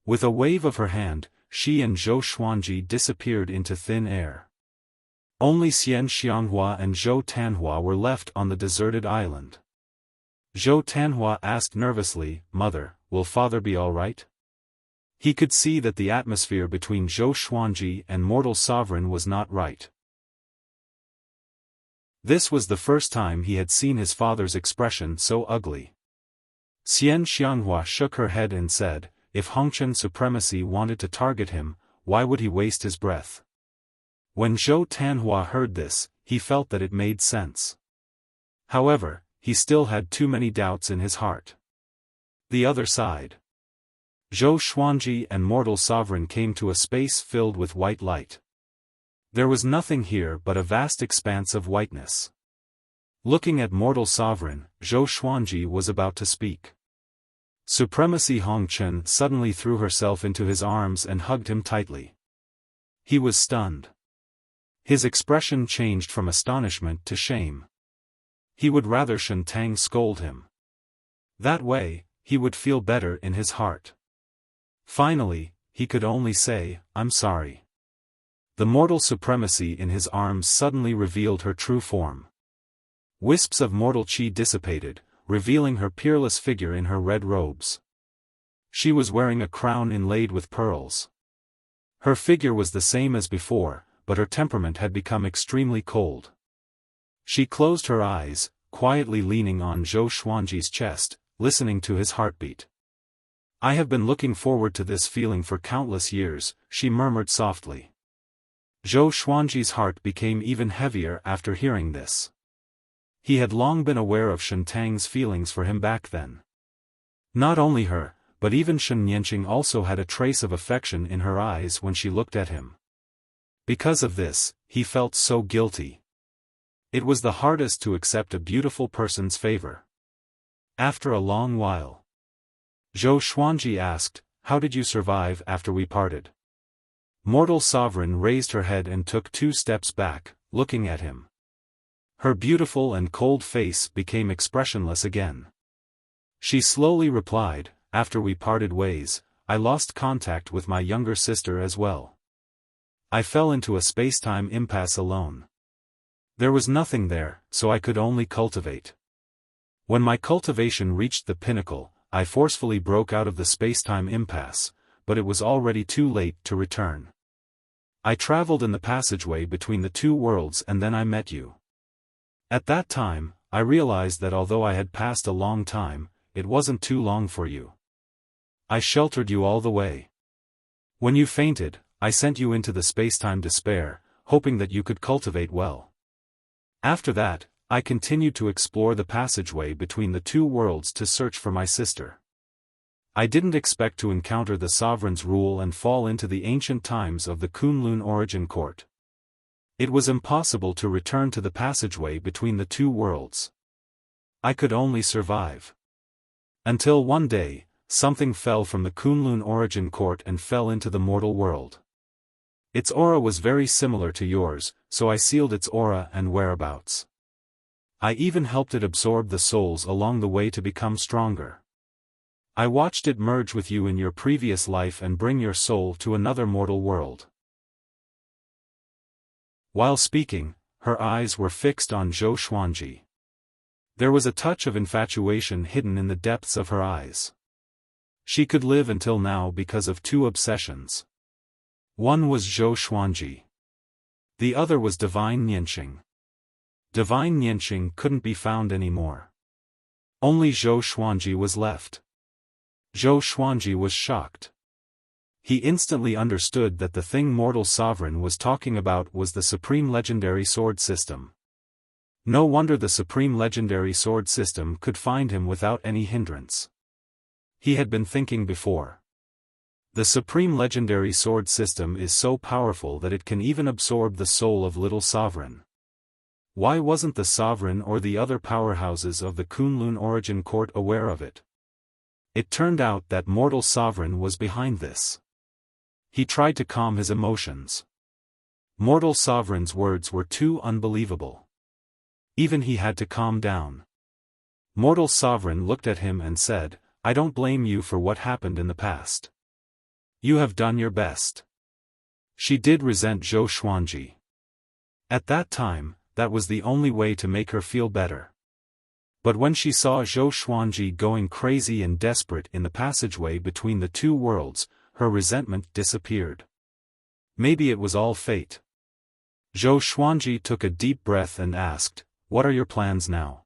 With a wave of her hand, she and Zhou Xuanji disappeared into thin air. Only Xian Xianghua and Zhou Tanhua were left on the deserted island. Zhou Tanhua asked nervously, "Mother, will father be all right?" He could see that the atmosphere between Zhou Xuanji and mortal sovereign was not right. This was the first time he had seen his father's expression so ugly. Xian Xianghua shook her head and said, "If Hongchen's supremacy wanted to target him, why would he waste his breath?" When Zhou Tanhua heard this, he felt that it made sense. However, he still had too many doubts in his heart. The other side. Zhou Xuanji and mortal sovereign came to a space filled with white light. There was nothing here but a vast expanse of whiteness. Looking at mortal sovereign, Zhou Xuanji was about to speak. Supremacy Hongchen suddenly threw herself into his arms and hugged him tightly. He was stunned. His expression changed from astonishment to shame. He would rather Shen Tang scold him. That way, he would feel better in his heart. Finally, he could only say, "I'm sorry." The mortal supremacy in his arms suddenly revealed her true form. Wisps of mortal chi dissipated, revealing her peerless figure in her red robes. She was wearing a crown inlaid with pearls. Her figure was the same as before, but her temperament had become extremely cold. She closed her eyes, quietly leaning on Zhou Xuanji's chest, listening to his heartbeat. "I have been looking forward to this feeling for countless years," she murmured softly. Zhou Xuanji's heart became even heavier after hearing this. He had long been aware of Shen Tang's feelings for him back then. Not only her, but even Shen Nianqing also had a trace of affection in her eyes when she looked at him. Because of this, he felt so guilty. It was the hardest to accept a beautiful person's favor. After a long while, Zhou Xuanji asked, "How did you survive after we parted?" Mortal sovereign raised her head and took 2 steps back, looking at him. Her beautiful and cold face became expressionless again. She slowly replied, "After we parted ways, I lost contact with my younger sister as well. I fell into a space-time impasse alone. There was nothing there, so I could only cultivate. When my cultivation reached the pinnacle, I forcefully broke out of the space-time impasse, but it was already too late to return. I traveled in the passageway between the 2 worlds and then I met you. At that time, I realized that although I had passed a long time, it wasn't too long for you. I sheltered you all the way. When you fainted, I sent you into the space-time despair, hoping that you could cultivate well. After that, I continued to explore the passageway between the 2 worlds to search for my sister. I didn't expect to encounter the sovereign's rule and fall into the ancient times of the Kunlun origin court. It was impossible to return to the passageway between the two worlds. I could only survive. Until one day, something fell from the Kunlun origin court and fell into the mortal world. Its aura was very similar to yours, so I sealed its aura and whereabouts. I even helped it absorb the souls along the way to become stronger. I watched it merge with you in your previous life and bring your soul to another mortal world. While speaking, her eyes were fixed on Zhou Xuanji. There was a touch of infatuation hidden in the depths of her eyes. She could live until now because of two obsessions. One was Zhou Xuanji. The other was Divine Nianqing. Divine Nianqing couldn't be found anymore. Only Zhou Xuanji was left. Zhou Xuanji was shocked. He instantly understood that the thing Mortal Sovereign was talking about was the Supreme Legendary Sword System. No wonder the Supreme Legendary Sword System could find him without any hindrance. He had been thinking before. The Supreme Legendary Sword System is so powerful that it can even absorb the soul of Little Sovereign. Why wasn't the Sovereign or the other powerhouses of the Kunlun Origin Court aware of it? It turned out that Mortal Sovereign was behind this. He tried to calm his emotions. Mortal Sovereign's words were too unbelievable. Even he had to calm down. Mortal Sovereign looked at him and said, "I don't blame you for what happened in the past. You have done your best." She did resent Zhou Xuanji. At that time, that was the only way to make her feel better. But when she saw Zhou Xuanji going crazy and desperate in the passageway between the two worlds, her resentment disappeared. Maybe it was all fate. Zhou Xuanji took a deep breath and asked, "What are your plans now?"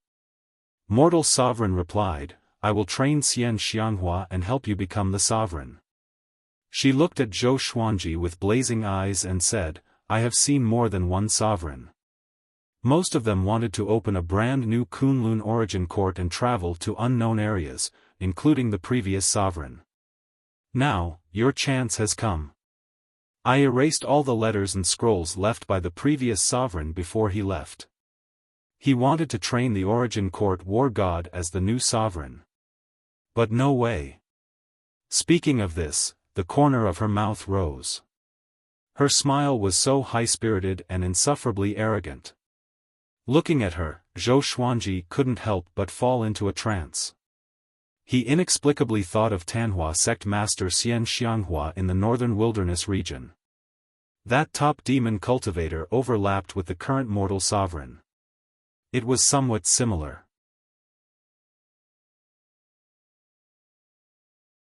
Mortal Sovereign replied, "I will train Xian Xianghua and help you become the Sovereign." She looked at Zhou Xuanji with blazing eyes and said, "I have seen more than one Sovereign. Most of them wanted to open a brand new Kunlun origin court and travel to unknown areas, including the previous Sovereign. Now, your chance has come." I erased all the letters and scrolls left by the previous Sovereign before he left. He wanted to train the origin court war god as the new Sovereign. But no way. Speaking of this, the corner of her mouth rose. Her smile was so high-spirited and insufferably arrogant. Looking at her, Zhou Xuanji couldn't help but fall into a trance. He inexplicably thought of Tanhua sect master Xian Xianghua in the northern wilderness region. That top demon cultivator overlapped with the current mortal sovereign. It was somewhat similar.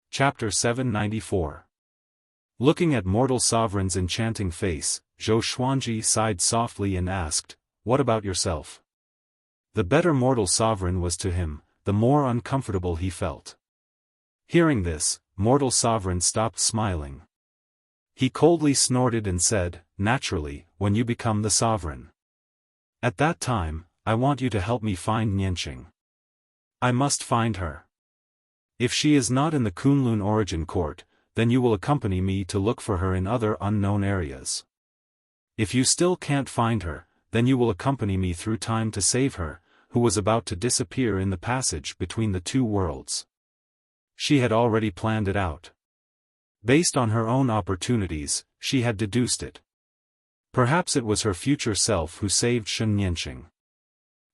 Chapter 794. Looking at Mortal Sovereign's enchanting face, Zhou Xuanji sighed softly and asked, "What about yourself?" The better Mortal Sovereign was to him, the more uncomfortable he felt. Hearing this, Mortal Sovereign stopped smiling. He coldly snorted and said, "Naturally, when you become the Sovereign. At that time, I want you to help me find Nianqing. I must find her. If she is not in the Kunlun Origin Court, then you will accompany me to look for her in other unknown areas. If you still can't find her, then you will accompany me through time to save her, who was about to disappear in the passage between the two worlds." She had already planned it out. Based on her own opportunities, she had deduced it. Perhaps it was her future self who saved Shen Nianqing.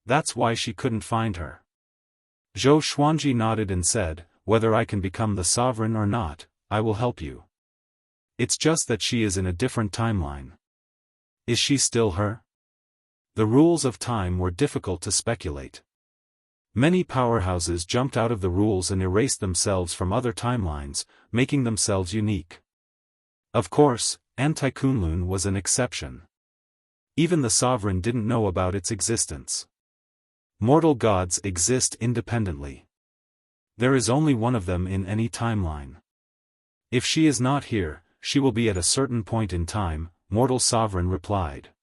That's why she couldn't find her. Zhou Xuanji nodded and said, "Whether I can become the Sovereign or not, I will help you. It's just that she is in a different timeline." Is she still her? The rules of time were difficult to speculate. Many powerhouses jumped out of the rules and erased themselves from other timelines, making themselves unique. Of course, Anti-Kunlun was an exception. Even the Sovereign didn't know about its existence. Mortal gods exist independently. There is only one of them in any timeline. If she is not here, she will be at a certain point in time, Mortal Sovereign replied.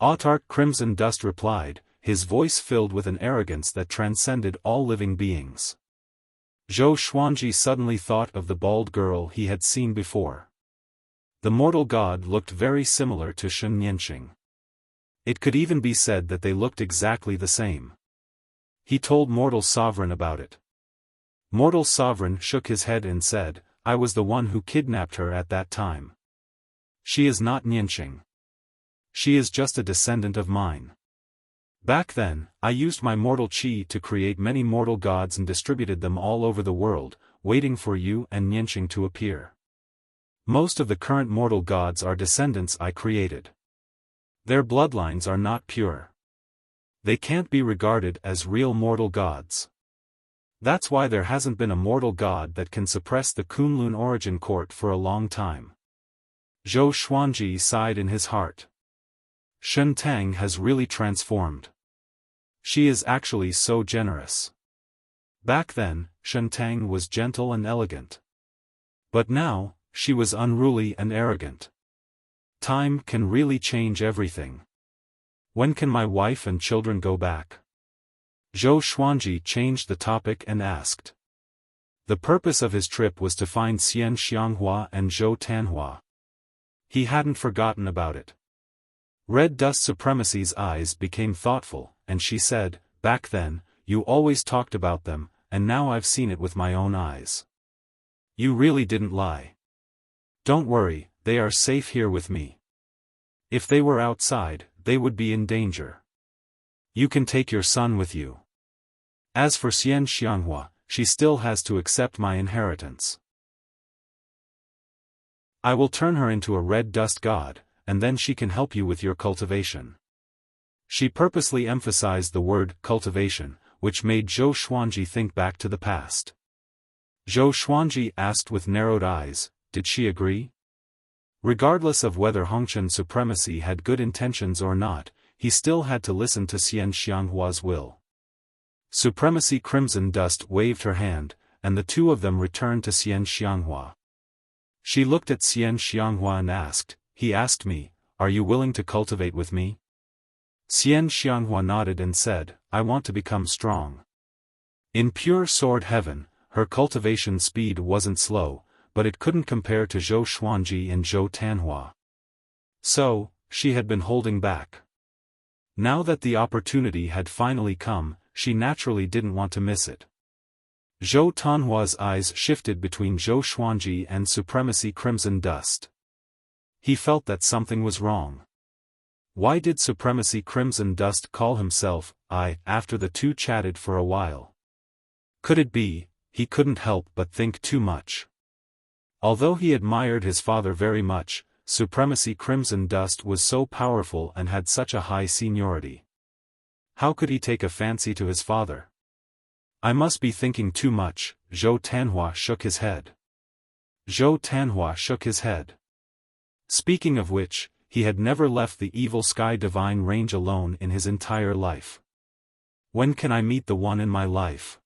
Autarch Crimson Dust replied, his voice filled with an arrogance that transcended all living beings. Zhou Xuanji suddenly thought of the bald girl he had seen before. The mortal god looked very similar to Shen Nianqing. It could even be said that they looked exactly the same. He told Mortal Sovereign about it. Mortal Sovereign shook his head and said, I was the one who kidnapped her at that time. She is not Nianqing. She is just a descendant of mine. Back then, I used my mortal qi to create many mortal gods and distributed them all over the world, waiting for you and Nianqing to appear. Most of the current mortal gods are descendants I created. Their bloodlines are not pure. They can't be regarded as real mortal gods. That's why there hasn't been a mortal god that can suppress the Kunlun origin court for a long time. Zhou Xuanji sighed in his heart. Shen Tang has really transformed. She is actually so generous. Back then, Shen Tang was gentle and elegant. But now, she was unruly and arrogant. Time can really change everything. When can my wife and children go back? Zhou Xuanji changed the topic and asked. The purpose of his trip was to find Xian Xianghua and Zhou Tanhua. He hadn't forgotten about it. Red Dust Supremacy's eyes became thoughtful, and she said, back then, you always talked about them, and now I've seen it with my own eyes. You really didn't lie. Don't worry, they are safe here with me. If they were outside, they would be in danger. You can take your son with you. As for Xian Xianghua, she still has to accept my inheritance. I will turn her into a red dust god, and then she can help you with your cultivation. She purposely emphasized the word cultivation, which made Zhou Xuanji think back to the past. Zhou Xuanji asked with narrowed eyes, did she agree? Regardless of whether Hongqian supremacy had good intentions or not, he still had to listen to Xian Xianghua's will. Supremacy Crimson Dust waved her hand, and the two of them returned to Xian Xianghua. She looked at Xian Xianghua and asked, he asked me, are you willing to cultivate with me? Xian Xianghua nodded and said, I want to become strong. In pure sword heaven, her cultivation speed wasn't slow, but it couldn't compare to Zhou Xuanji and Zhou Tanhua. So, she had been holding back. Now that the opportunity had finally come, she naturally didn't want to miss it. Zhou Tanhua's eyes shifted between Zhou Xuanji and Supremacy Crimson Dust. He felt that something was wrong. Why did Supremacy Crimson Dust call himself I after the two chatted for a while? Could it be, he couldn't help but think too much? Although he admired his father very much, Supremacy Crimson Dust was so powerful and had such a high seniority. How could he take a fancy to his father? I must be thinking too much, Zhou Tanhua shook his head. Zhou Tanhua shook his head. Speaking of which, he had never left the Evil Sky Divine Range alone in his entire life. When can I meet the one in my life?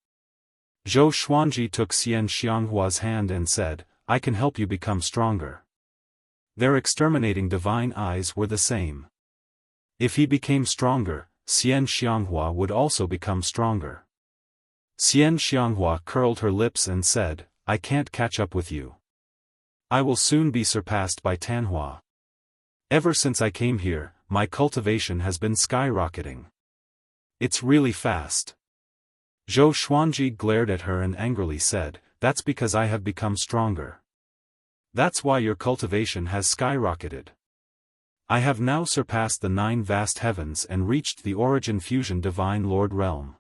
Zhou Xuanji took Xian Xianghua's hand and said, I can help you become stronger. Their exterminating divine eyes were the same. If he became stronger, Xian Xianghua would also become stronger. Xian Xianghua curled her lips and said, I can't catch up with you. I will soon be surpassed by Tanhua. Ever since I came here, my cultivation has been skyrocketing. It's really fast. Zhou Xuanji glared at her and angrily said, that's because I have become stronger. That's why your cultivation has skyrocketed. I have now surpassed the 9 vast heavens and reached the Origin Fusion Divine Lord Realm.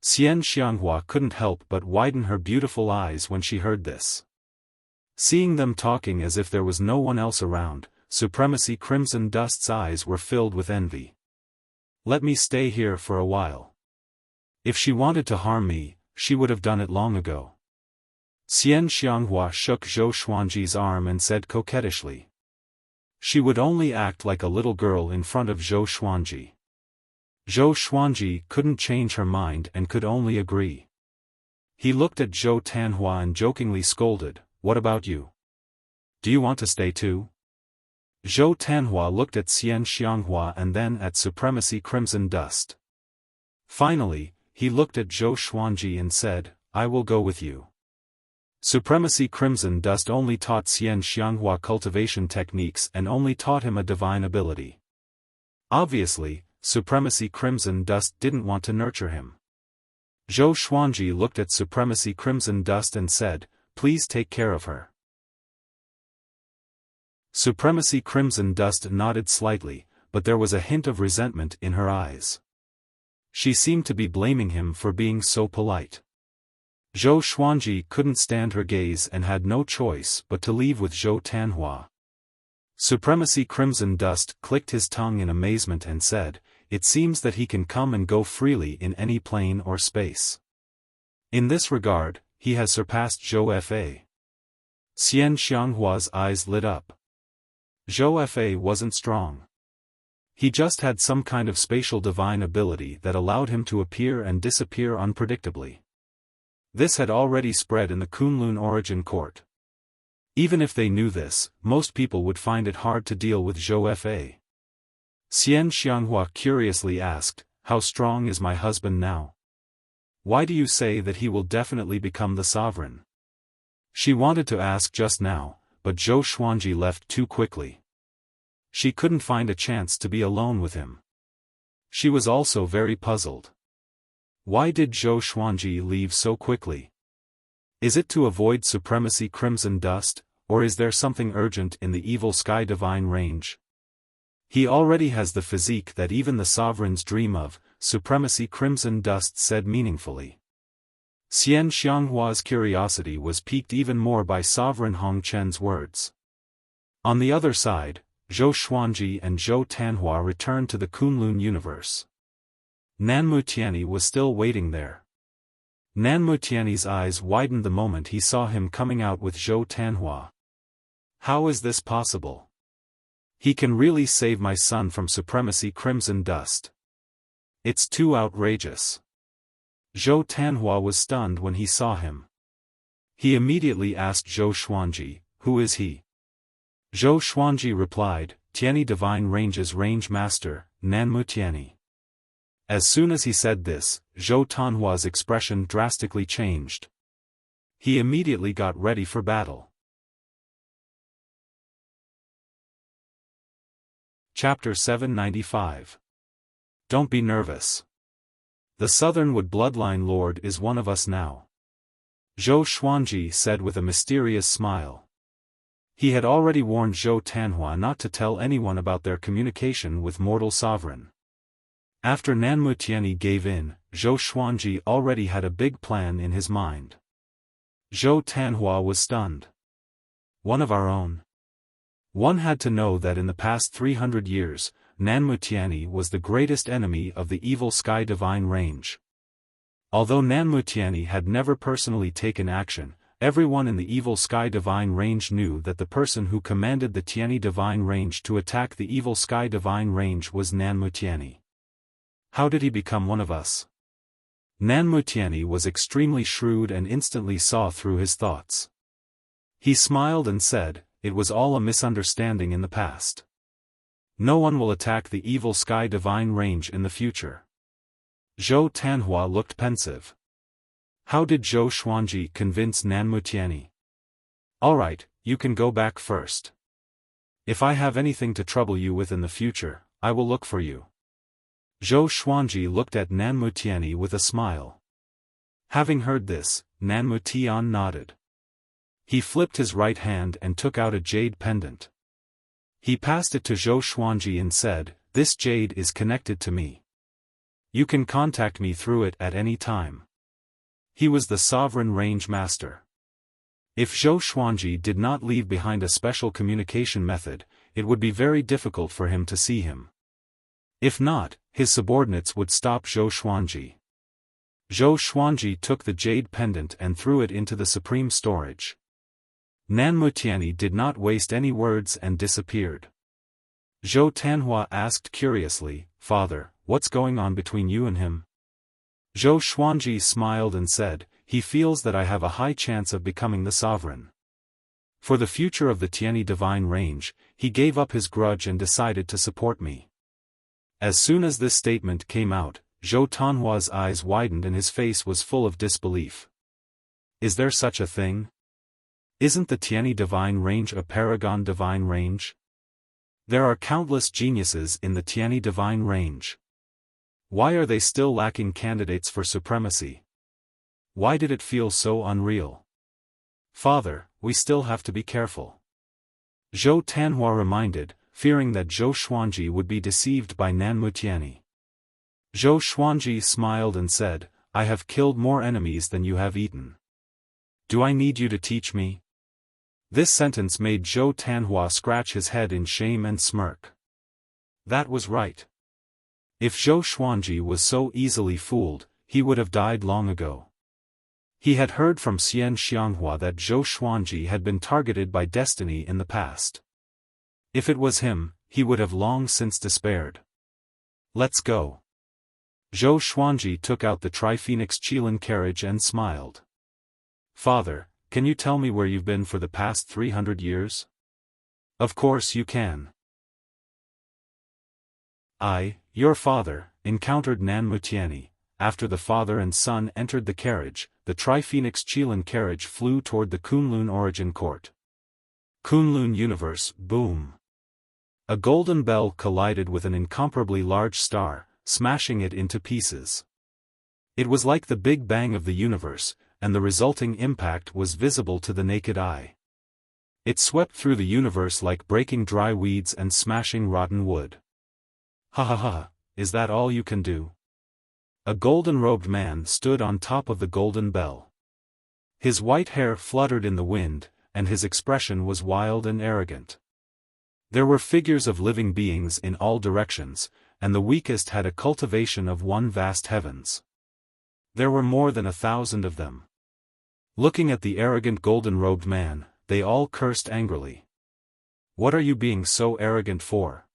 Xian Xianghua couldn't help but widen her beautiful eyes when she heard this. Seeing them talking as if there was no one else around, Supremacy Crimson Dust's eyes were filled with envy. Let me stay here for a while. If she wanted to harm me, she would have done it long ago. Xian Xianghua shook Zhou Xuanji's arm and said coquettishly. She would only act like a little girl in front of Zhou Xuanji. Zhou Xuanji couldn't change her mind and could only agree. He looked at Zhou Tanhua and jokingly scolded, what about you? Do you want to stay too? Zhou Tanhua looked at Xian Xianghua and then at Supremacy Crimson Dust. Finally, he looked at Zhou Xuanji and said, I will go with you. Supremacy Crimson Dust only taught Xian Xianghua cultivation techniques and only taught him a divine ability. Obviously, Supremacy Crimson Dust didn't want to nurture him. Zhou Xuanji looked at Supremacy Crimson Dust and said, "Please take care of her." Supremacy Crimson Dust nodded slightly, but there was a hint of resentment in her eyes. She seemed to be blaming him for being so polite. Zhou Xuanji couldn't stand her gaze and had no choice but to leave with Zhou Tanhua. Supremacy Crimson Dust clicked his tongue in amazement and said, "It seems that he can come and go freely in any plane or space. In this regard, he has surpassed Zhou Fa." Xian Xianghua's eyes lit up. Zhou Fa wasn't strong. He just had some kind of spatial divine ability that allowed him to appear and disappear unpredictably. This had already spread in the Kunlun origin court. Even if they knew this, most people would find it hard to deal with Zhou Fa. Xian Xianghua curiously asked, "How strong is my husband now? Why do you say that he will definitely become the sovereign?" She wanted to ask just now, but Zhou Xuanji left too quickly. She couldn't find a chance to be alone with him. She was also very puzzled. Why did Zhou Xuanji leave so quickly? Is it to avoid Supremacy Crimson Dust, or is there something urgent in the Evil Sky Divine range? He already has the physique that even the sovereigns dream of, Supremacy Crimson Dust said meaningfully. Xian Xianghua's curiosity was piqued even more by Sovereign Hong Chen's words. On the other side, Zhou Xuanji and Zhou Tanhua returned to the Kunlun universe. Nanmutiani was still waiting there. Nanmutiani's eyes widened the moment he saw him coming out with Zhou Tanhua. How is this possible? He can really save my son from Supremacy Crimson Dust. It's too outrageous. Zhou Tanhua was stunned when he saw him. He immediately asked Zhou Xuanji, "Who is he?" Zhou Xuanji replied, "Tiani Divine Range's Range Master, Nanmutiani." As soon as he said this, Zhou Tanhua's expression drastically changed. He immediately got ready for battle. Chapter 795. Don't be nervous. The Southernwood Bloodline Lord is one of us now. Zhou Xuanji said with a mysterious smile. He had already warned Zhou Tanhua not to tell anyone about their communication with mortal sovereign. After Nanmutiani gave in, Zhou Xuanji already had a big plan in his mind. Zhou Tanhua was stunned. One of our own. One had to know that in the past 300 years, Nanmutiani was the greatest enemy of the Evil Sky Divine Range. Although Nanmutiani had never personally taken action, everyone in the Evil Sky Divine Range knew that the person who commanded the Tiani Divine Range to attack the Evil Sky Divine Range was Nanmutiani. How did he become one of us? Nanmutiani was extremely shrewd and instantly saw through his thoughts. He smiled and said, "It was all a misunderstanding in the past. No one will attack the Evil Sky Divine Range in the future." Zhou Tanhua looked pensive. How did Zhou Xuanji convince Nanmutiani? "Alright, you can go back first. If I have anything to trouble you with in the future, I will look for you." Zhou Xuanji looked at Nanmutiani with a smile. Having heard this, Nanmutian nodded. He flipped his right hand and took out a jade pendant. He passed it to Zhou Xuanji and said, "This jade is connected to me. You can contact me through it at any time." He was the Sovereign Range Master. If Zhou Xuanji did not leave behind a special communication method, it would be very difficult for him to see him. If not, his subordinates would stop Zhou Xuanji. Zhou Xuanji took the jade pendant and threw it into the supreme storage. Nanmutiani did not waste any words and disappeared. Zhou Tanhua asked curiously, "Father, what's going on between you and him?" Zhou Xuanji smiled and said, "He feels that I have a high chance of becoming the sovereign. For the future of the Tiani Divine Range, he gave up his grudge and decided to support me." As soon as this statement came out, Zhou Tanhua's eyes widened and his face was full of disbelief. Is there such a thing? Isn't the Tianyi divine range a paragon divine range? There are countless geniuses in the Tianyi divine range. Why are they still lacking candidates for supremacy? Why did it feel so unreal? Father, we still have to be careful. Zhou Tanhua reminded, fearing that Zhou Xuanji would be deceived by Nanmu Tianyi. Zhou Xuanji smiled and said, I have killed more enemies than you have eaten. Do I need you to teach me? This sentence made Zhou Tanhua scratch his head in shame and smirk. That was right. If Zhou Xuanji was so easily fooled, he would have died long ago. He had heard from Xian Xianghua that Zhou Xuanji had been targeted by destiny in the past. If it was him, he would have long since despaired. Let's go. Zhou Xuanji took out the Tri-Phoenix Qilin carriage and smiled. Father, can you tell me where you've been for the past 300 years? Of course you can. I, your father, encountered Nanmu Tianyi. After the father and son entered the carriage, the Tri-Phoenix Qilin carriage flew toward the Kunlun origin court. Kunlun universe, boom. A golden bell collided with an incomparably large star, smashing it into pieces. It was like the Big Bang of the universe, and the resulting impact was visible to the naked eye. It swept through the universe like breaking dry weeds and smashing rotten wood. Ha ha ha, is that all you can do? A golden-robed man stood on top of the golden bell. His white hair fluttered in the wind, and his expression was wild and arrogant. There were figures of living beings in all directions, and the weakest had a cultivation of one vast heavens. There were more than 1,000 of them. Looking at the arrogant golden-robed man, they all cursed angrily. What are you being so arrogant for?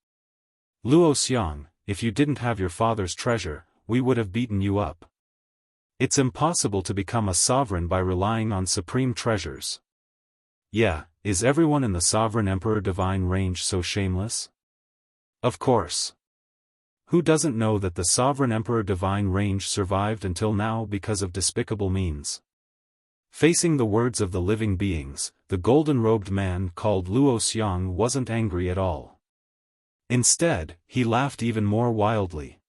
Luo Xiang, if you didn't have your father's treasure, we would have beaten you up. It's impossible to become a sovereign by relying on supreme treasures. Yeah, is everyone in the Sovereign Emperor Divine range so shameless? Of course. Who doesn't know that the Sovereign Emperor Divine range survived until now because of despicable means? Facing the words of the living beings, the golden-robed man called Luo Xiang wasn't angry at all. Instead, he laughed even more wildly.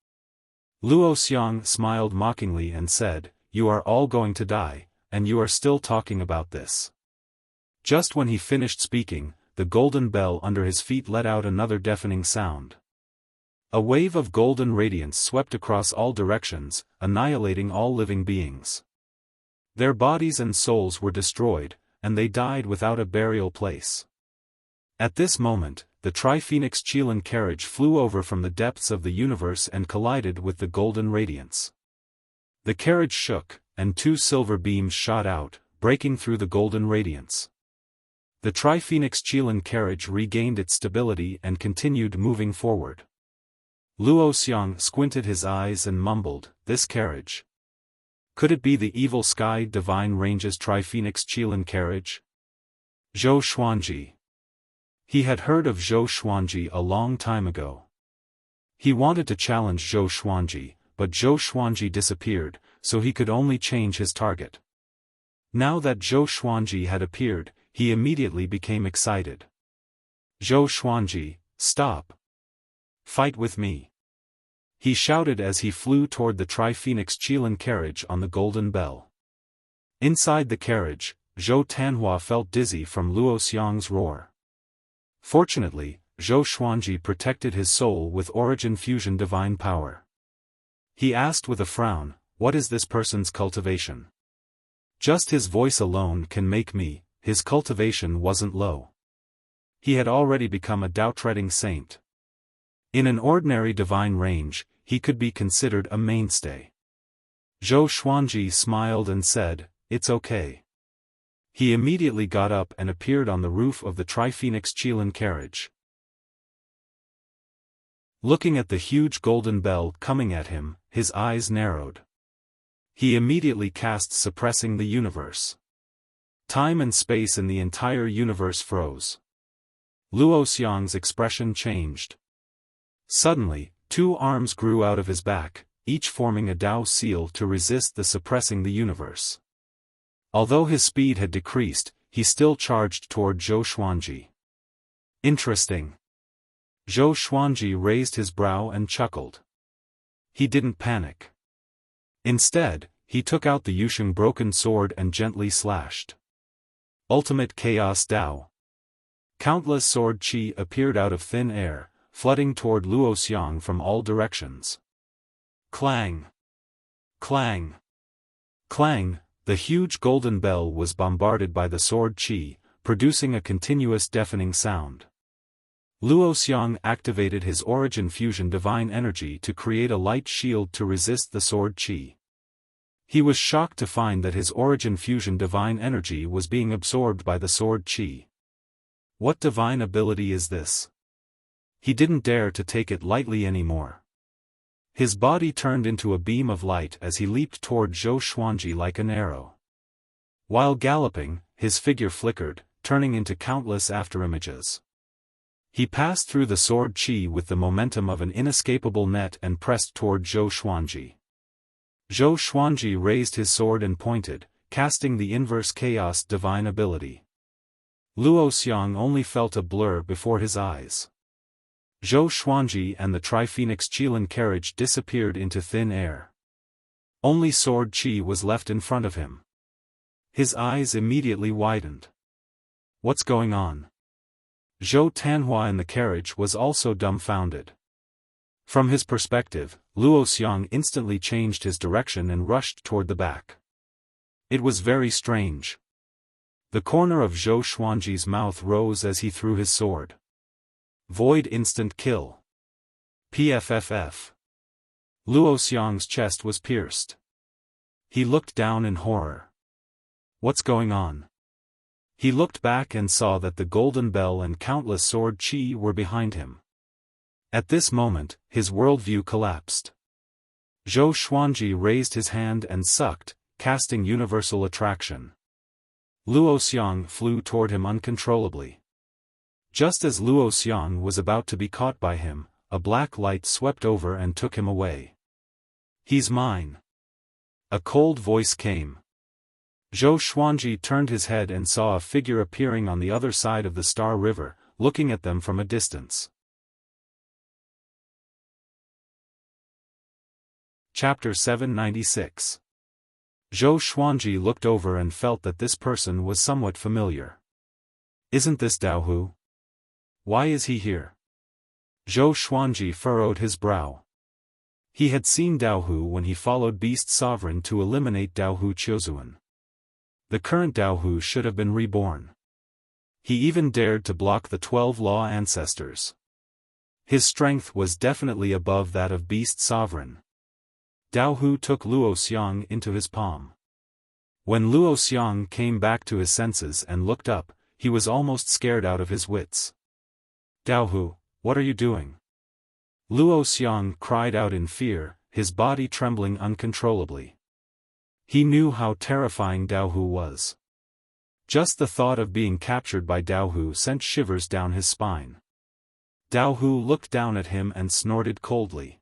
Luo Xiang smiled mockingly and said, You are all going to die, and you are still talking about this. Just when he finished speaking, the golden bell under his feet let out another deafening sound. A wave of golden radiance swept across all directions, annihilating all living beings. Their bodies and souls were destroyed, and they died without a burial place. At this moment, the Tri-Phoenix Qilin carriage flew over from the depths of the universe and collided with the golden radiance. The carriage shook, and 2 silver beams shot out, breaking through the golden radiance. The Tri-Phoenix Qilin carriage regained its stability and continued moving forward. Luo Xiang squinted his eyes and mumbled, This carriage. Could it be the evil sky divine range's Tri-Phoenix Qilin carriage? Zhou Xuanji. He had heard of Zhou Xuanji a long time ago. He wanted to challenge Zhou Xuanji, but Zhou Xuanji disappeared, so he could only change his target. Now that Zhou Xuanji had appeared, he immediately became excited. Zhou Xuanji, stop! Fight with me! He shouted as he flew toward the Tri-Phoenix Qilin carriage on the golden bell. Inside the carriage, Zhou Tanhua felt dizzy from Luo Xiang's roar. Fortunately, Zhou Xuanji protected his soul with origin fusion divine power. He asked with a frown, What is this person's cultivation? Just his voice alone can make me. His cultivation wasn't low. He had already become a Tao-treading saint. In an ordinary divine range, he could be considered a mainstay. Zhou Xuanji smiled and said, It's okay. He immediately got up and appeared on the roof of the Tri-Phoenix Qilin carriage. Looking at the huge golden bell coming at him, his eyes narrowed. He immediately cast Suppressing the Universe. Time and space in the entire universe froze. Luo Xiang's expression changed. Suddenly, 2 arms grew out of his back, each forming a Tao seal to resist the Suppressing the Universe. Although his speed had decreased, he still charged toward Zhou Xuanji. Interesting. Zhou Xuanji raised his brow and chuckled. He didn't panic. Instead, he took out the Yusheng broken sword and gently slashed. Ultimate Chaos Dao. Countless sword qi appeared out of thin air, flooding toward Luo Xiang from all directions. Clang! Clang! Clang! The huge golden bell was bombarded by the sword qi, producing a continuous deafening sound. Luo Xiang activated his origin fusion divine energy to create a light shield to resist the sword qi. He was shocked to find that his origin fusion divine energy was being absorbed by the sword qi. What divine ability is this? He didn't dare to take it lightly anymore. His body turned into a beam of light as he leaped toward Zhou Xuanji like an arrow. While galloping, his figure flickered, turning into countless afterimages. He passed through the sword qi with the momentum of an inescapable net and pressed toward Zhou Xuanji. Zhou Xuanji raised his sword and pointed, casting the inverse chaos divine ability. Luo Xiang only felt a blur before his eyes. Zhou Xuanji and the Tri-Phoenix Qilin carriage disappeared into thin air. Only sword qi was left in front of him. His eyes immediately widened. What's going on? Zhou Tanhua in the carriage was also dumbfounded. From his perspective, Luo Xiang instantly changed his direction and rushed toward the back. It was very strange. The corner of Zhou Xuanji's mouth rose as he threw his sword. Void instant kill. PFFF. Luo Xiang's chest was pierced. He looked down in horror. What's going on? He looked back and saw that the golden bell and countless sword qi were behind him. At this moment, his worldview collapsed. Zhou Xuanji raised his hand and sucked, casting universal attraction. Luo Xiang flew toward him uncontrollably. Just as Luo Xiang was about to be caught by him, a black light swept over and took him away. He's mine. A cold voice came. Zhou Xuanji turned his head and saw a figure appearing on the other side of the Star River, looking at them from a distance. Chapter 796. Zhou Xuanji looked over and felt that this person was somewhat familiar. Isn't this Dao Hu? Why is he here? Zhou Xuanji furrowed his brow. He had seen Dao Hu when he followed Beast Sovereign to eliminate Dao Hu Qiuzuan. The current Dao Hu should have been reborn. He even dared to block the 12 Law Ancestors. His strength was definitely above that of Beast Sovereign. Dao Hu took Luo Xiang into his palm. When Luo Xiang came back to his senses and looked up, he was almost scared out of his wits. Dao Hu, what are you doing? Luo Xiang cried out in fear, his body trembling uncontrollably. He knew how terrifying Dao Hu was. Just the thought of being captured by Dao Hu sent shivers down his spine. Dao Hu looked down at him and snorted coldly.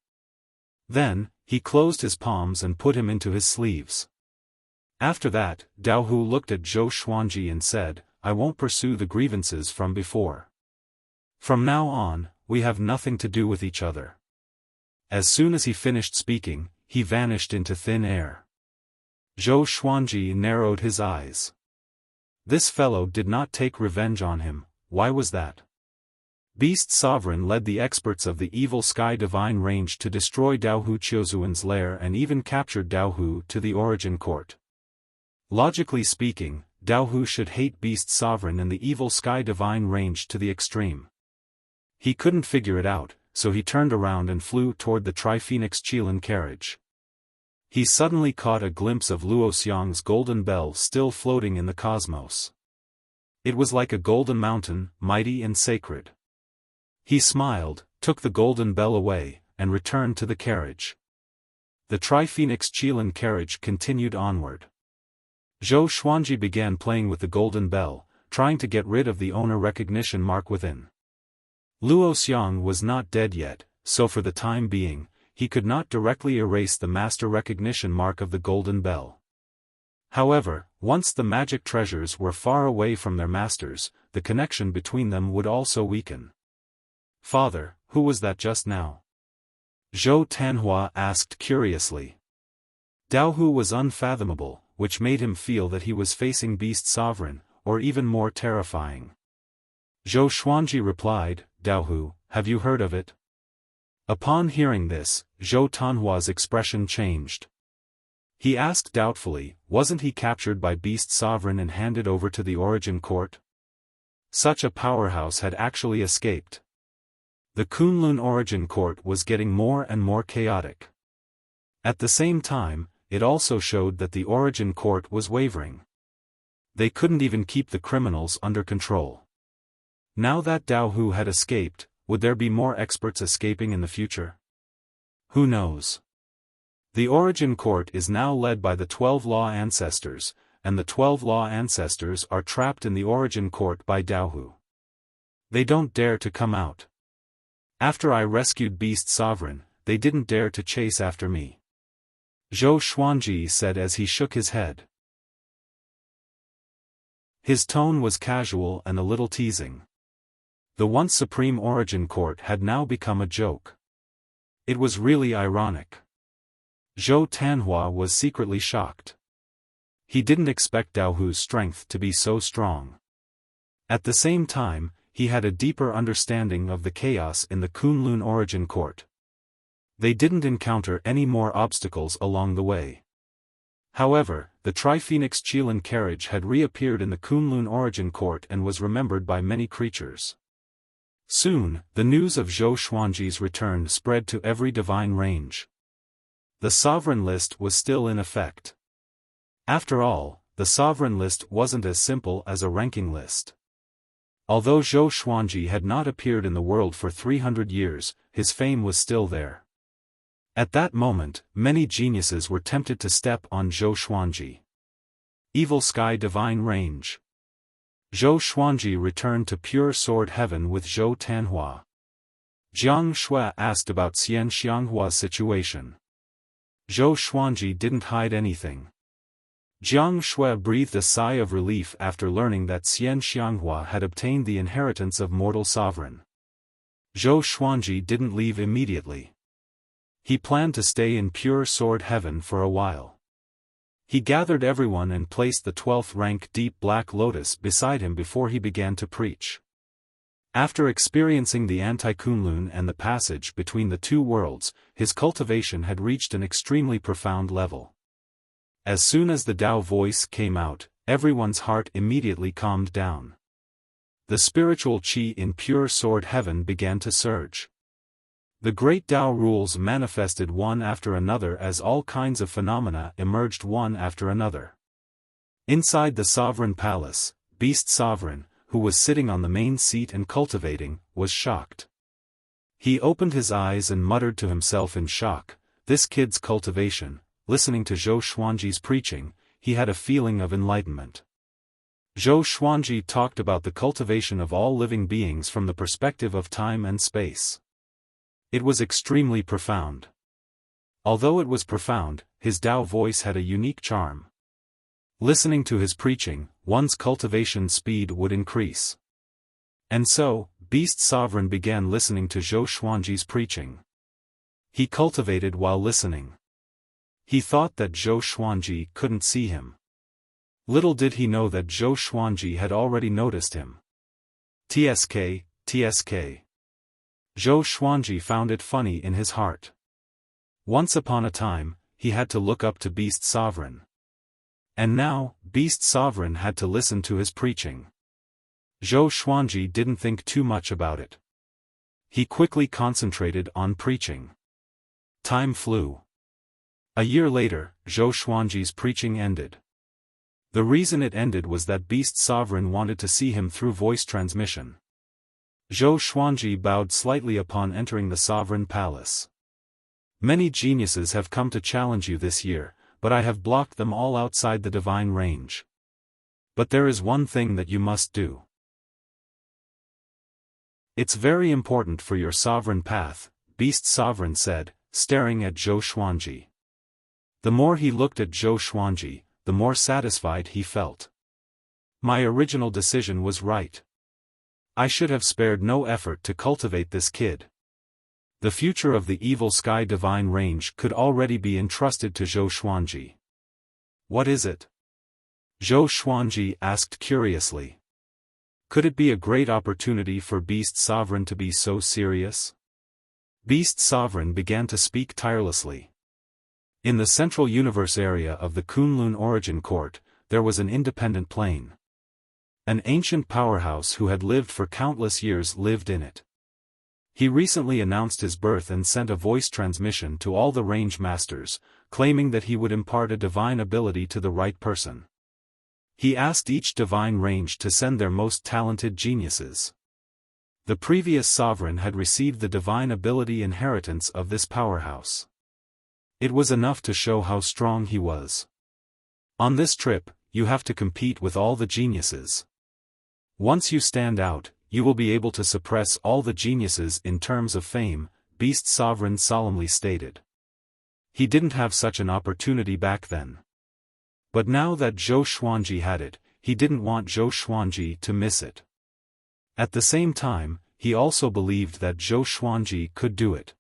Then, he closed his palms and put him into his sleeves. After that, Dao Hu looked at Zhou Xuanji and said, I won't pursue the grievances from before. From now on, we have nothing to do with each other. As soon as he finished speaking, he vanished into thin air. Zhou Xuanji narrowed his eyes. This fellow did not take revenge on him. Why was that? Beast Sovereign led the experts of the evil Sky Divine Range to destroy Dao Hu Qiuzuan's lair and even captured Dao Hu to the Origin Court. Logically speaking, Dao Hu should hate Beast Sovereign and the evil Sky Divine Range to the extreme. He couldn't figure it out, so he turned around and flew toward the Tri-Phoenix Qilin carriage. He suddenly caught a glimpse of Luo Xiang's golden bell still floating in the cosmos. It was like a golden mountain, mighty and sacred. He smiled, took the golden bell away, and returned to the carriage. The Tri-Phoenix Qilin carriage continued onward. Zhou Xuanji began playing with the golden bell, trying to get rid of the owner recognition mark within. Luo Xiang was not dead yet, so for the time being, he could not directly erase the master recognition mark of the golden bell. However, once the magic treasures were far away from their masters, the connection between them would also weaken. "Father, who was that just now?" Zhou Tanhua asked curiously. Dao Hu was unfathomable, which made him feel that he was facing Beast Sovereign, or even more terrifying. Zhou Xuanji replied, "Dao Hu, have you heard of it?" Upon hearing this, Zhou Tanhua's expression changed. He asked doubtfully, wasn't he captured by Beast Sovereign and handed over to the Origin Court? Such a powerhouse had actually escaped. The Kunlun Origin Court was getting more and more chaotic. At the same time, it also showed that the Origin Court was wavering. They couldn't even keep the criminals under control. Now that Dao Hu had escaped, would there be more experts escaping in the future? Who knows? The Origin Court is now led by the 12 Law Ancestors, and the 12 Law Ancestors are trapped in the Origin Court by Dao Hu. They don't dare to come out. After I rescued Beast Sovereign, they didn't dare to chase after me. Zhou Xuanji said as he shook his head. His tone was casual and a little teasing. The once supreme Origin Court had now become a joke. It was really ironic. Zhou Tanhua was secretly shocked. He didn't expect Dao Hu's strength to be so strong. At the same time, he had a deeper understanding of the chaos in the Kunlun Origin Court. They didn't encounter any more obstacles along the way. However, the Tri-Phoenix Qilin carriage had reappeared in the Kunlun Origin Court and was remembered by many creatures. Soon, the news of Zhou Xuanji's return spread to every divine range. The sovereign list was still in effect. After all, the sovereign list wasn't as simple as a ranking list. Although Zhou Xuanji had not appeared in the world for 300 years, his fame was still there. At that moment, many geniuses were tempted to step on Zhou Xuanji. Evil Sky Divine Range. Zhou Xuanji returned to pure sword heaven with Zhou Tanhua. Jiang Shui asked about Xian Xianghua's situation. Zhou Xuanji didn't hide anything. Jiang Shui breathed a sigh of relief after learning that Xian Xianghua had obtained the inheritance of mortal sovereign. Zhou Xuanji didn't leave immediately. He planned to stay in pure sword heaven for a while. He gathered everyone and placed the 12th rank deep black lotus beside him before he began to preach. After experiencing the anti-Kunlun and the passage between the two worlds, his cultivation had reached an extremely profound level. As soon as the Tao voice came out, everyone's heart immediately calmed down. The spiritual qi in pure sword heaven began to surge. The great Tao rules manifested one after another as all kinds of phenomena emerged one after another. Inside the sovereign palace, Beast Sovereign, who was sitting on the main seat and cultivating, was shocked. He opened his eyes and muttered to himself in shock, "This kid's cultivation." Listening to Zhou Xuanji's preaching, he had a feeling of enlightenment. Zhou Xuanji talked about the cultivation of all living beings from the perspective of time and space. It was extremely profound. Although it was profound, his Tao voice had a unique charm. Listening to his preaching, one's cultivation speed would increase. And so, Beast Sovereign began listening to Zhou Xuanji's preaching. He cultivated while listening. He thought that Zhou Xuanji couldn't see him. Little did he know that Zhou Xuanji had already noticed him. TSK, TSK. Zhou Xuanji found it funny in his heart. Once upon a time, he had to look up to Beast Sovereign. And now, Beast Sovereign had to listen to his preaching. Zhou Xuanji didn't think too much about it. He quickly concentrated on preaching. Time flew. A year later, Zhou Xuanji's preaching ended. The reason it ended was that Beast Sovereign wanted to see him through voice transmission. Zhou Xuanji bowed slightly upon entering the sovereign palace. "Many geniuses have come to challenge you this year, but I have blocked them all outside the divine range. But there is one thing that you must do. It's very important for your sovereign path," Beast Sovereign said, staring at Zhou Xuanji. The more he looked at Zhou Xuanji, the more satisfied he felt. My original decision was right. I should have spared no effort to cultivate this kid. The future of the Evil Sky Divine Range could already be entrusted to Zhou Xuanji. What is it? Zhou Xuanji asked curiously. Could it be a great opportunity for Beast Sovereign to be so serious? Beast Sovereign began to speak tirelessly. In the central universe area of the Kunlun Origin Court, there was an independent plane. An ancient powerhouse who had lived for countless years lived in it. He recently announced his birth and sent a voice transmission to all the range masters, claiming that he would impart a divine ability to the right person. He asked each divine range to send their most talented geniuses. The previous sovereign had received the divine ability inheritance of this powerhouse. It was enough to show how strong he was. On this trip, you have to compete with all the geniuses. Once you stand out, you will be able to suppress all the geniuses in terms of fame, Beast Sovereign solemnly stated. He didn't have such an opportunity back then. But now that Zhou Xuanji had it, he didn't want Zhou Xuanji to miss it. At the same time, he also believed that Zhou Xuanji could do it.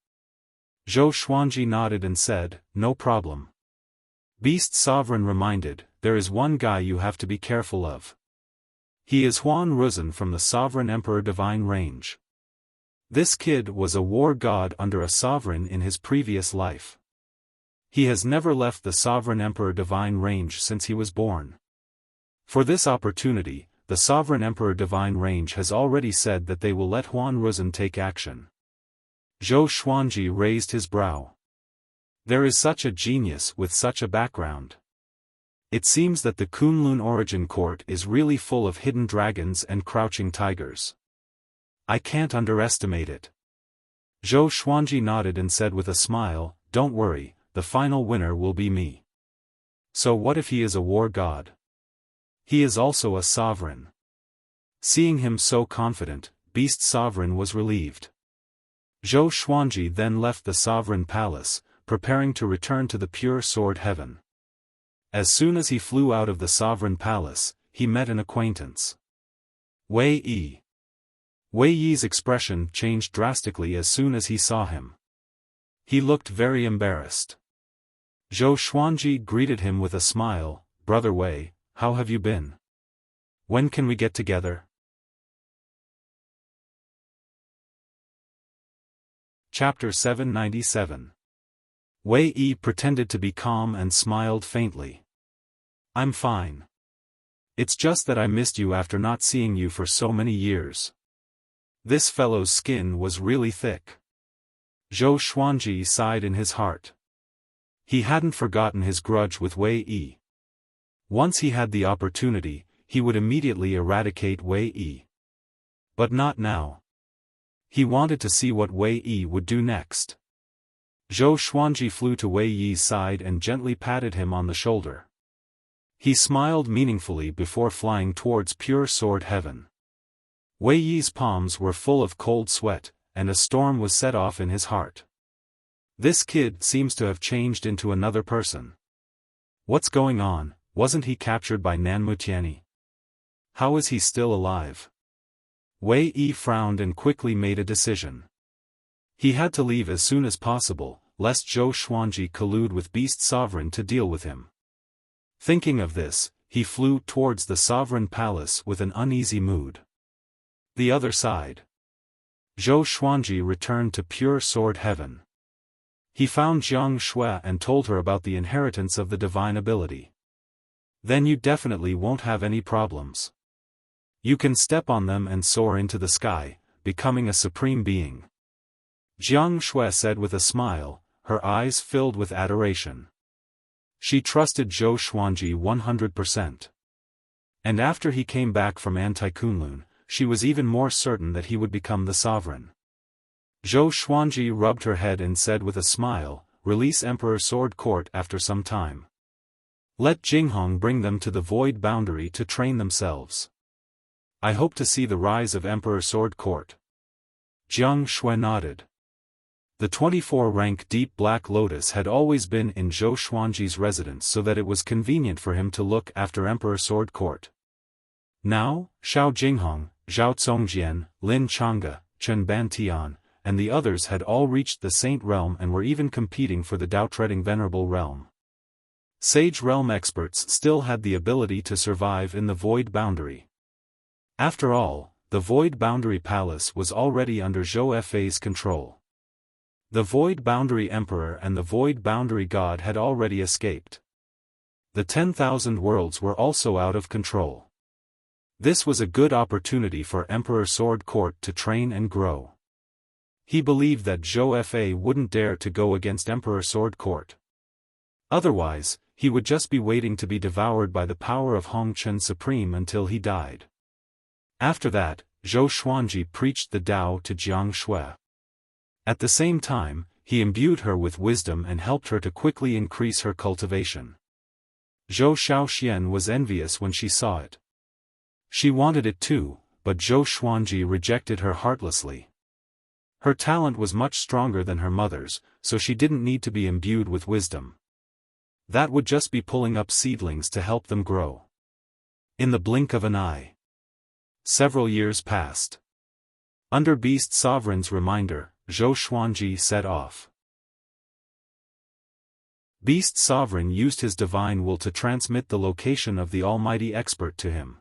Zhou Xuanji nodded and said, "No problem." Beast Sovereign reminded, "There is one guy you have to be careful of. He is Huan Ruzhen from the Sovereign Emperor Divine Range. This kid was a war god under a sovereign in his previous life. He has never left the Sovereign Emperor Divine Range since he was born. For this opportunity, the Sovereign Emperor Divine Range has already said that they will let Huan Ruzhen take action." Zhou Xuanji raised his brow. There is such a genius with such a background. It seems that the Kunlun Origin Court is really full of hidden dragons and crouching tigers. I can't underestimate it. Zhou Xuanji nodded and said with a smile, "Don't worry, the final winner will be me." So what if he is a war god? He is also a sovereign. Seeing him so confident, Beast Sovereign was relieved. Zhou Xuanji then left the Sovereign Palace, preparing to return to the Pure Sword Heaven. As soon as he flew out of the Sovereign Palace, he met an acquaintance. Wei Yi. Wei Yi's expression changed drastically as soon as he saw him. He looked very embarrassed. Zhou Xuanji greeted him with a smile, "Brother Wei, how have you been? When can we get together?" Chapter 797. Wei Yi pretended to be calm and smiled faintly. "I'm fine. It's just that I missed you after not seeing you for so many years." This fellow's skin was really thick. Zhou Xuanji sighed in his heart. He hadn't forgotten his grudge with Wei Yi. Once he had the opportunity, he would immediately eradicate Wei Yi. But not now. He wanted to see what Wei Yi would do next. Zhou Xuanji flew to Wei Yi's side and gently patted him on the shoulder. He smiled meaningfully before flying towards Pure Sword Heaven. Wei Yi's palms were full of cold sweat, and a storm was set off in his heart. This kid seems to have changed into another person. What's going on? Wasn't he captured by Nanmutiani? How is he still alive? Wei Yi frowned and quickly made a decision. He had to leave as soon as possible, lest Zhou Xuanji collude with Beast Sovereign to deal with him. Thinking of this, he flew towards the Sovereign Palace with an uneasy mood. The other side. Zhou Xuanji returned to Pure Sword Heaven. He found Jiang Shui and told her about the inheritance of the divine ability. "Then you definitely won't have any problems. You can step on them and soar into the sky, becoming a supreme being." Jiang Shui said with a smile, her eyes filled with adoration. She trusted Zhou Xuanji 100%. And after he came back from Anti-Kunlun, she was even more certain that he would become the sovereign. Zhou Xuanji rubbed her head and said with a smile, "Release Emperor Sword Court after some time. Let Jinghong bring them to the Void Boundary to train themselves. I hope to see the rise of Emperor Sword Court." Jiang Shui nodded. The 24-rank deep black lotus had always been in Zhou Xuanji's residence so that it was convenient for him to look after Emperor Sword Court. Now, Xiao Jinghong, Zhao Congjian, Lin Changge, Chen Bantian, and the others had all reached the Saint Realm and were even competing for the Dao-treading Venerable Realm. Sage Realm experts still had the ability to survive in the Void Boundary. After all, the Void Boundary Palace was already under Zhou Fa's control. The Void Boundary Emperor and the Void Boundary God had already escaped. The 10,000 worlds were also out of control. This was a good opportunity for Emperor Sword Court to train and grow. He believed that Zhou Fa wouldn't dare to go against Emperor Sword Court. Otherwise, he would just be waiting to be devoured by the power of Hongchen Supreme until he died. After that, Zhou Xuanji preached the Tao to Jiang Shui. At the same time, he imbued her with wisdom and helped her to quickly increase her cultivation. Zhou Xiaoxian was envious when she saw it. She wanted it too, but Zhou Xuanji rejected her heartlessly. Her talent was much stronger than her mother's, so she didn't need to be imbued with wisdom. That would just be pulling up seedlings to help them grow. In the blink of an eye. Several years passed. Under Beast Sovereign's reminder, Zhou Xuanji set off. Beast Sovereign used his divine will to transmit the location of the Almighty Expert to him.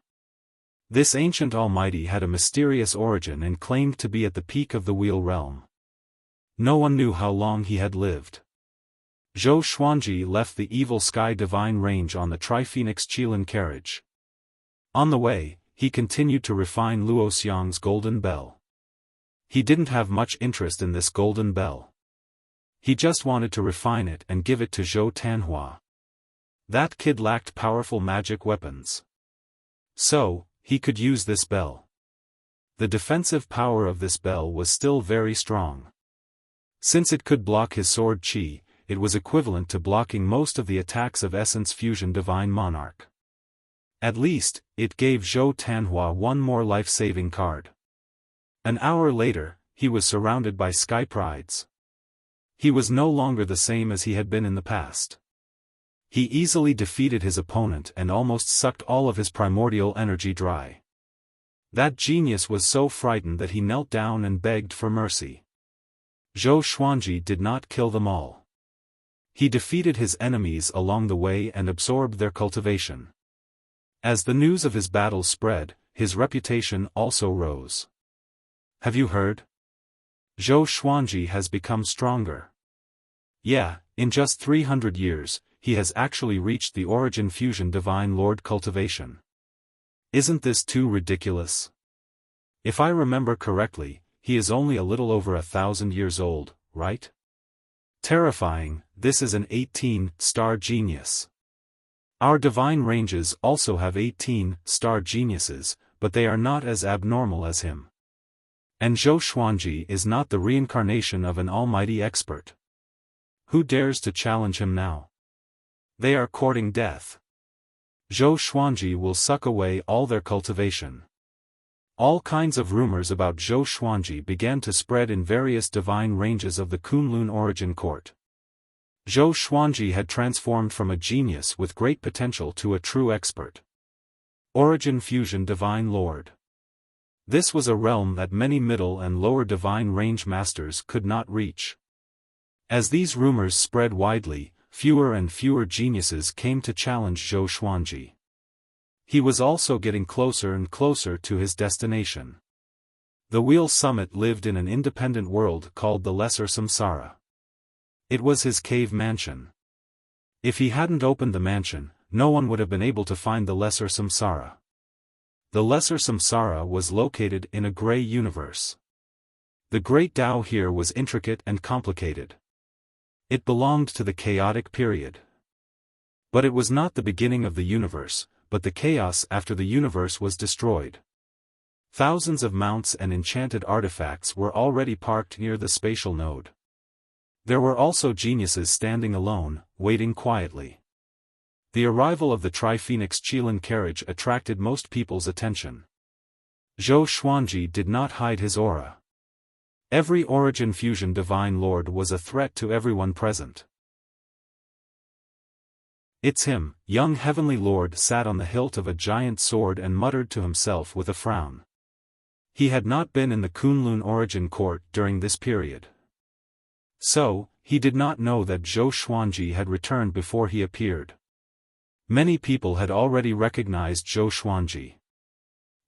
This ancient Almighty had a mysterious origin and claimed to be at the peak of the Wheel Realm. No one knew how long he had lived. Zhou Xuanji left the Evil Sky Divine Range on the Tri-Phoenix Qilin carriage. On the way, he continued to refine Luoxiang's golden bell. He didn't have much interest in this golden bell. He just wanted to refine it and give it to Zhou Tanhua. That kid lacked powerful magic weapons. So, he could use this bell. The defensive power of this bell was still very strong. Since it could block his sword chi, it was equivalent to blocking most of the attacks of Essence Fusion Divine Monarch. At least, it gave Zhou Tanhua one more life-saving card. An hour later, he was surrounded by Sky Prides. He was no longer the same as he had been in the past. He easily defeated his opponent and almost sucked all of his primordial energy dry. That genius was so frightened that he knelt down and begged for mercy. Zhou Xuanji did not kill them all. He defeated his enemies along the way and absorbed their cultivation. As the news of his battle spread, his reputation also rose. Have you heard? Zhou Xuanji has become stronger. Yeah, in just 300 years, he has actually reached the Origin Fusion Divine Lord cultivation. Isn't this too ridiculous? If I remember correctly, he is only a little over 1,000 years old, right? Terrifying, this is an 18-star genius. Our divine ranges also have 18-star geniuses, but they are not as abnormal as him. And Zhou Xuanji is not the reincarnation of an almighty expert. Who dares to challenge him now? They are courting death. Zhou Xuanji will suck away all their cultivation. All kinds of rumors about Zhou Xuanji began to spread in various divine ranges of the Kunlun Origin Court. Zhou Xuanji had transformed from a genius with great potential to a true expert. Origin Fusion Divine Lord. This was a realm that many middle and lower divine range masters could not reach. As these rumors spread widely, fewer and fewer geniuses came to challenge Zhou Xuanji. He was also getting closer and closer to his destination. The Wheel Summit lived in an independent world called the Lesser Samsara. It was his cave mansion. If he hadn't opened the mansion, no one would have been able to find the Lesser Samsara. The Lesser Samsara was located in a gray universe. The Great Tao here was intricate and complicated. It belonged to the chaotic period. But it was not the beginning of the universe, but the chaos after the universe was destroyed. Thousands of mounts and enchanted artifacts were already parked near the spatial node. There were also geniuses standing alone, waiting quietly. The arrival of the Tri-Phoenix Qilin carriage attracted most people's attention. Zhou Xuanji did not hide his aura. Every Origin Fusion Divine Lord was a threat to everyone present. "It's him," young Heavenly Lord sat on the hilt of a giant sword and muttered to himself with a frown. He had not been in the Kunlun Origin Court during this period. So, he did not know that Zhou Xuanji had returned before he appeared. Many people had already recognized Zhou Xuanji.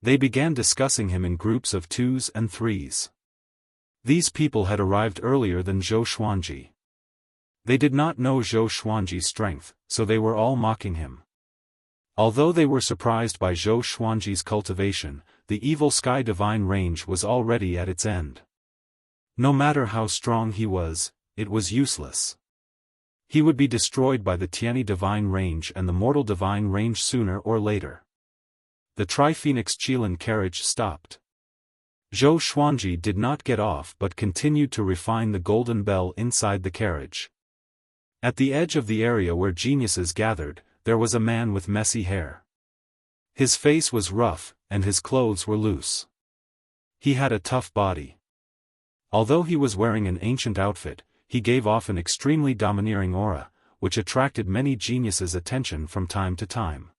They began discussing him in groups of 2s and 3s. These people had arrived earlier than Zhou Xuanji. They did not know Zhou Xuanji's strength, so they were all mocking him. Although they were surprised by Zhou Xuanji's cultivation, the evil sky divine range was already at its end. No matter how strong he was, it was useless. He would be destroyed by the Tianyi divine range and the mortal divine range sooner or later. The Tri-Phoenix Qilin carriage stopped. Zhou Xuanji did not get off but continued to refine the golden bell inside the carriage. At the edge of the area where geniuses gathered, there was a man with messy hair. His face was rough, and his clothes were loose. He had a tough body. Although he was wearing an ancient outfit, he gave off an extremely domineering aura, which attracted many geniuses' attention from time to time.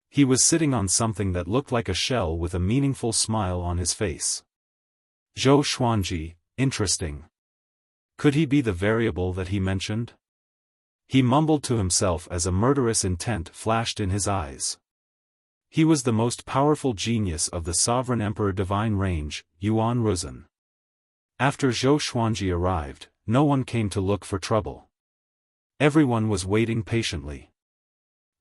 He was sitting on something that looked like a shell with a meaningful smile on his face. Zhou Xuanji, interesting. Could he be the variable that he mentioned? He mumbled to himself as a murderous intent flashed in his eyes. He was the most powerful genius of the Sovereign Emperor Divine Range, Yuan Ruzhen. After Zhou Xuanji arrived, no one came to look for trouble. Everyone was waiting patiently.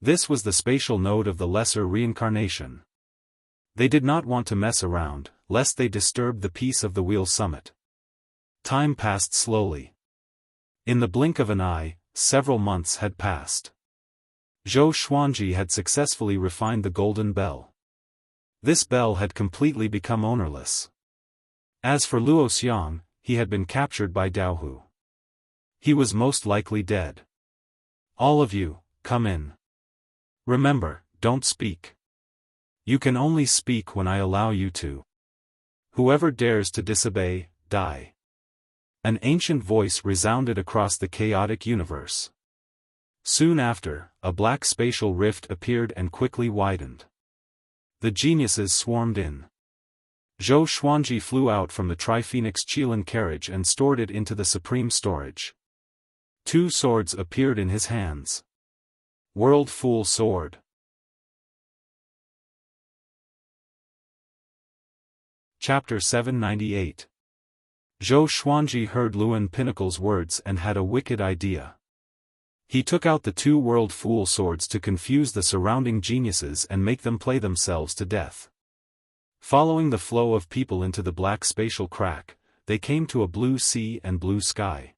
This was the spatial node of the lesser reincarnation. They did not want to mess around, lest they disturb the peace of the Wheel Summit. Time passed slowly. In the blink of an eye, several months had passed. Zhou Xuanji had successfully refined the golden bell. This bell had completely become ownerless. As for Luo Xiang, he had been captured by Daohu. He was most likely dead. "All of you, come in. Remember, don't speak. You can only speak when I allow you to. Whoever dares to disobey, die." An ancient voice resounded across the chaotic universe. Soon after, a black spatial rift appeared and quickly widened. The geniuses swarmed in. Zhou Xuanji flew out from the Tri-Phoenix Qilin carriage and stored it into the supreme storage. 2 swords appeared in his hands. World Fool Sword. Chapter 798. Zhou Xuanji heard Luan Pinnacle's words and had a wicked idea. He took out the 2 World Fool Swords to confuse the surrounding geniuses and make them play themselves to death. Following the flow of people into the black spatial crack, they came to a blue sea and blue sky.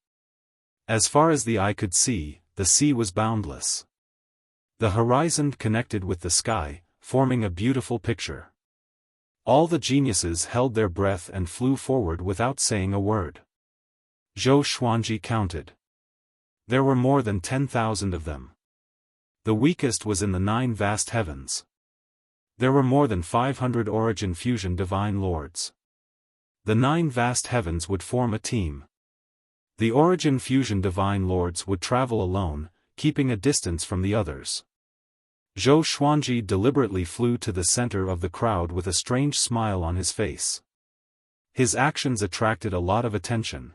As far as the eye could see, the sea was boundless. The horizon connected with the sky, forming a beautiful picture. All the geniuses held their breath and flew forward without saying a word. Zhou Xuanji counted. There were more than 10,000 of them. The weakest was in the 9 vast heavens. There were more than 500 Origin Fusion Divine Lords. The 9 vast heavens would form a team. The Origin Fusion Divine Lords would travel alone, keeping a distance from the others. Zhou Xuanji deliberately flew to the center of the crowd with a strange smile on his face. His actions attracted a lot of attention.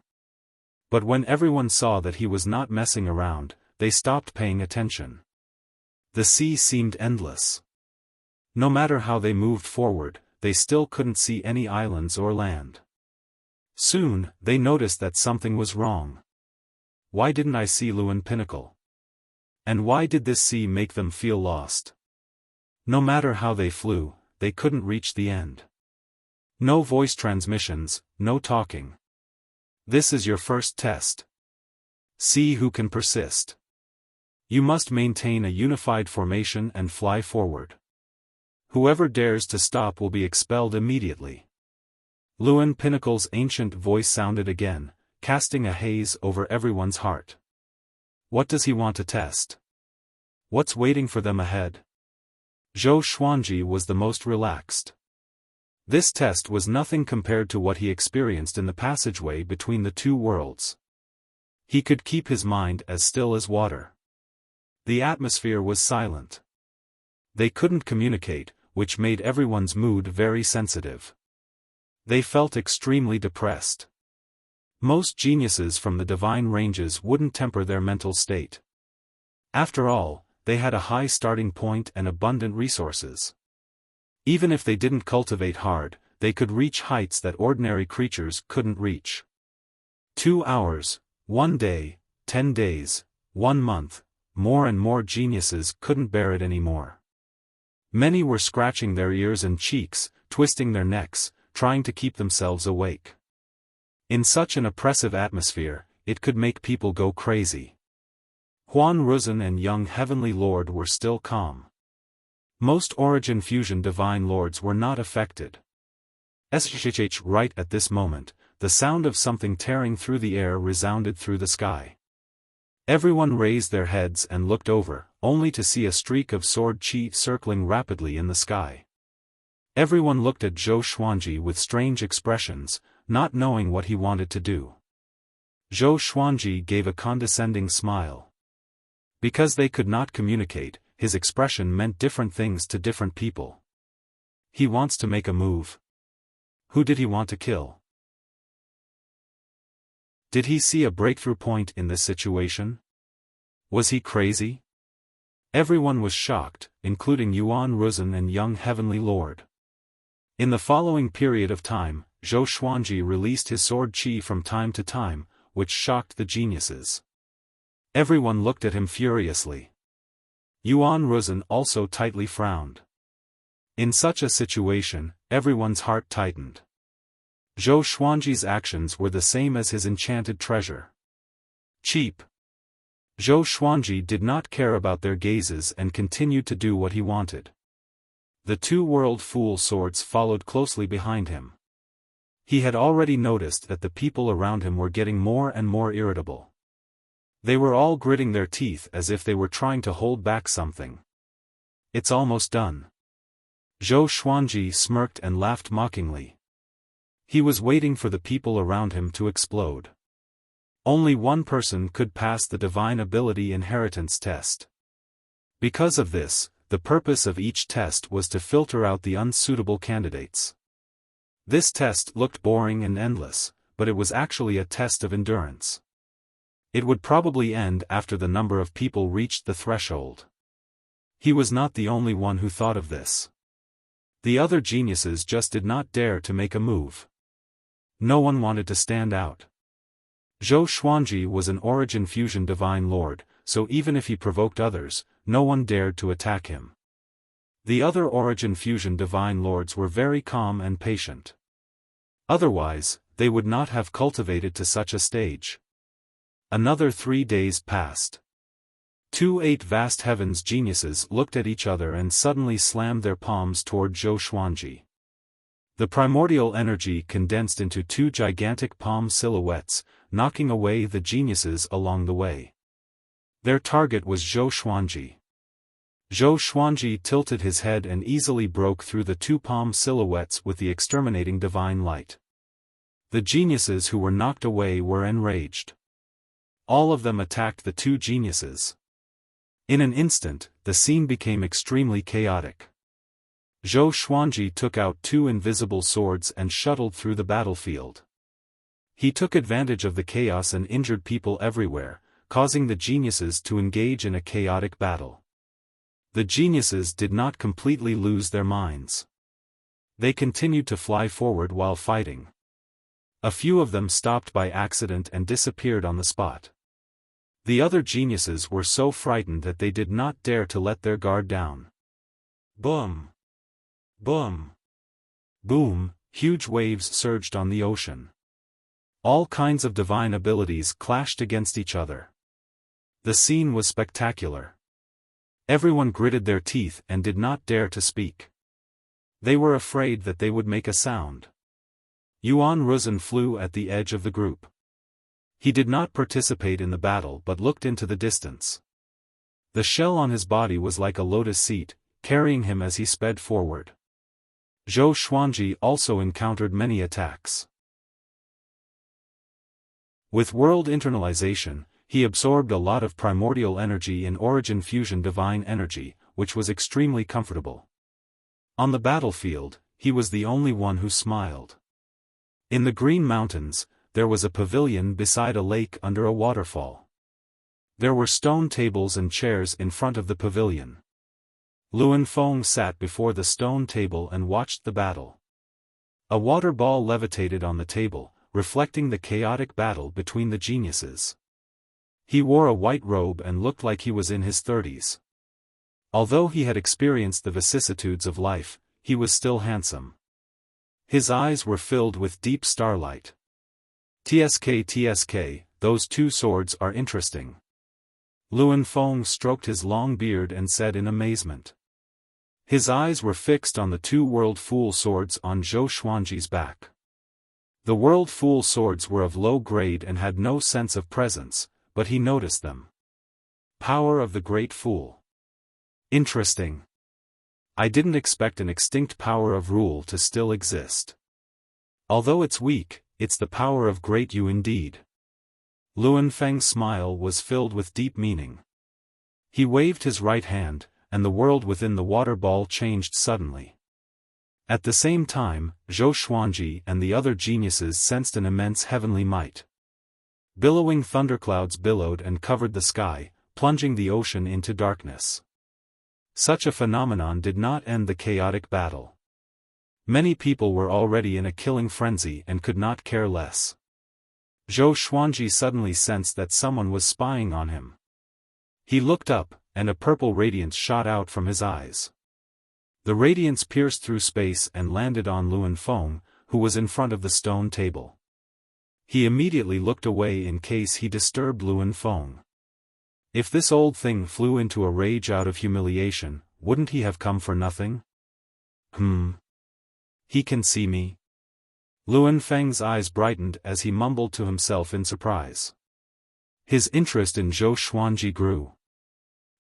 But when everyone saw that he was not messing around, they stopped paying attention. The sea seemed endless. No matter how they moved forward, they still couldn't see any islands or land. Soon, they noticed that something was wrong. Why didn't I see Luan Pinnacle? And why did this sea make them feel lost? No matter how they flew, they couldn't reach the end. No voice transmissions, no talking. This is your first test. See who can persist. You must maintain a unified formation and fly forward. Whoever dares to stop will be expelled immediately. Luan Pinnacle's ancient voice sounded again, casting a haze over everyone's heart. What does he want to test? What's waiting for them ahead? Zhou Xuanji was the most relaxed. This test was nothing compared to what he experienced in the passageway between the two worlds. He could keep his mind as still as water. The atmosphere was silent. They couldn't communicate, which made everyone's mood very sensitive. They felt extremely depressed. Most geniuses from the divine ranges wouldn't temper their mental state. After all, they had a high starting point and abundant resources. Even if they didn't cultivate hard, they could reach heights that ordinary creatures couldn't reach. 2 hours, 1 day, 10 days, 1 month, more and more geniuses couldn't bear it anymore. Many were scratching their ears and cheeks, twisting their necks, trying to keep themselves awake. In such an oppressive atmosphere, it could make people go crazy. Huan Ruzhen and young Heavenly Lord were still calm. Most Origin Fusion Divine Lords were not affected. Right at this moment, the sound of something tearing through the air resounded through the sky. Everyone raised their heads and looked over, only to see a streak of sword chi circling rapidly in the sky. Everyone looked at Zhou Xuanji with strange expressions, not knowing what he wanted to do. Zhou Xuanji gave a condescending smile. Because they could not communicate, his expression meant different things to different people. He wants to make a move. Who did he want to kill? Did he see a breakthrough point in this situation? Was he crazy? Everyone was shocked, including Yuan Ruzhen and young Heavenly Lord. In the following period of time, Zhou Xuanji released his sword chi from time to time, which shocked the geniuses. Everyone looked at him furiously. Yuan Ruzhen also tightly frowned. In such a situation, everyone's heart tightened. Zhou Xuanji's actions were the same as his enchanted treasure. Cheap. Zhou Xuanji did not care about their gazes and continued to do what he wanted. The two World Fool swords followed closely behind him. He had already noticed that the people around him were getting more and more irritable. They were all gritting their teeth as if they were trying to hold back something. It's almost done. Zhou Xuanji smirked and laughed mockingly. He was waiting for the people around him to explode. Only one person could pass the Divine Ability Inheritance test. Because of this, the purpose of each test was to filter out the unsuitable candidates. This test looked boring and endless, but it was actually a test of endurance. It would probably end after the number of people reached the threshold. He was not the only one who thought of this. The other geniuses just did not dare to make a move. No one wanted to stand out. Zhou Xuanji was an Origin Fusion Divine Lord, so even if he provoked others, no one dared to attack him. The other Origin Fusion Divine Lords were very calm and patient. Otherwise, they would not have cultivated to such a stage. Another 3 days passed. 8 vast heavens geniuses looked at each other and suddenly slammed their palms toward Zhou Xuanji. The primordial energy condensed into 2 gigantic palm silhouettes, knocking away the geniuses along the way. Their target was Zhou Xuanji. Zhou Xuanji tilted his head and easily broke through the 2 palm silhouettes with the exterminating divine light. The geniuses who were knocked away were enraged. All of them attacked the 2 geniuses. In an instant, the scene became extremely chaotic. Zhou Xuanji took out 2 invisible swords and shuttled through the battlefield. He took advantage of the chaos and injured people everywhere, causing the geniuses to engage in a chaotic battle. The geniuses did not completely lose their minds. They continued to fly forward while fighting. A few of them stopped by accident and disappeared on the spot. The other geniuses were so frightened that they did not dare to let their guard down. Boom! Boom! Boom! Huge waves surged on the ocean. All kinds of divine abilities clashed against each other. The scene was spectacular. Everyone gritted their teeth and did not dare to speak. They were afraid that they would make a sound. Yuan Ruzhen flew at the edge of the group. He did not participate in the battle but looked into the distance. The shell on his body was like a lotus seat, carrying him as he sped forward. Zhou Xuanji also encountered many attacks. With world internalization, he absorbed a lot of primordial energy in origin fusion divine energy, which was extremely comfortable. On the battlefield, he was the only one who smiled. In the Green Mountains, there was a pavilion beside a lake under a waterfall. There were stone tables and chairs in front of the pavilion. Luan Feng sat before the stone table and watched the battle. A water ball levitated on the table, reflecting the chaotic battle between the geniuses. He wore a white robe and looked like he was in his 30s. Although he had experienced the vicissitudes of life, he was still handsome. His eyes were filled with deep starlight. TSK, those two swords are interesting. Luan Feng stroked his long beard and said in amazement. His eyes were fixed on the two World Fool swords on Zhou Xuanji's back. The World Fool swords were of low grade and had no sense of presence, but he noticed them. Power of the Great Fool. Interesting. I didn't expect an extinct power of rule to still exist. Although it's weak, it's the power of Great You indeed. Luan Feng's smile was filled with deep meaning. He waved his right hand, and the world within the water ball changed suddenly. At the same time, Zhou Xuanji and the other geniuses sensed an immense heavenly might. Billowing thunderclouds billowed and covered the sky, plunging the ocean into darkness. Such a phenomenon did not end the chaotic battle. Many people were already in a killing frenzy and could not care less. Zhou Xuanji suddenly sensed that someone was spying on him. He looked up, and a purple radiance shot out from his eyes. The radiance pierced through space and landed on Luan Feng, who was in front of the stone table. He immediately looked away in case he disturbed Luan Feng. If this old thing flew into a rage out of humiliation, wouldn't he have come for nothing? He can see me. Luan Feng's eyes brightened as he mumbled to himself in surprise. His interest in Zhou Xuanji grew.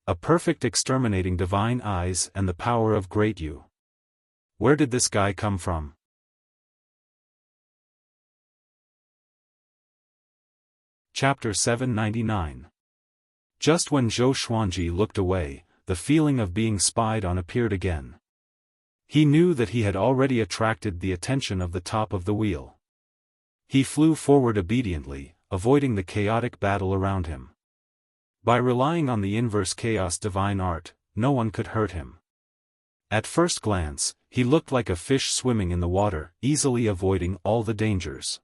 A perfect exterminating divine eyes and the power of Great You. Where did this guy come from? Chapter 799. Just when Zhou Xuanji looked away, the feeling of being spied on appeared again. He knew that he had already attracted the attention of the top of the wheel. He flew forward obediently, avoiding the chaotic battle around him. By relying on the inverse chaos divine art, no one could hurt him. At first glance, he looked like a fish swimming in the water, easily avoiding all the dangers.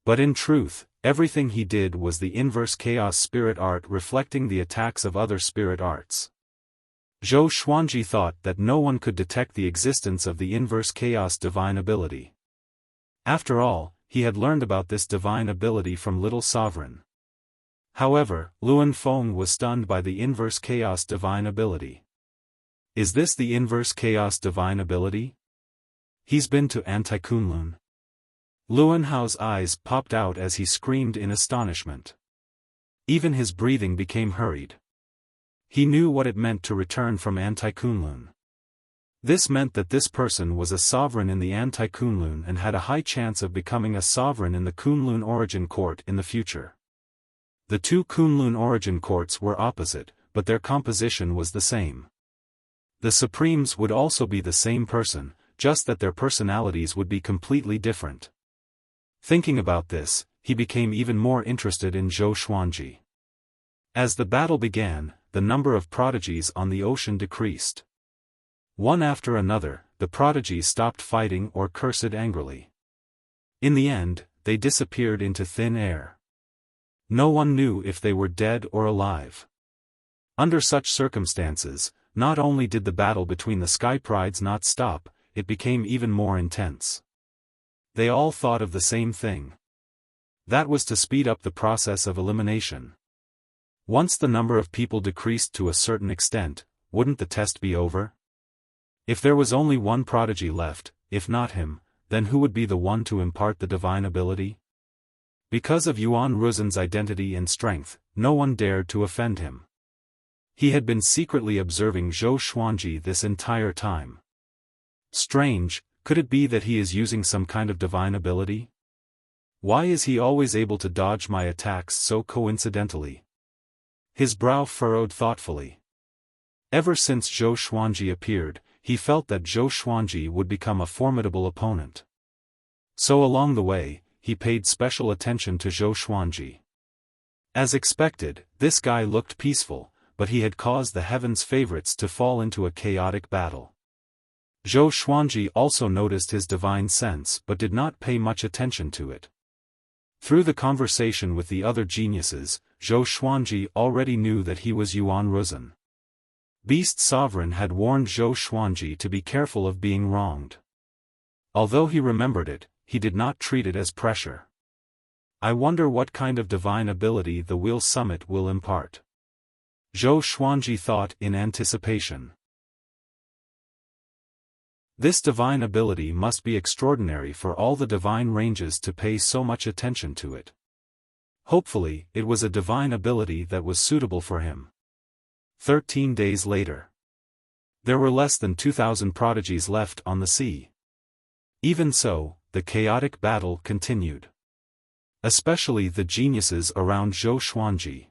But in truth, everything he did was the inverse chaos spirit art reflecting the attacks of other spirit arts. Zhou Xuanji thought that no one could detect the existence of the inverse chaos divine ability. After all, he had learned about this divine ability from Little Sovereign. However, Luan Feng was stunned by the inverse chaos divine ability. Is this the inverse chaos divine ability? He's been to Anti-Kunlun. Luan Hao's eyes popped out as he screamed in astonishment. Even his breathing became hurried. He knew what it meant to return from Anti-Kunlun. This meant that this person was a sovereign in the Anti-Kunlun and had a high chance of becoming a sovereign in the Kunlun Origin Court in the future. The two Kunlun Origin Courts were opposite, but their composition was the same. The Supremes would also be the same person, just that their personalities would be completely different. Thinking about this, he became even more interested in Zhou Xuanji. As the battle began, the number of prodigies on the ocean decreased. One after another, the prodigies stopped fighting or cursed angrily. In the end, they disappeared into thin air. No one knew if they were dead or alive. Under such circumstances, not only did the battle between the Sky Prides not stop, it became even more intense. They all thought of the same thing. That was to speed up the process of elimination. Once the number of people decreased to a certain extent, wouldn't the test be over? If there was only one prodigy left, if not him, then who would be the one to impart the divine ability? Because of Yuan Ruzhen's identity and strength, no one dared to offend him. He had been secretly observing Zhou Xuanji this entire time. Strange, Could it be that he is using some kind of divine ability? Why is he always able to dodge my attacks so coincidentally? His brow furrowed thoughtfully. Ever since Zhou Xuanji appeared, he felt that Zhou Xuanji would become a formidable opponent. So along the way, he paid special attention to Zhou Xuanji. As expected, this guy looked peaceful, but he had caused the heavens' favorites to fall into a chaotic battle. Zhou Xuanji also noticed his divine sense but did not pay much attention to it. Through the conversation with the other geniuses, Zhou Xuanji already knew that he was Yuan Ruzhen. Beast Sovereign had warned Zhou Xuanji to be careful of being wronged. Although he remembered it, he did not treat it as pressure. I wonder what kind of divine ability the Wheel Summit will impart. Zhou Xuanji thought in anticipation. This divine ability must be extraordinary for all the divine ranges to pay so much attention to it. Hopefully, it was a divine ability that was suitable for him. 13 days later. There were less than 2,000 prodigies left on the sea. Even so, the chaotic battle continued. Especially the geniuses around Zhou Xuanji.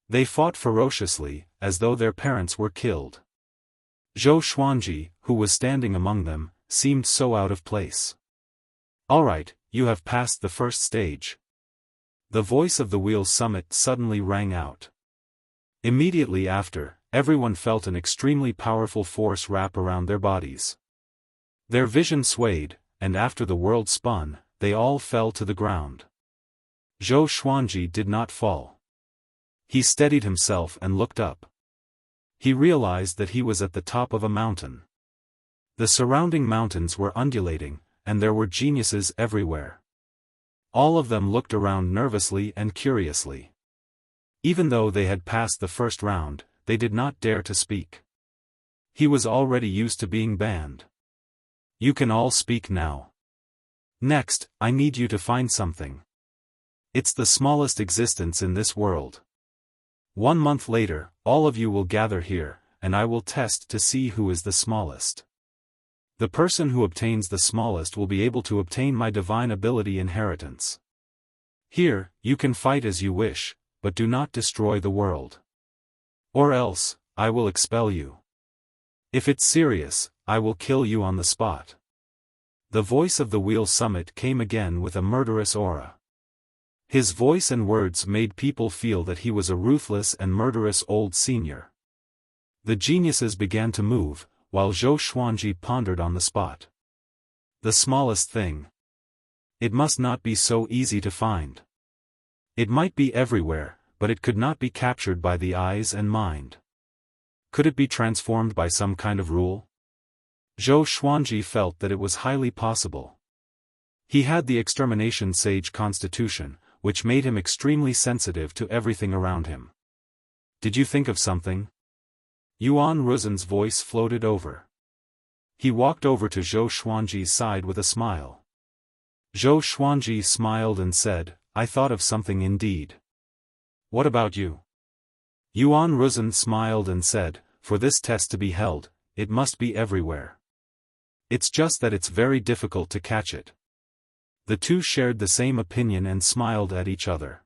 They fought ferociously, as though their parents were killed. Zhou Xuanji, who was standing among them, seemed so out of place. "All right, you have passed the first stage." The voice of the Wheel Summit suddenly rang out. Immediately after, everyone felt an extremely powerful force wrap around their bodies. Their vision swayed, and after the world spun, they all fell to the ground. Zhou Xuanji did not fall. He steadied himself and looked up. He realized that he was at the top of a mountain. The surrounding mountains were undulating, and there were geniuses everywhere. All of them looked around nervously and curiously. Even though they had passed the first round, they did not dare to speak. He was already used to being banned. "You can all speak now. Next, I need you to find something. It's the smallest existence in this world. 1 month later, all of you will gather here, and I will test to see who is the smallest. The person who obtains the smallest will be able to obtain my divine ability inheritance. Here, you can fight as you wish, but do not destroy the world. Or else, I will expel you. If it's serious, I will kill you on the spot." The voice of the Wheel Summit came again with a murderous aura. His voice and words made people feel that he was a ruthless and murderous old senior. The geniuses began to move, while Zhou Xuanji pondered on the spot. The smallest thing. It must not be so easy to find. It might be everywhere, but it could not be captured by the eyes and mind. Could it be transformed by some kind of rule? Zhou Xuanji felt that it was highly possible. He had the extermination sage constitution, which made him extremely sensitive to everything around him. "Did you think of something?" Yuan Ruzhen's voice floated over. He walked over to Zhou Xuanji's side with a smile. Zhou Xuanji smiled and said, "I thought of something indeed." "What about you?" Yuan Ruzhen smiled and said, "For this test to be held, it must be everywhere. It's just that it's very difficult to catch it." The two shared the same opinion and smiled at each other.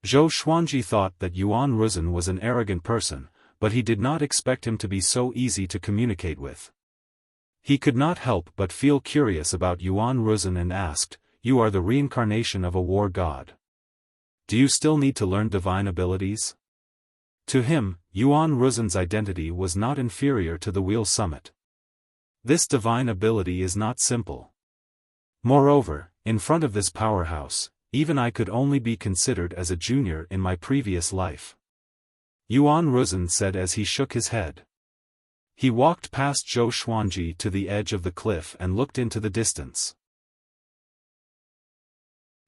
Zhou Xuanji thought that Yuan Ruzhen was an arrogant person, but he did not expect him to be so easy to communicate with. He could not help but feel curious about Yuan Ruzhen and asked, "You are the reincarnation of a war god. Do you still need to learn divine abilities?" To him, Yuan Ruzhen's identity was not inferior to the Wheel Summit. This divine ability is not simple. Moreover, in front of this powerhouse, even I could only be considered as a junior in my previous life. Yuan Ruzhen said as he shook his head. He walked past Zhou Xuanji to the edge of the cliff and looked into the distance.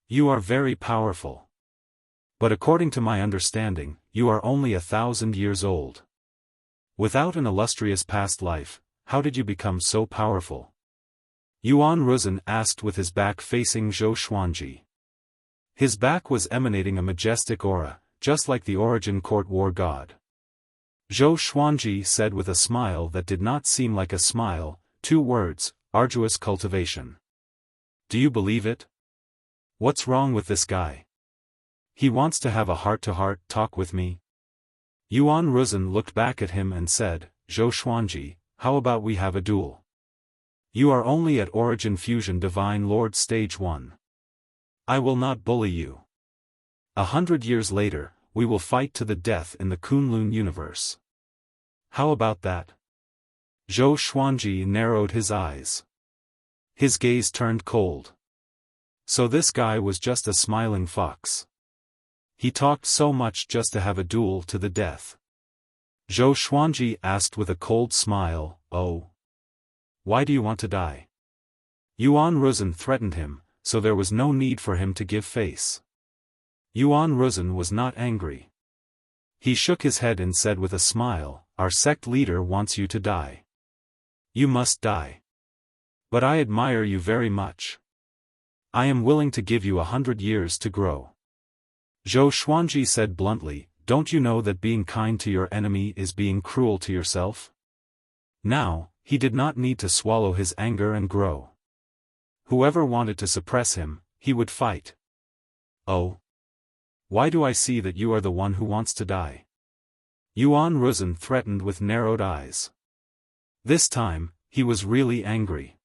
"You are very powerful. But according to my understanding, you are only 1,000 years old. Without an illustrious past life, how did you become so powerful?" Yuan Ruzhen asked with his back facing Zhou Xuanji. His back was emanating a majestic aura, just like the origin court war god. Zhou Xuanji said with a smile that did not seem like a smile, 2 words, arduous cultivation. Do you believe it? What's wrong with this guy? He wants to have a heart-to-heart talk with me? Yuan Ruzhen looked back at him and said, Zhou Xuanji, how about we have a duel? You are only at Origin Fusion Divine Lord Stage 1. I will not bully you. 100 years later, we will fight to the death in the Kunlun universe. How about that? Zhou Xuanji narrowed his eyes. His gaze turned cold. So this guy was just a smiling fox. He talked so much just to have a duel to the death. Zhou Xuanji asked with a cold smile, oh. Why do you want to die? Yuan Ruzhen threatened him, so there was no need for him to give face. Yuan Ruzhen was not angry. He shook his head and said with a smile, our sect leader wants you to die. You must die. But I admire you very much. I am willing to give you 100 years to grow. Zhou Xuanji said bluntly, don't you know that being kind to your enemy is being cruel to yourself? Now, he did not need to swallow his anger and grow. Whoever wanted to suppress him, he would fight. Oh. Why do I see that you are the one who wants to die? Yuan Ruzhen threatened with narrowed eyes. This time, he was really angry.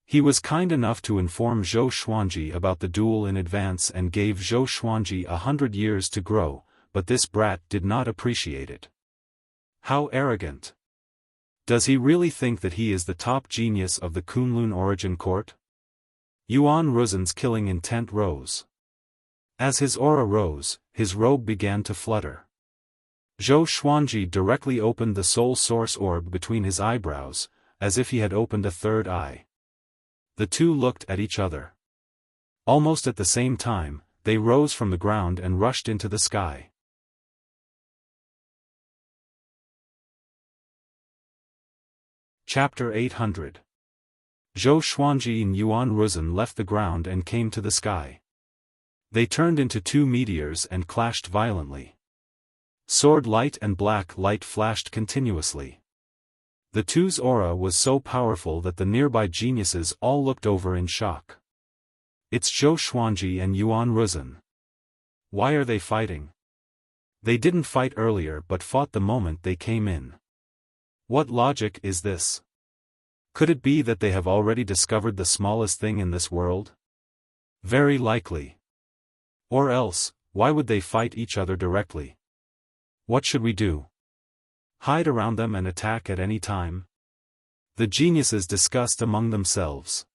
He was kind enough to inform Zhou Xuanji about the duel in advance and gave Zhou Xuanji 100 years to grow, but this brat did not appreciate it. How arrogant! Does he really think that he is the top genius of the Kunlun Origin Court? Yuan Ruzhen's killing intent rose. As his aura rose, his robe began to flutter. Zhou Xuanji directly opened the soul source orb between his eyebrows, as if he had opened a third eye. The two looked at each other. Almost at the same time, they rose from the ground and rushed into the sky. Chapter 800. Zhou Xuanji and Yuan Ruzhen left the ground and came to the sky. They turned into two meteors and clashed violently. Sword light and black light flashed continuously. The two's aura was so powerful that the nearby geniuses all looked over in shock. It's Zhou Xuanji and Yuan Ruzhen. Why are they fighting? They didn't fight earlier but fought the moment they came in. What logic is this? Could it be that they have already discovered the smallest thing in this world? Very likely. Or else, why would they fight each other directly? What should we do? Hide around them and attack at any time? The geniuses discussed among themselves.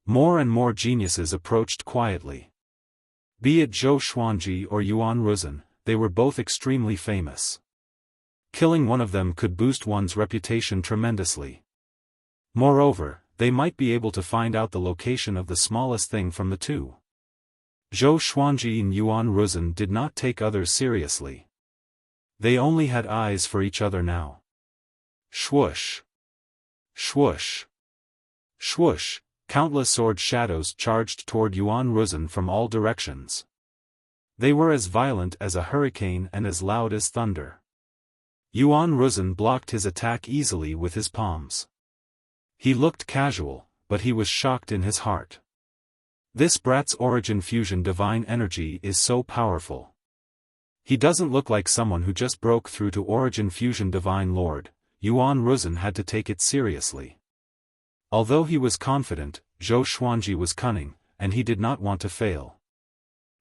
More and more geniuses approached quietly. Be it Zhou Xuanji or Yuan Ruzhen, they were both extremely famous. Killing one of them could boost one's reputation tremendously. Moreover, they might be able to find out the location of the smallest thing from the two. Zhou Xuanji and Yuan Ruzhen did not take others seriously. They only had eyes for each other now. Swoosh! Swoosh! Swoosh! Countless sword shadows charged toward Yuan Ruzhen from all directions. They were as violent as a hurricane and as loud as thunder. Yuan Ruzhen blocked his attack easily with his palms. He looked casual, but he was shocked in his heart. This brat's Origin Fusion divine energy is so powerful. He doesn't look like someone who just broke through to Origin Fusion Divine Lord. Yuan Ruzhen had to take it seriously. Although he was confident, Zhou Xuanji was cunning, and he did not want to fail.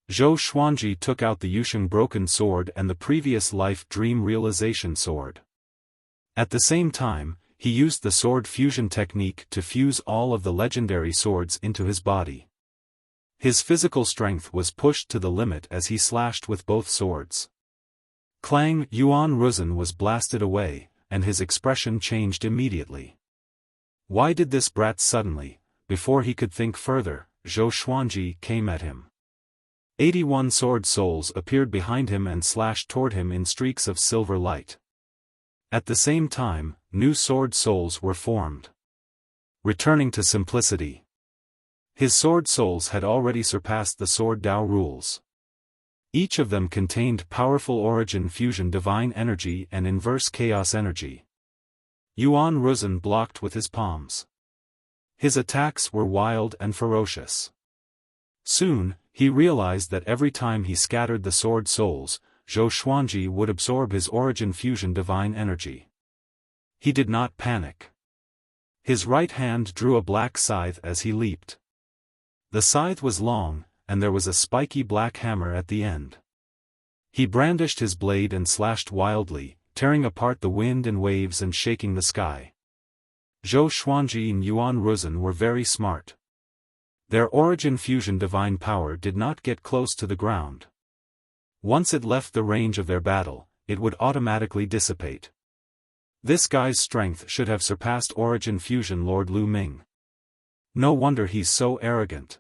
Zhou Xuanji took out the Yusheng Broken Sword and the previous life Dream Realization Sword. At the same time, he used the sword fusion technique to fuse all of the legendary swords into his body. His physical strength was pushed to the limit as he slashed with both swords. Clang! Yuan Ruzhen was blasted away, and his expression changed immediately. Why did this brat suddenly, before he could think further, Zhou Xuanji came at him. 81 sword souls appeared behind him and slashed toward him in streaks of silver light. At the same time, new sword souls were formed. Returning to simplicity. His sword souls had already surpassed the sword Dao rules. Each of them contained powerful Origin Fusion divine energy and inverse chaos energy. Yuan Ruzhen blocked with his palms. His attacks were wild and ferocious. Soon, he realized that every time he scattered the sword souls, Zhou Xuanji would absorb his origin fusion divine energy. He did not panic. His right hand drew a black scythe as he leaped. The scythe was long, and there was a spiky black hammer at the end. He brandished his blade and slashed wildly, tearing apart the wind and waves and shaking the sky. Zhou Xuanji and Yuan Ruzhen were very smart. Their origin fusion divine power did not get close to the ground. Once it left the range of their battle, it would automatically dissipate. This guy's strength should have surpassed origin fusion Lord Lu Ming. No wonder he's so arrogant.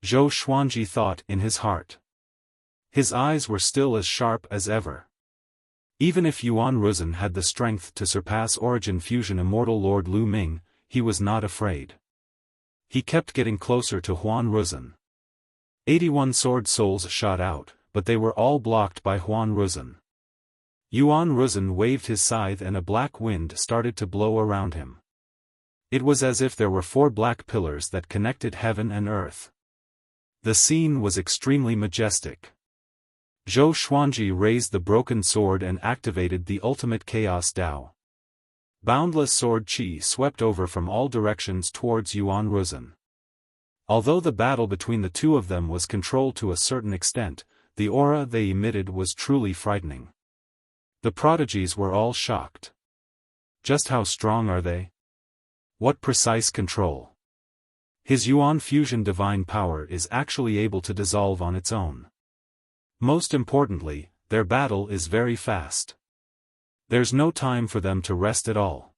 Zhou Xuanji thought in his heart. His eyes were still as sharp as ever. Even if Yuan Ruzhen had the strength to surpass origin fusion immortal Lord Lu Ming, he was not afraid. He kept getting closer to Huan Ruzhen. 81 sword souls shot out, but they were all blocked by Huan Ruzhen. Yuan Ruzhen waved his scythe and a black wind started to blow around him. It was as if there were 4 black pillars that connected heaven and earth. The scene was extremely majestic. Zhou Xuanji raised the broken sword and activated the ultimate chaos Dao. Boundless sword qi swept over from all directions towards Yuan Ruzhen. Although the battle between the two of them was controlled to a certain extent, the aura they emitted was truly frightening. The prodigies were all shocked. Just how strong are they? What precise control! His Yuan fusion divine power is actually able to dissolve on its own. Most importantly, their battle is very fast. There's no time for them to rest at all.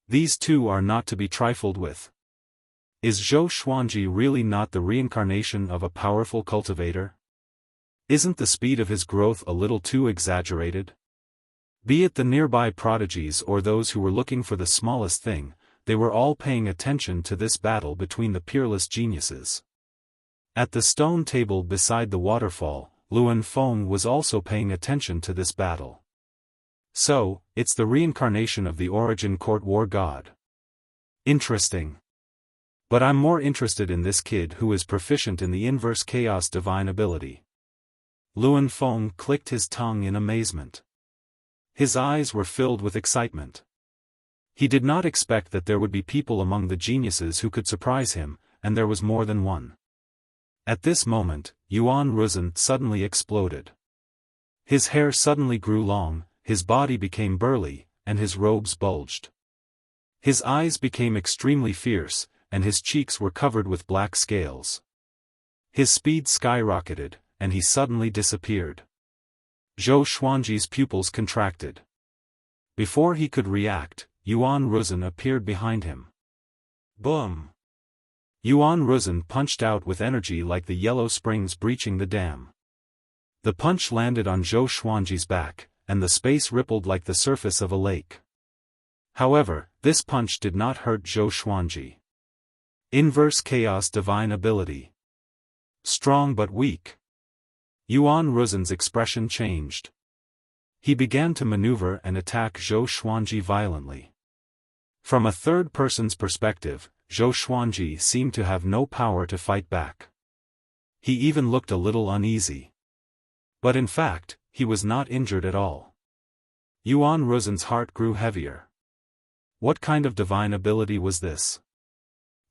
These two are not to be trifled with. Is Zhou Xuanji really not the reincarnation of a powerful cultivator? Isn't the speed of his growth a little too exaggerated? Be it the nearby prodigies or those who were looking for the smallest thing, they were all paying attention to this battle between the peerless geniuses. At the stone table beside the waterfall, Luan Feng was also paying attention to this battle. So, it's the reincarnation of the origin court war god. Interesting. But I'm more interested in this kid who is proficient in the inverse chaos divine ability. Luan Feng clicked his tongue in amazement. His eyes were filled with excitement. He did not expect that there would be people among the geniuses who could surprise him, and there was more than one. At this moment, Yuan Ruzhen suddenly exploded. His hair suddenly grew long, his body became burly, and his robes bulged. His eyes became extremely fierce, and his cheeks were covered with black scales. His speed skyrocketed, and he suddenly disappeared. Zhou Xuanji's pupils contracted. Before he could react, Yuan Ruzhen appeared behind him. Boom! Yuan Ruzhen punched out with energy like the yellow springs breaching the dam. The punch landed on Zhou Xuanji's back, and the space rippled like the surface of a lake. However, this punch did not hurt Zhou Xuanji. Inverse chaos divine ability. Strong but weak. Yuan Ruzhen's expression changed. He began to maneuver and attack Zhou Xuanji violently. From a third person's perspective, Zhou Xuanji seemed to have no power to fight back. He even looked a little uneasy. But in fact, he was not injured at all. Yuan Ruzhen's heart grew heavier. What kind of divine ability was this?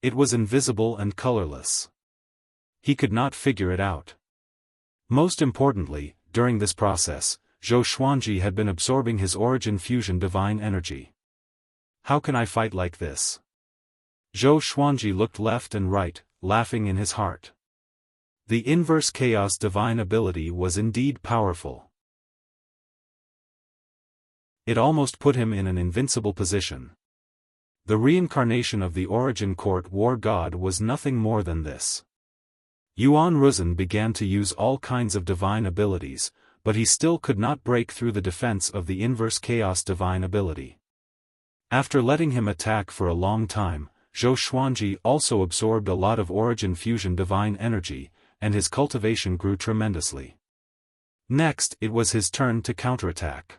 It was invisible and colorless. He could not figure it out. Most importantly, during this process, Zhou Xuanji had been absorbing his origin fusion divine energy. How can I fight like this? Zhou Xuanji looked left and right, laughing in his heart. The inverse chaos divine ability was indeed powerful. It almost put him in an invincible position. The reincarnation of the origin court war god was nothing more than this. Yuan Ruzhen began to use all kinds of divine abilities, but he still could not break through the defense of the inverse chaos divine ability. After letting him attack for a long time, Zhou Xuanji also absorbed a lot of origin fusion divine energy, and his cultivation grew tremendously. Next, it was his turn to counterattack.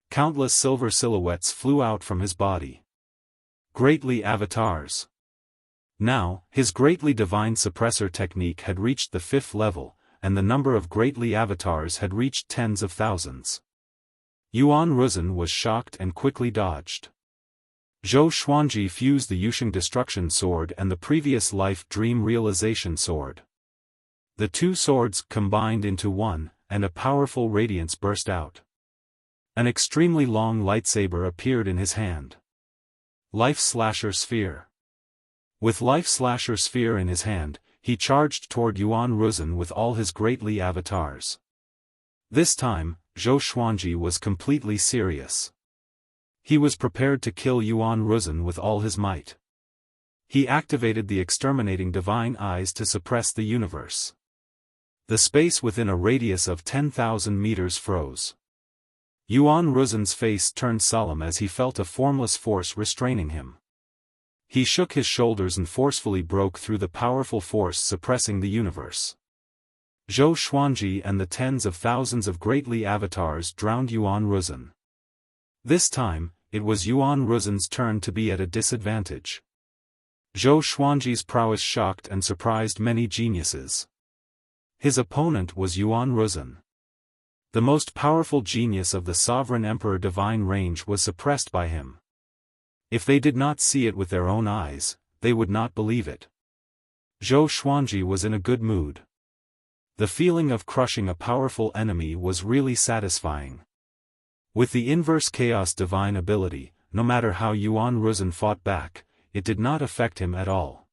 Countless silver silhouettes flew out from his body. Greatly avatars. Now, his greatly divine suppressor technique had reached the 5th level, and the number of greatly avatars had reached tens of thousands. Yuan Ruzhen was shocked and quickly dodged. Zhou Xuanji fused the Yusheng Destruction Sword and the previous life Dream Realization Sword. The two swords combined into one, and a powerful radiance burst out. An extremely long lightsaber appeared in his hand. Life Slasher Sphere. With Life Slasher Sphere in his hand, he charged toward Yuan Ruzhen with all his greatly avatars. This time, Zhou Xuanji was completely serious. He was prepared to kill Yuan Ruzhen with all his might. He activated the exterminating divine eyes to suppress the universe. The space within a radius of 10,000 meters froze. Yuan Ruzhen's face turned solemn as he felt a formless force restraining him. He shook his shoulders and forcefully broke through the powerful force suppressing the universe. Zhou Xuanji and the tens of thousands of greatly avatars drowned Yuan Ruzhen. This time, it was Yuan Ruzhen's turn to be at a disadvantage. Zhou Xuanji's prowess shocked and surprised many geniuses. His opponent was Yuan Ruzhen. The most powerful genius of the Sovereign Emperor Divine Range was suppressed by him. If they did not see it with their own eyes, they would not believe it. Zhou Xuanji was in a good mood. The feeling of crushing a powerful enemy was really satisfying. With the inverse chaos divine ability, no matter how Yuan Ruzhen fought back, it did not affect him at all.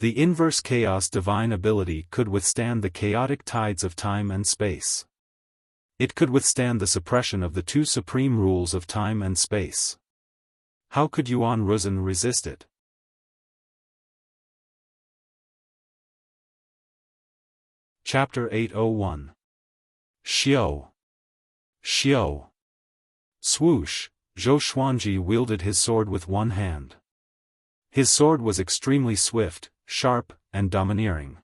The inverse chaos divine ability could withstand the chaotic tides of time and space. It could withstand the suppression of the two supreme rules of time and space. How could Yuan Ruzhen resist it? Chapter 801. Xiao. Swoosh, Zhou Xuanji wielded his sword with one hand. His sword was extremely swift, sharp, and domineering.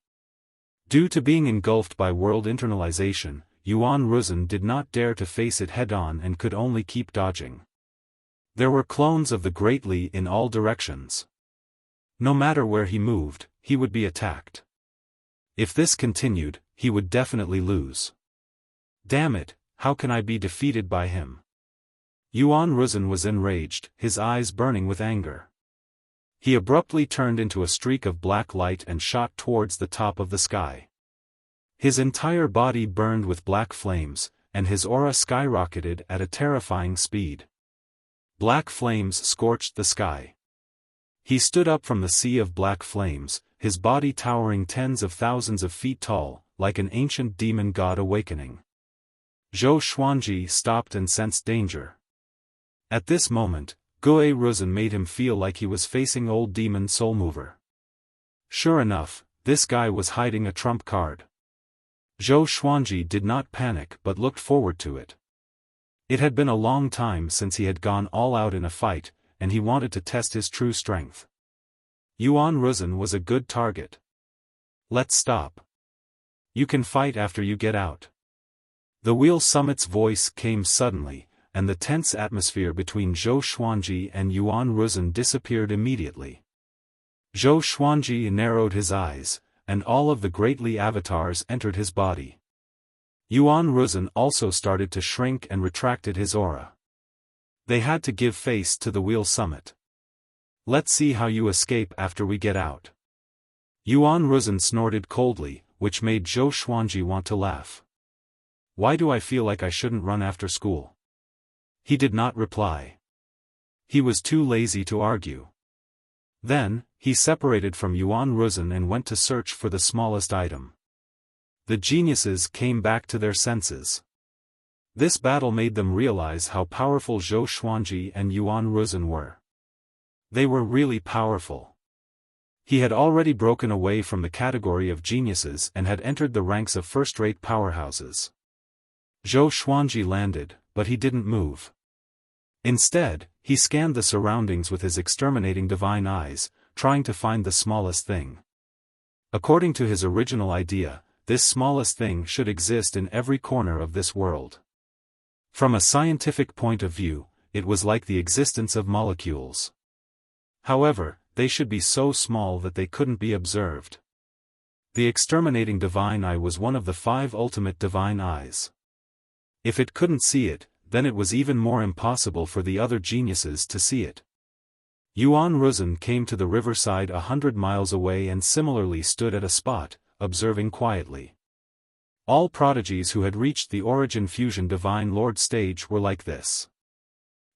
Due to being engulfed by world internalization, Yuan Ruzhen did not dare to face it head-on and could only keep dodging. There were clones of the Great Li in all directions. No matter where he moved, he would be attacked. If this continued, he would definitely lose. Damn it, how can I be defeated by him? Yuan Ruzhen was enraged, his eyes burning with anger. He abruptly turned into a streak of black light and shot towards the top of the sky. His entire body burned with black flames, and his aura skyrocketed at a terrifying speed. Black flames scorched the sky. He stood up from the sea of black flames, his body towering tens of thousands of feet tall, like an ancient demon god awakening. Zhou Xuanji stopped and sensed danger. At this moment, Gue Ruzhen made him feel like he was facing old demon Soulmover. Sure enough, this guy was hiding a trump card. Zhou Xuanji did not panic but looked forward to it. It had been a long time since he had gone all out in a fight, and he wanted to test his true strength. Yuan Ruzhen was a good target. Let's stop. You can fight after you get out. The Wheel Summit's voice came suddenly, and the tense atmosphere between Zhou Xuanji and Yuan Ruzhen disappeared immediately. Zhou Xuanji narrowed his eyes, and all of the greatly avatars entered his body. Yuan Ruzhen also started to shrink and retracted his aura. They had to give face to the Wheel Summit. Let's see how you escape after we get out. Yuan Ruzhen snorted coldly, which made Zhou Xuanji want to laugh. Why do I feel like I shouldn't run after school? He did not reply. He was too lazy to argue. Then, he separated from Yuan Ruzhen and went to search for the smallest item. The geniuses came back to their senses. This battle made them realize how powerful Zhou Xuanji and Yuan Ruzhen were. They were really powerful. He had already broken away from the category of geniuses and had entered the ranks of first-rate powerhouses. Zhou Xuanji landed, but he didn't move. Instead, he scanned the surroundings with his exterminating divine eyes, trying to find the smallest thing. According to his original idea, this smallest thing should exist in every corner of this world. From a scientific point of view, it was like the existence of molecules. However, they should be so small that they couldn't be observed. The exterminating divine eye was one of the 5 ultimate divine eyes. If it couldn't see it, then it was even more impossible for the other geniuses to see it. Yuan Ruzhen came to the riverside 100 miles away and similarly stood at a spot, observing quietly. All prodigies who had reached the Origin Fusion Divine Lord stage were like this.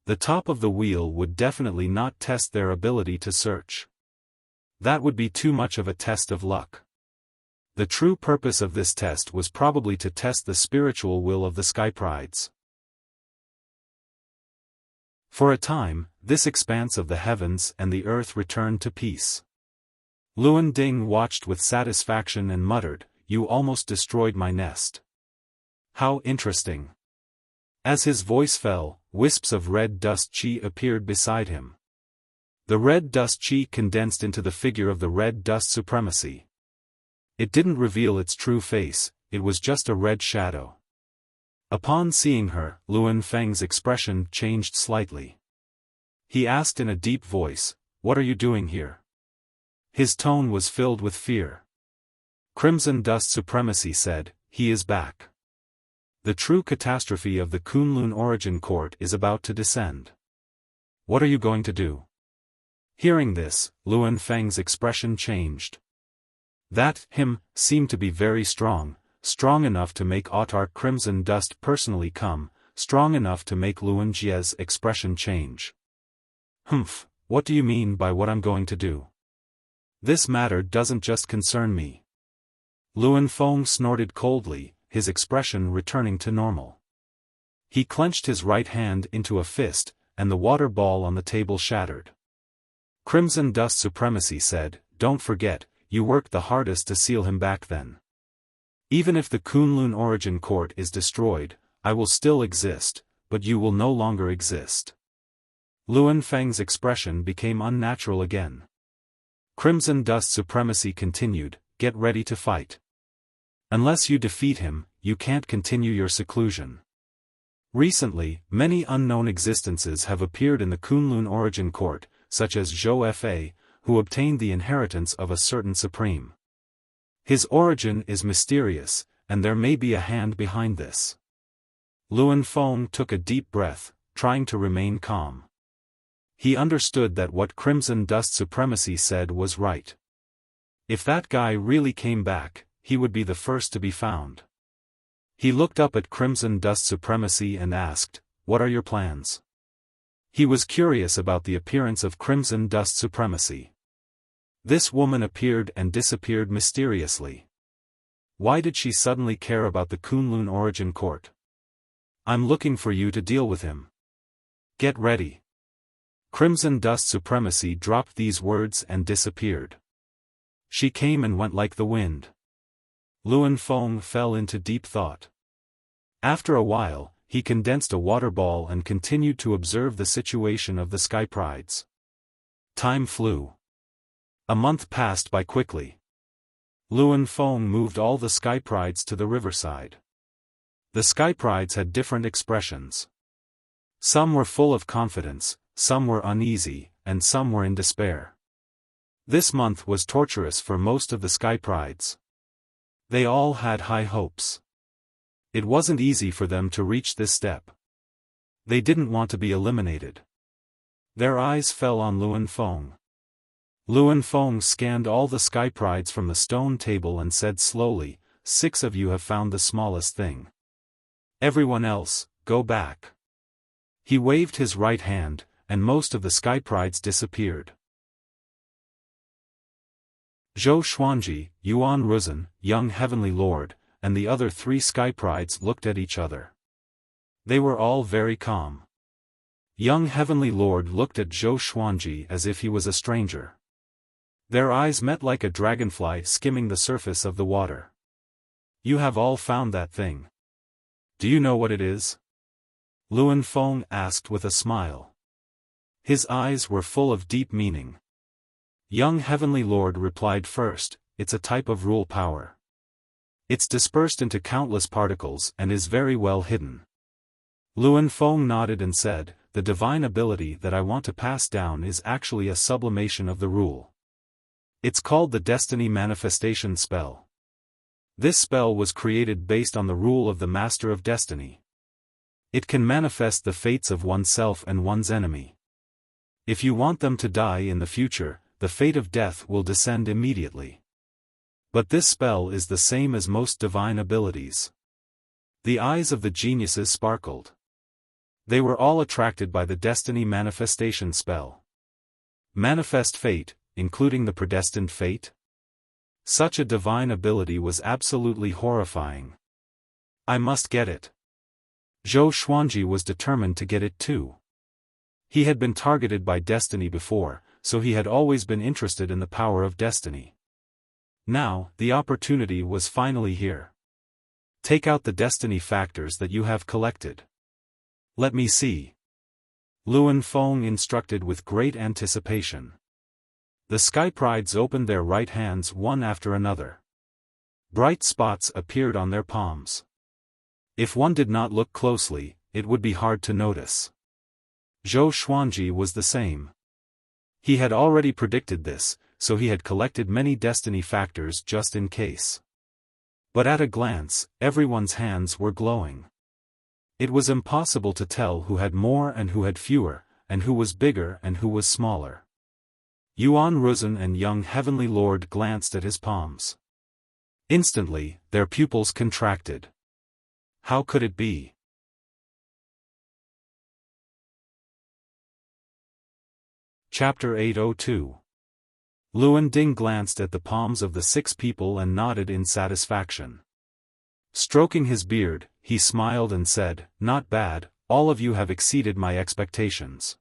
The top of the wheel would definitely not test their ability to search. That would be too much of a test of luck. The true purpose of this test was probably to test the spiritual will of the Skyprides. For a time, this expanse of the heavens and the earth returned to peace. Luan Ding watched with satisfaction and muttered, "You almost destroyed my nest." How interesting. As his voice fell, wisps of red dust chi appeared beside him. The red dust chi condensed into the figure of the red dust supremacy. It didn't reveal its true face, it was just a red shadow. Upon seeing her, Luan Feng's expression changed slightly. He asked in a deep voice, "What are you doing here?" His tone was filled with fear. Crimson Dust Supremacy said, "He is back. The true catastrophe of the Kunlun Origin Court is about to descend. What are you going to do?" Hearing this, Luan Feng's expression changed. That him seemed to be very strong enough to make Autarch Crimson Dust personally come, strong enough to make Luan Jie's expression change. "Humph, what do you mean by what I'm going to do? This matter doesn't just concern me." Luan Feng snorted coldly, his expression returning to normal. He clenched his right hand into a fist, and the water ball on the table shattered. Crimson Dust Supremacy said, "Don't forget, you worked the hardest to seal him back then. Even if the Kunlun Origin Court is destroyed, I will still exist, but you will no longer exist." Luan Feng's expression became unnatural again. Crimson Dust Supremacy continued, "Get ready to fight. Unless you defeat him, you can't continue your seclusion." Recently, many unknown existences have appeared in the Kunlun Origin Court, such as Zhou Fa, who obtained the inheritance of a certain supreme. His origin is mysterious, and there may be a hand behind this. Luan Feng took a deep breath, trying to remain calm. He understood that what Crimson Dust Supremacy said was right. If that guy really came back, he would be the first to be found. He looked up at Crimson Dust Supremacy and asked, "What are your plans?" He was curious about the appearance of Crimson Dust Supremacy. This woman appeared and disappeared mysteriously. Why did she suddenly care about the Kunlun Origin Court? "I'm looking for you to deal with him. Get ready." Crimson Dust Supremacy dropped these words and disappeared. She came and went like the wind. Luan Feng fell into deep thought. After a while, he condensed a water ball and continued to observe the situation of the Skyprides. Time flew. A month passed by quickly. Luan Feng moved all the Skyprides to the riverside. The Skyprides had different expressions. Some were full of confidence, some were uneasy, and some were in despair. This month was torturous for most of the Skyprides. They all had high hopes. It wasn't easy for them to reach this step. They didn't want to be eliminated. Their eyes fell on Luan Feng. Luan Feng scanned all the Skyprides from the stone table and said slowly, "6 of you have found the smallest thing. Everyone else, go back." He waved his right hand, and most of the Skyprides disappeared. Zhou Xuanji, Yuan Ruzhen, Young Heavenly Lord, and the other 3 Skyprides looked at each other. They were all very calm. Young Heavenly Lord looked at Zhou Xuanji as if he was a stranger. Their eyes met like a dragonfly skimming the surface of the water. "You have all found that thing. Do you know what it is?" Luan Feng asked with a smile. His eyes were full of deep meaning. Young Heavenly Lord replied first, "It's a type of rule power. It's dispersed into countless particles and is very well hidden." Luan Feng nodded and said, the divine ability that I want to pass down is actually a sublimation of the rule. It's called the Destiny Manifestation Spell. This spell was created based on the rule of the Master of Destiny. It can manifest the fates of oneself and one's enemy. If you want them to die in the future, the fate of death will descend immediately. But this spell is the same as most divine abilities. The eyes of the geniuses sparkled. They were all attracted by the Destiny Manifestation Spell. Manifest fate, including the predestined fate? Such a divine ability was absolutely horrifying. I must get it. Zhou Xuanji was determined to get it too. He had been targeted by destiny before, so he had always been interested in the power of destiny. Now, the opportunity was finally here. Take out the destiny factors that you have collected. Let me see. Luan Feng instructed with great anticipation. The Sky Prides opened their right hands one after another. Bright spots appeared on their palms. If one did not look closely, it would be hard to notice. Zhou Xuanji was the same. He had already predicted this, so he had collected many destiny factors just in case. But at a glance, everyone's hands were glowing. It was impossible to tell who had more and who had fewer, and who was bigger and who was smaller. Yuan Ruzhen and young Heavenly Lord glanced at his palms. Instantly, their pupils contracted. How could it be? Chapter 802. Luan Ding glanced at the palms of the 6 people and nodded in satisfaction. Stroking his beard, he smiled and said, "Not bad, all of you have exceeded my expectations."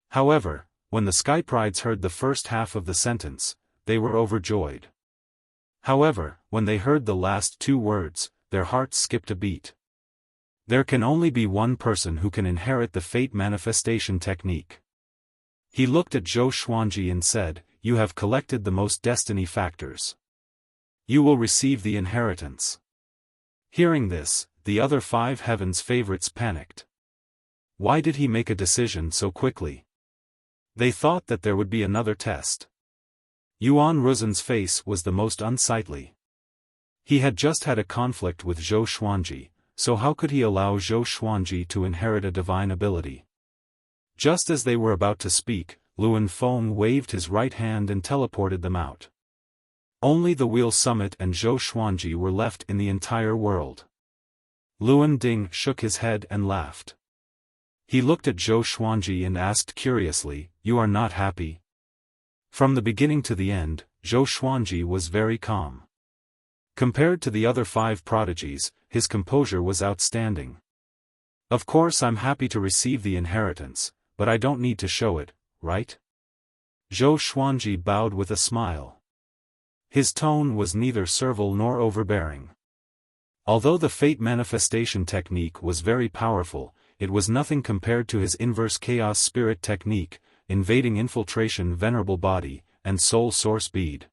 However, when the Sky Prides heard the first half of the sentence, they were overjoyed. However, when they heard the last 2 words, their hearts skipped a beat. There can only be one person who can inherit the fate manifestation technique. He looked at Zhou Xuanji and said, "You have collected the most destiny factors. You will receive the inheritance." Hearing this, the other 5 heavens favorites panicked. Why did he make a decision so quickly? They thought that there would be another test. Yuan Ruzhen's face was the most unsightly. He had just had a conflict with Zhou Xuanji, so how could he allow Zhou Xuanji to inherit a divine ability? Just as they were about to speak, Luan Feng waved his right hand and teleported them out. Only the Wheel Summit and Zhou Xuanji were left in the entire world. Luan Ding shook his head and laughed. He looked at Zhou Xuanji and asked curiously, "You are not happy?" From the beginning to the end, Zhou Xuanji was very calm. Compared to the other 5 prodigies, his composure was outstanding. "Of course I'm happy to receive the inheritance, but I don't need to show it, right?" Zhou Xuanji bowed with a smile. His tone was neither servile nor overbearing. Although the fate manifestation technique was very powerful, it was nothing compared to his inverse chaos spirit technique, invading infiltration venerable body, and soul source bead.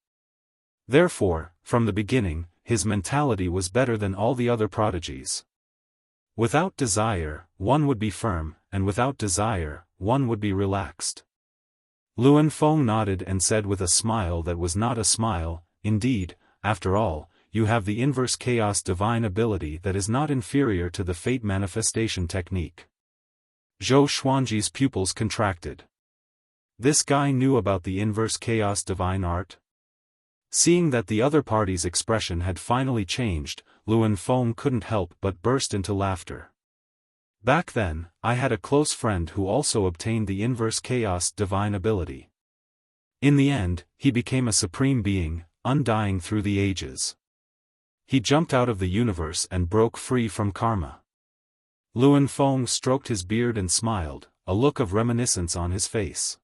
Therefore, from the beginning, his mentality was better than all the other prodigies. Without desire, one would be firm, and without desire, one would be relaxed. Luan Feng nodded and said with a smile that was not a smile, "Indeed, after all, you have the inverse chaos divine ability that is not inferior to the fate manifestation technique." Zhou Xuanji's pupils contracted. This guy knew about the inverse chaos divine art? Seeing that the other party's expression had finally changed, Luan Feng couldn't help but burst into laughter. Back then, I had a close friend who also obtained the inverse chaos divine ability. In the end, he became a supreme being, undying through the ages. He jumped out of the universe and broke free from karma. Luan Feng stroked his beard and smiled, a look of reminiscence on his face.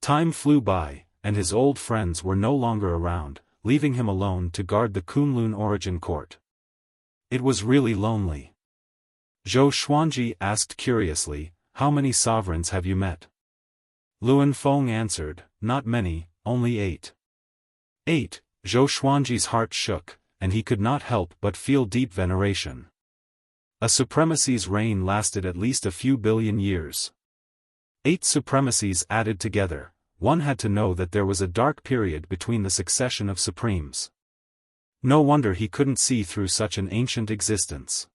Time flew by, and his old friends were no longer around, leaving him alone to guard the Kunlun origin court. It was really lonely. Zhou Xuanji asked curiously, "How many sovereigns have you met?" Luan Feng answered, "Not many, only 8. 8, Zhou Xuanji's heart shook, and he could not help but feel deep veneration. A supremacy's reign lasted at least a few billion years. 8 supremacies added together, one had to know that there was a dark period between the succession of supremes. No wonder he couldn't see through such an ancient existence.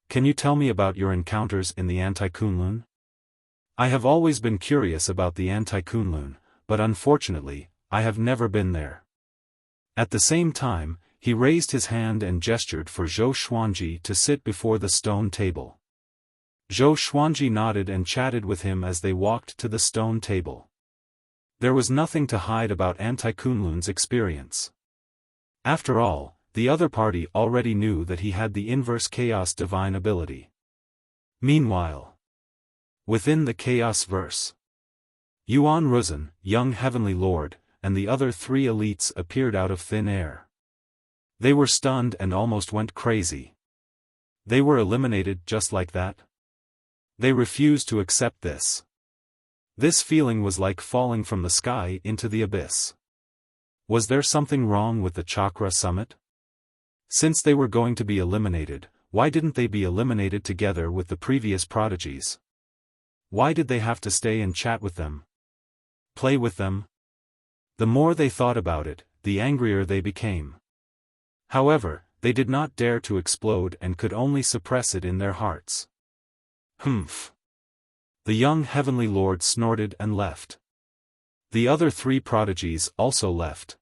Can you tell me about your encounters in the Anti-Kunlun? I have always been curious about the Anti-Kunlun, but unfortunately, I have never been there. At the same time, he raised his hand and gestured for Zhou Xuanji to sit before the stone table. Zhou Xuanji nodded and chatted with him as they walked to the stone table. There was nothing to hide about Anti-Kunlun's experience. After all, the other party already knew that he had the inverse chaos divine ability. Meanwhile, within the chaos verse, Yuan Ruzhen, young heavenly lord, and the other 3 elites appeared out of thin air. They were stunned and almost went crazy. They were eliminated just like that? They refused to accept this. This feeling was like falling from the sky into the abyss. Was there something wrong with the Chakra Summit? Since they were going to be eliminated, why didn't they be eliminated together with the previous prodigies? Why did they have to stay and chat with them? Play with them? The more they thought about it, the angrier they became. However, they did not dare to explode and could only suppress it in their hearts. Humph. The young heavenly lord snorted and left. The other 3 prodigies also left.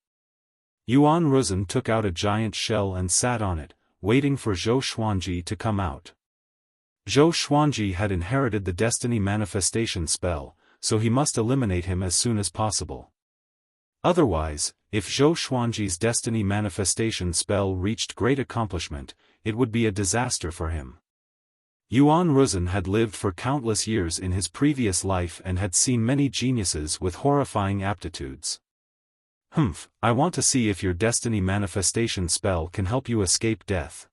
Yuan Ruzhen took out a giant shell and sat on it, waiting for Zhou Xuanji to come out. Zhou Xuanji had inherited the destiny manifestation spell, so he must eliminate him as soon as possible. Otherwise, if Zhou Xuanji's destiny manifestation spell reached great accomplishment, it would be a disaster for him. Yuan Ruzhen had lived for countless years in his previous life and had seen many geniuses with horrifying aptitudes. Humph, I want to see if your destiny manifestation spell can help you escape death.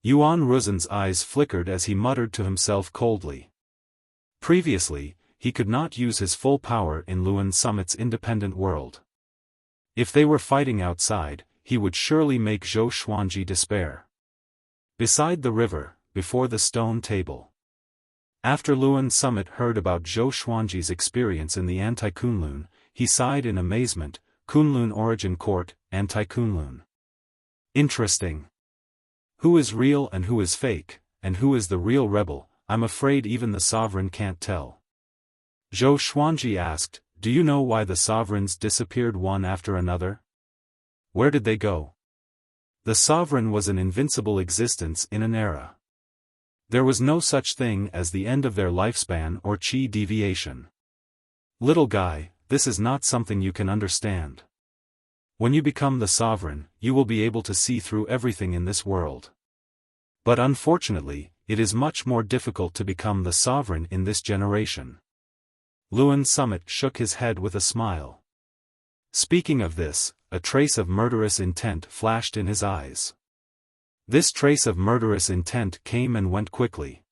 Yuan Ruzhen's eyes flickered as he muttered to himself coldly. Previously, he could not use his full power in Luan Summit's independent world. If they were fighting outside, he would surely make Zhou Xuanji despair. Beside the river, before the stone table. After Luan Summit heard about Zhou Xuanji's experience in the Anti-Kunlun, he sighed in amazement. Kunlun Origin Court, Anti-Kunlun. Interesting. Who is real and who is fake, and who is the real rebel? I'm afraid even the sovereign can't tell. Zhou Xuanji asked, do you know why the sovereigns disappeared one after another? Where did they go? The sovereign was an invincible existence in an era. There was no such thing as the end of their lifespan or chi deviation. Little guy, this is not something you can understand. When you become the sovereign, you will be able to see through everything in this world. But unfortunately, it is much more difficult to become the sovereign in this generation. Luan Summit shook his head with a smile. Speaking of this, a trace of murderous intent flashed in his eyes. This trace of murderous intent came and went quickly.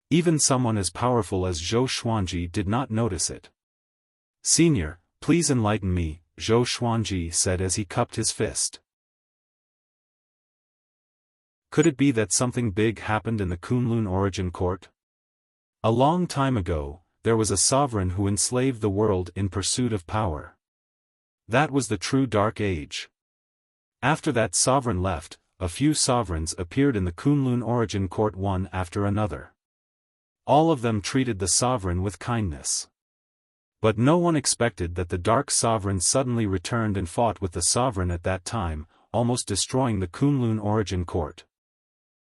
Even someone as powerful as Zhou Xuanji did not notice it. Senior, please enlighten me, Zhou Xuanji said as he cupped his fist. Could it be that something big happened in the Kunlun Origin Court? A long time ago, there was a sovereign who enslaved the world in pursuit of power. That was the true Dark Age. After that sovereign left, a few sovereigns appeared in the Kunlun Origin Court one after another. All of them treated the sovereign with kindness. But no one expected that the Dark Sovereign suddenly returned and fought with the sovereign at that time, almost destroying the Kunlun Origin Court.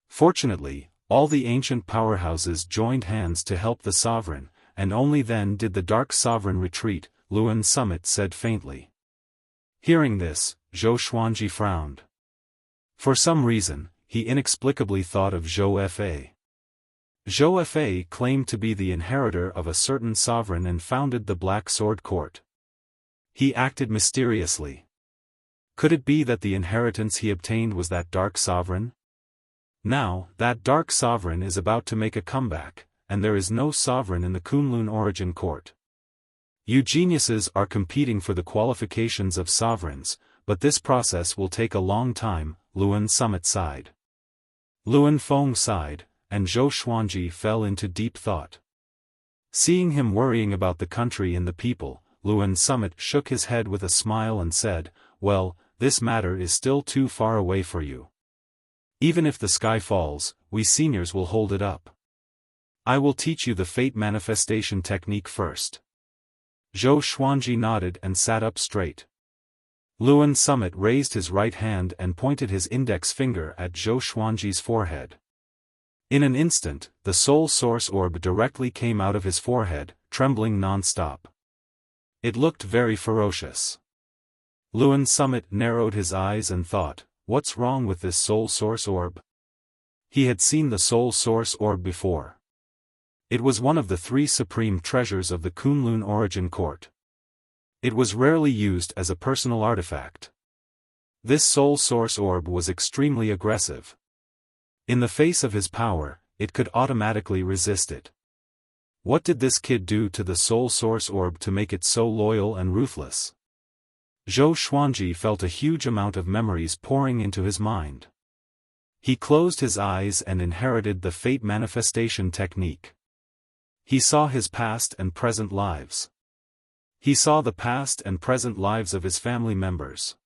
Fortunately, all the ancient powerhouses joined hands to help the sovereign, and only then did the Dark Sovereign retreat, Luan Summit said faintly. Hearing this, Zhou Xuanji frowned. For some reason, he inexplicably thought of Zhou Fa. Zhou Fa claimed to be the inheritor of a certain sovereign and founded the Black Sword Court. He acted mysteriously. Could it be that the inheritance he obtained was that Dark Sovereign? Now, that Dark Sovereign is about to make a comeback, and there is no sovereign in the Kunlun Origin Court. You geniuses are competing for the qualifications of sovereigns, but this process will take a long time, Luan Summit sighed. Luan Feng sighed, and Zhou Xuanji fell into deep thought. Seeing him worrying about the country and the people, Luan Summit shook his head with a smile and said, "Well, this matter is still too far away for you. Even if the sky falls, we seniors will hold it up. I will teach you the fate manifestation technique first." Zhou Xuanji nodded and sat up straight. Luan Summit raised his right hand and pointed his index finger at Zhou Xuanji's forehead. In an instant, the soul source orb directly came out of his forehead, trembling non-stop. It looked very ferocious. Luan Summit narrowed his eyes and thought, what's wrong with this soul source orb? He had seen the soul source orb before. It was one of the 3 supreme treasures of the Kunlun origin court. It was rarely used as a personal artifact. This soul source orb was extremely aggressive. In the face of his power, it could automatically resist it. What did this kid do to the soul source orb to make it so loyal and ruthless? Zhou Xuanji felt a huge amount of memories pouring into his mind. He closed his eyes and inherited the fate manifestation technique. He saw his past and present lives. He saw the past and present lives of his family members.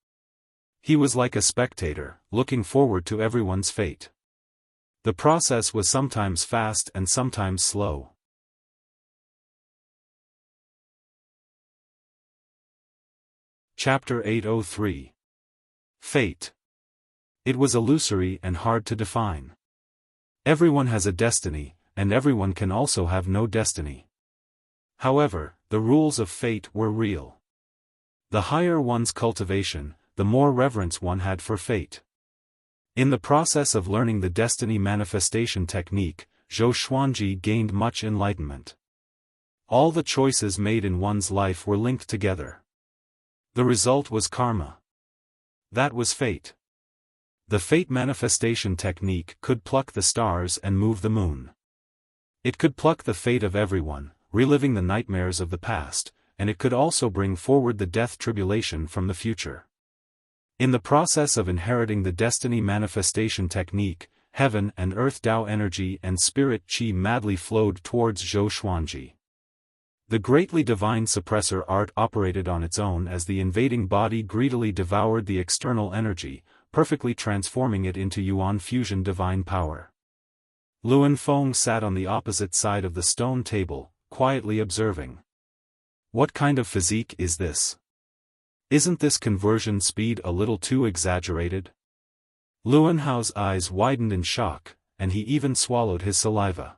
He was like a spectator, looking forward to everyone's fate. The process was sometimes fast and sometimes slow. Chapter 803. Fate. It was illusory and hard to define. Everyone has a destiny, and everyone can also have no destiny. However, the rules of fate were real. The higher one's cultivation, the more reverence one had for fate. In the process of learning the destiny manifestation technique, Zhou Xuanji gained much enlightenment. All the choices made in one's life were linked together. The result was karma. That was fate. The fate manifestation technique could pluck the stars and move the moon. It could pluck the fate of everyone, reliving the nightmares of the past, and it could also bring forward the death tribulation from the future. In the process of inheriting the destiny manifestation technique, heaven and earth Tao energy and spirit qi madly flowed towards Zhou Xuanji. The greatly divine suppressor art operated on its own as the invading body greedily devoured the external energy, perfectly transforming it into Yuan fusion divine power. Luan Feng sat on the opposite side of the stone table, quietly observing. What kind of physique is this? Isn't this conversion speed a little too exaggerated? Luan Hao's eyes widened in shock, and he even swallowed his saliva.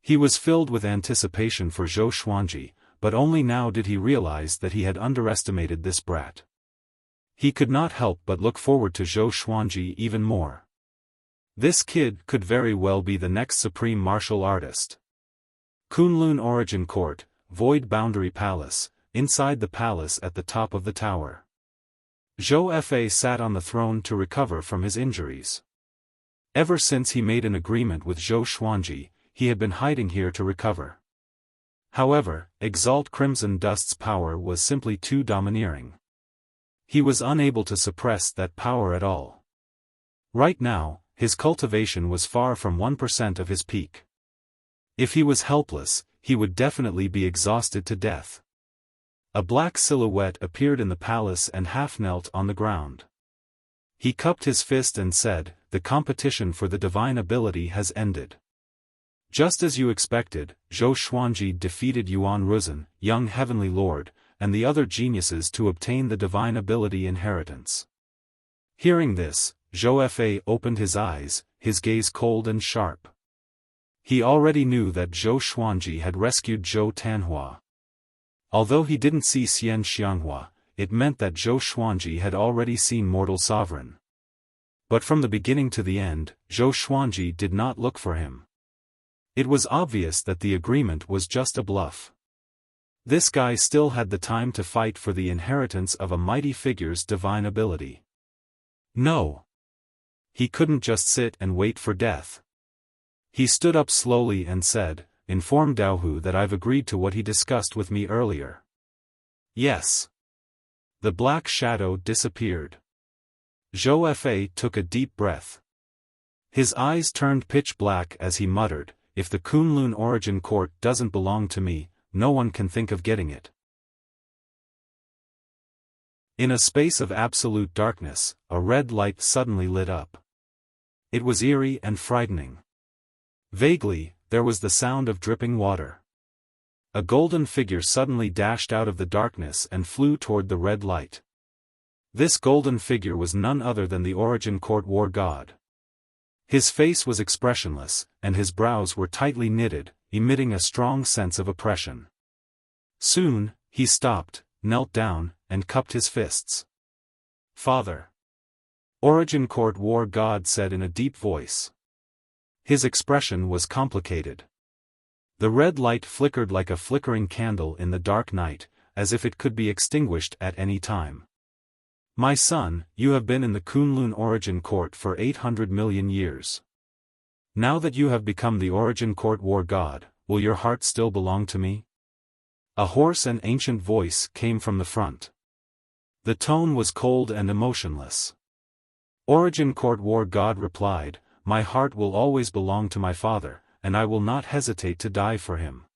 He was filled with anticipation for Zhou Xuanji, but only now did he realize that he had underestimated this brat. He could not help but look forward to Zhou Xuanji even more. This kid could very well be the next supreme martial artist. Kunlun Origin Court, Void Boundary Palace, inside the palace at the top of the tower. Zhou Fa sat on the throne to recover from his injuries. Ever since he made an agreement with Zhou Xuanji, he had been hiding here to recover. However, Exalt Crimson Dust's power was simply too domineering. He was unable to suppress that power at all. Right now, his cultivation was far from 1% of his peak. If he was helpless, he would definitely be exhausted to death. A black silhouette appeared in the palace and half knelt on the ground. He cupped his fist and said, "The competition for the divine ability has ended." Just as you expected, Zhou Xuanji defeated Yuan Ruzhen, young heavenly lord, and the other geniuses to obtain the divine ability inheritance. Hearing this, Zhou Fa opened his eyes, his gaze cold and sharp. He already knew that Zhou Xuanji had rescued Zhou Tanhua. Although he didn't see Xian Xianghua, it meant that Zhou Xuanji had already seen Mortal Sovereign. But from the beginning to the end, Zhou Xuanji did not look for him. It was obvious that the agreement was just a bluff. This guy still had the time to fight for the inheritance of a mighty figure's divine ability. No. He couldn't just sit and wait for death. He stood up slowly and said, "Inform Daohu that I've agreed to what he discussed with me earlier." Yes. The black shadow disappeared. Zhou Fa took a deep breath. His eyes turned pitch black as he muttered, "If the Kunlun origin court doesn't belong to me, no one can think of getting it." In a space of absolute darkness, a red light suddenly lit up. It was eerie and frightening. Vaguely, there was the sound of dripping water. A golden figure suddenly dashed out of the darkness and flew toward the red light. This golden figure was none other than the Origin Court War God. His face was expressionless, and his brows were tightly knitted, emitting a strong sense of oppression. Soon, he stopped, knelt down, and cupped his fists. "Father." Origin Court War God said in a deep voice. His expression was complicated. The red light flickered like a flickering candle in the dark night, as if it could be extinguished at any time. "My son, you have been in the Kunlun Origin Court for 800 million years. Now that you have become the Origin Court War God, will your heart still belong to me?" A hoarse and ancient voice came from the front. The tone was cold and emotionless. Origin Court War God replied, "My heart will always belong to my father, and I will not hesitate to die for him."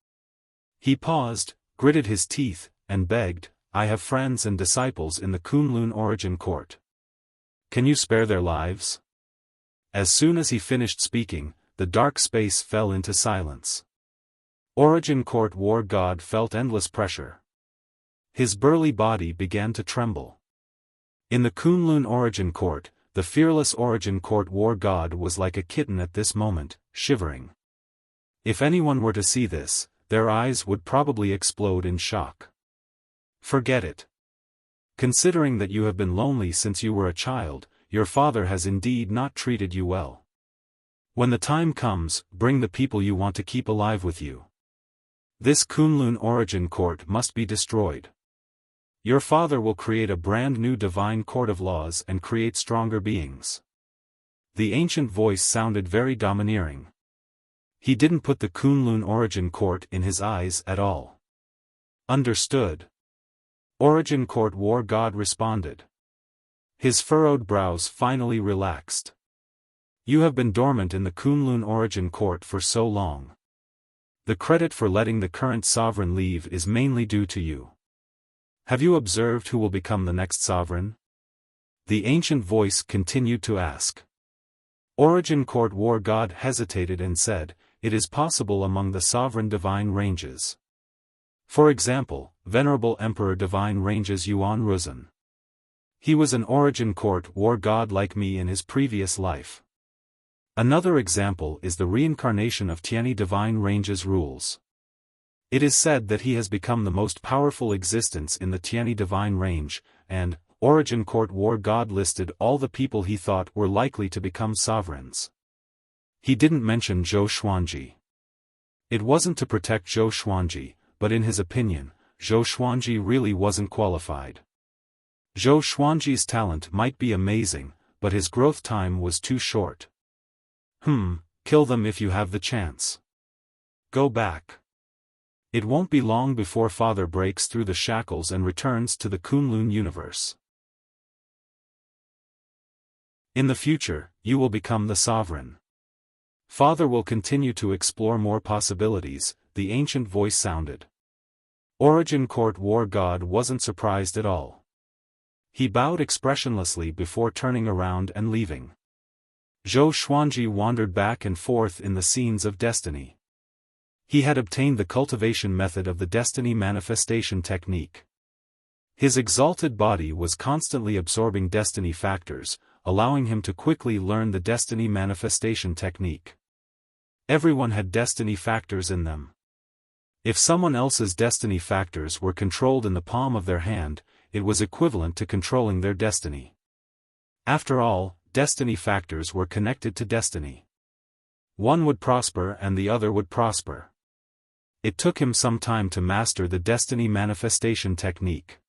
He paused, gritted his teeth, and begged, "I have friends and disciples in the Kunlun Origin Court. Can you spare their lives?" As soon as he finished speaking, the dark space fell into silence. Origin Court War God felt endless pressure. His burly body began to tremble. In the Kunlun Origin Court, the fearless Origin Court War God was like a kitten at this moment, shivering. If anyone were to see this, their eyes would probably explode in shock. "Forget it. Considering that you have been lonely since you were a child, your father has indeed not treated you well. When the time comes, bring the people you want to keep alive with you. This Kunlun Origin Court must be destroyed. Your father will create a brand new divine court of laws and create stronger beings." The ancient voice sounded very domineering. He didn't put the Kunlun Origin Court in his eyes at all. "Understood." Origin Court War God responded. His furrowed brows finally relaxed. "You have been dormant in the Kunlun Origin Court for so long. The credit for letting the current sovereign leave is mainly due to you. Have you observed who will become the next sovereign?" The ancient voice continued to ask. Origin Court War God hesitated and said, "It is possible among the sovereign divine ranges. For example, Venerable Emperor Divine Ranges Yuan Ruzhen. He was an Origin Court War God like me in his previous life. Another example is the reincarnation of Tianyi Divine Ranges Rules. It is said that he has become the most powerful existence in the Tianyi Divine Range, and Origin Court War God listed all the people he thought were likely to become sovereigns. He didn't mention Zhou Xuanji. It wasn't to protect Zhou Xuanji, but in his opinion, Zhou Xuanji really wasn't qualified. Zhou Xuanji's talent might be amazing, but his growth time was too short. Kill them if you have the chance. Go back. It won't be long before Father breaks through the shackles and returns to the Kunlun universe. In the future, you will become the sovereign. Father will continue to explore more possibilities, the ancient voice sounded. Origin Court War God wasn't surprised at all. He bowed expressionlessly before turning around and leaving. Zhou Xuanji wandered back and forth in the scenes of destiny. He had obtained the cultivation method of the destiny manifestation technique. His exalted body was constantly absorbing destiny factors, allowing him to quickly learn the destiny manifestation technique. Everyone had destiny factors in them. If someone else's destiny factors were controlled in the palm of their hand, it was equivalent to controlling their destiny. After all, destiny factors were connected to destiny. One would prosper and the other would prosper. It took him some time to master the destiny manifestation technique.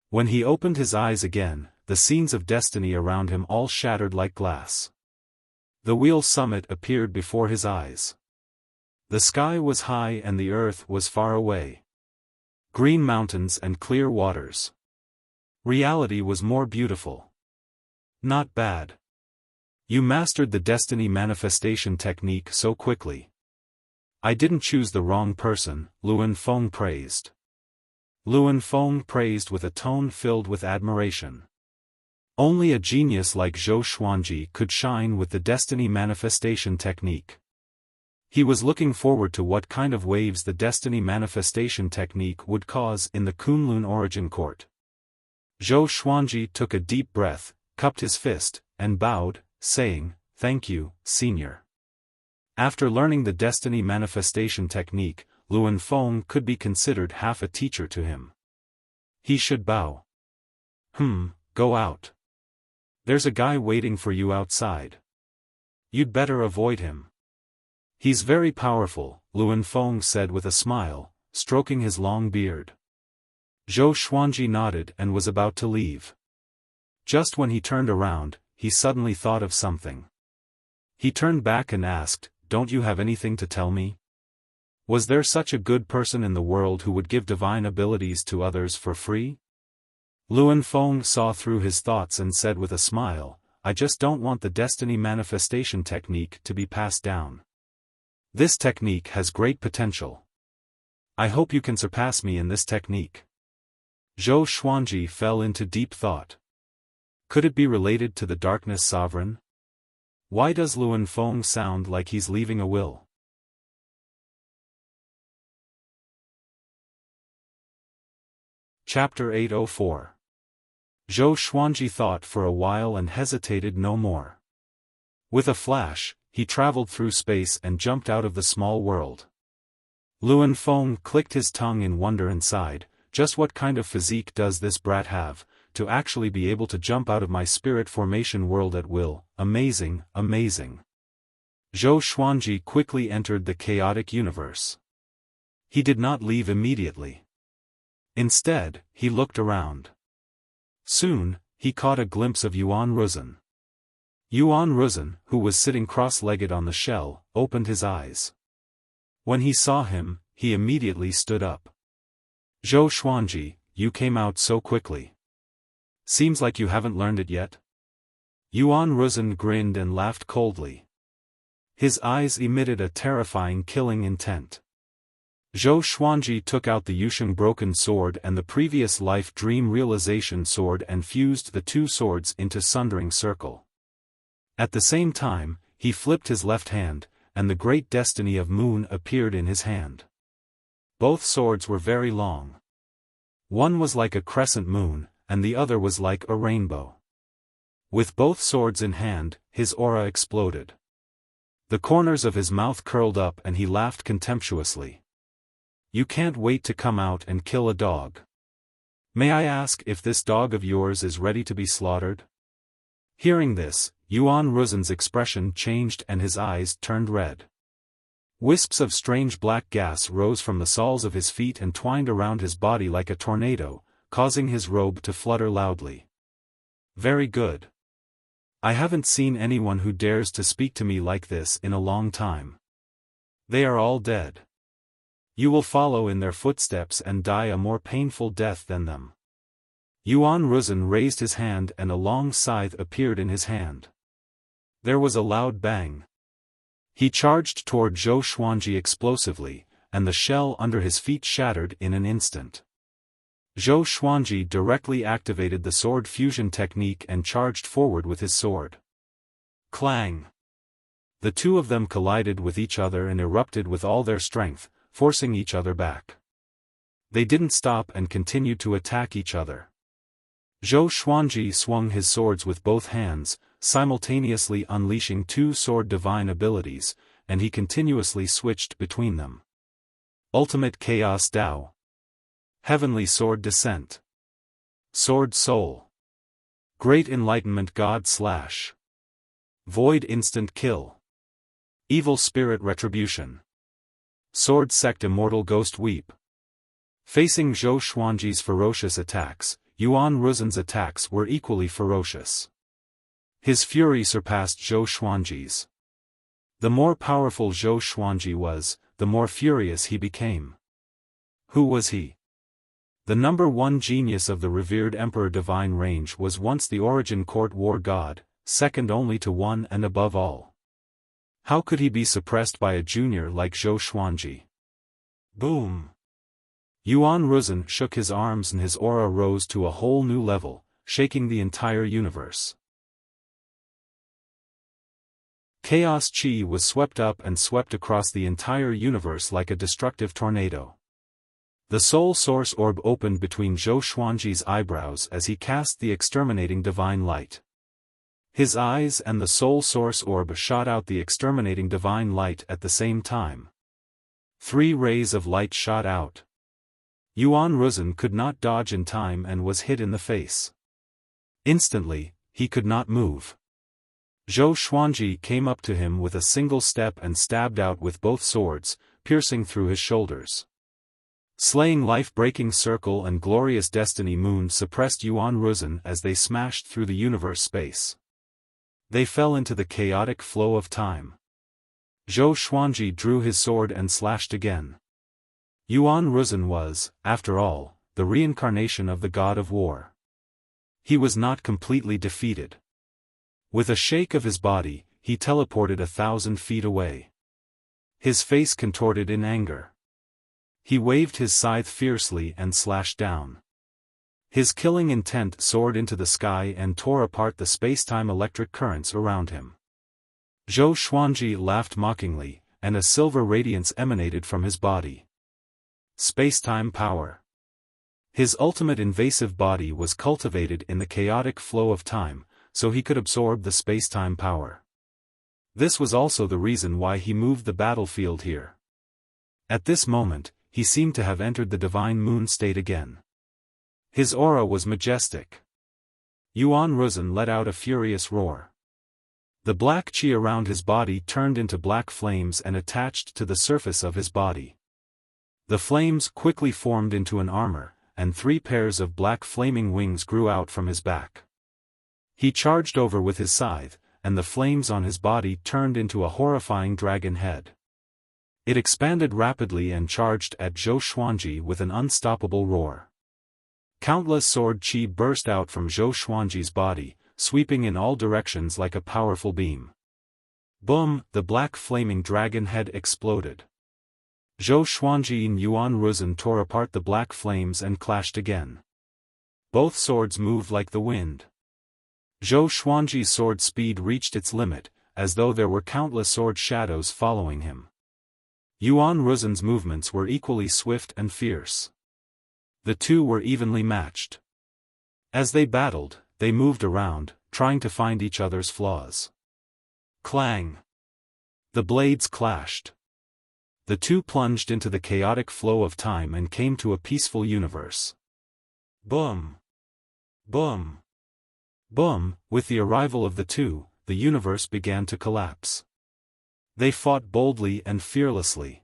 When he opened his eyes again, the scenes of destiny around him all shattered like glass. The wheel summit appeared before his eyes. The sky was high and the earth was far away. Green mountains and clear waters. Reality was more beautiful. Not bad. You mastered the destiny manifestation technique so quickly. I didn't choose the wrong person, Luan Feng praised. Luan Feng praised with a tone filled with admiration. Only a genius like Zhou Xuanji could shine with the destiny manifestation technique. He was looking forward to what kind of waves the destiny manifestation technique would cause in the Kunlun origin court. Zhou Xuanji took a deep breath, cupped his fist, and bowed, saying, "Thank you, senior." After learning the destiny manifestation technique, Luan Feng could be considered half a teacher to him. He should bow. Go out. There's a guy waiting for you outside. You'd better avoid him. He's very powerful, Luan Feng said with a smile, stroking his long beard. Zhou Xuanji nodded and was about to leave. Just when he turned around, he suddenly thought of something. He turned back and asked, "Don't you have anything to tell me? Was there such a good person in the world who would give divine abilities to others for free?" Luan Feng saw through his thoughts and said with a smile, "I just don't want the destiny manifestation technique to be passed down. This technique has great potential. I hope you can surpass me in this technique." Zhou Xuanji fell into deep thought. Could it be related to the Darkness Sovereign? Why does Luan Feng sound like he's leaving a will? Chapter 804. Zhou Xuanji thought for a while and hesitated no more. With a flash, he traveled through space and jumped out of the small world. Luan Feng clicked his tongue in wonder and sighed, "Just what kind of physique does this brat have, to actually be able to jump out of my spirit formation world at will? Amazing, amazing." Zhou Xuanji quickly entered the chaotic universe. He did not leave immediately. Instead, he looked around. Soon, he caught a glimpse of Yuan Ruzhen. Yuan Ruzhen, who was sitting cross-legged on the shell, opened his eyes. When he saw him, he immediately stood up. "Zhou Xuanji, you came out so quickly. Seems like you haven't learned it yet?" Yuan Ruzhen grinned and laughed coldly. His eyes emitted a terrifying killing intent. Zhou Xuanji took out the Yusheng broken sword and the previous life dream realization sword and fused the two swords into sundering circle. At the same time, he flipped his left hand, and the great destiny of moon appeared in his hand. Both swords were very long. One was like a crescent moon, and the other was like a rainbow. With both swords in hand, his aura exploded. The corners of his mouth curled up and he laughed contemptuously. "You can't wait to come out and kill a dog. May I ask if this dog of yours is ready to be slaughtered?" Hearing this, Yuan Ruzhen's expression changed and his eyes turned red. Wisps of strange black gas rose from the soles of his feet and twined around his body like a tornado, causing his robe to flutter loudly. "Very good. I haven't seen anyone who dares to speak to me like this in a long time. They are all dead. You will follow in their footsteps and die a more painful death than them." Yuan Ruzhen raised his hand and a long scythe appeared in his hand. There was a loud bang. He charged toward Zhou Xuanji explosively, and the shell under his feet shattered in an instant. Zhou Xuanji directly activated the sword fusion technique and charged forward with his sword. Clang! The two of them collided with each other and erupted with all their strength, forcing each other back. They didn't stop and continued to attack each other. Zhou Xuanji swung his swords with both hands, simultaneously unleashing two sword divine abilities, and he continuously switched between them. Ultimate Chaos Dao. Heavenly Sword Descent. Sword Soul. Great Enlightenment God Slash. Void Instant Kill. Evil Spirit Retribution. Sword Sect Immortal Ghost Weep. Facing Zhou Xuanji's ferocious attacks, Yuan Ruzhen's attacks were equally ferocious. His fury surpassed Zhou Xuanji's. The more powerful Zhou Xuanji was, the more furious he became. Who was he? The number one genius of the revered Emperor Divine Range was once the Origin Court War God, second only to one and above all. How could he be suppressed by a junior like Zhou Xuanji? Boom! Yuan Ruzhen shook his arms and his aura rose to a whole new level, shaking the entire universe. Chaos Chi was swept up and swept across the entire universe like a destructive tornado. The Soul Source Orb opened between Zhou Xuanji's eyebrows as he cast the exterminating divine light. His eyes and the Soul Source Orb shot out the exterminating divine light at the same time. 3 rays of light shot out. Yuan Ruzhen could not dodge in time and was hit in the face. Instantly, he could not move. Zhou Xuanji came up to him with a single step and stabbed out with both swords, piercing through his shoulders. Slaying life-breaking circle and glorious destiny moon suppressed Yuan Ruzhen as they smashed through the universe space. They fell into the chaotic flow of time. Zhou Xuanji drew his sword and slashed again. Yuan Ruzhen was, after all, the reincarnation of the god of war. He was not completely defeated. With a shake of his body, he teleported 1,000 feet away. His face contorted in anger. He waved his scythe fiercely and slashed down. His killing intent soared into the sky and tore apart the space-time electric currents around him. Zhou Xuanji laughed mockingly, and a silver radiance emanated from his body. Space-time power. His ultimate invasive body was cultivated in the chaotic flow of time, so he could absorb the space-time power. This was also the reason why he moved the battlefield here. At this moment, he seemed to have entered the divine moon state again. His aura was majestic. Yuan Ruzhen let out a furious roar. The black qi around his body turned into black flames and attached to the surface of his body. The flames quickly formed into an armor, and 3 pairs of black flaming wings grew out from his back. He charged over with his scythe, and the flames on his body turned into a horrifying dragon head. It expanded rapidly and charged at Zhou Xuanji with an unstoppable roar. Countless sword qi burst out from Zhou Xuanji's body, sweeping in all directions like a powerful beam. Boom! The black flaming dragon head exploded. Zhou Xuanji and Yuan Ruzhen tore apart the black flames and clashed again. Both swords moved like the wind. Zhou Xuanji's sword speed reached its limit, as though there were countless sword shadows following him. Yuan Ruzhen's movements were equally swift and fierce. The two were evenly matched. As they battled, they moved around, trying to find each other's flaws. Clang! The blades clashed. The two plunged into the chaotic flow of time and came to a peaceful universe. Boom! Boom! Boom! With the arrival of the two, the universe began to collapse. They fought boldly and fearlessly.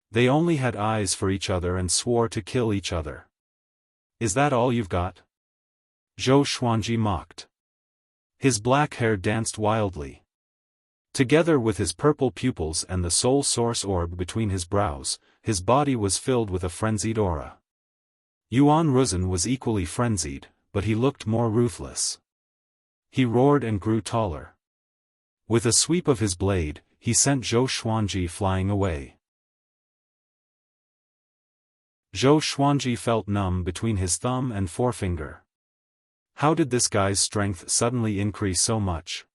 They only had eyes for each other and swore to kill each other. Is that all you've got? Zhou Xuanji mocked. His black hair danced wildly. Together with his purple pupils and the soul source orb between his brows, his body was filled with a frenzied aura. Yuan Ruzhen was equally frenzied, but he looked more ruthless. He roared and grew taller. With a sweep of his blade, he sent Zhou Xuanji flying away. Zhou Xuanji felt numb between his thumb and forefinger. How did this guy's strength suddenly increase so much?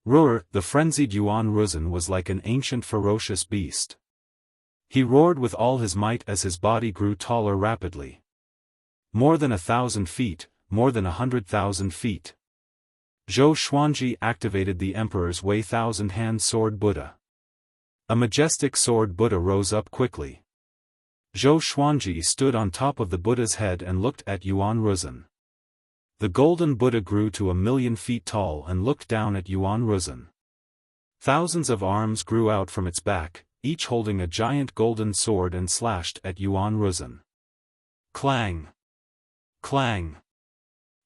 The frenzied Yuan Ruzhen was like an ancient ferocious beast. He roared with all his might as his body grew taller rapidly. More than 1,000 feet, more than 100,000 feet. Zhou Xuanji activated the Emperor's Wei Thousand-Hand Sword Buddha. A majestic sword Buddha rose up quickly. Zhou Xuanji stood on top of the Buddha's head and looked at Yuan Ruzhen. The golden Buddha grew to 1,000,000 feet tall and looked down at Yuan Ruzhen. Thousands of arms grew out from its back, each holding a giant golden sword and slashed at Yuan Ruzhen. Clang! Clang!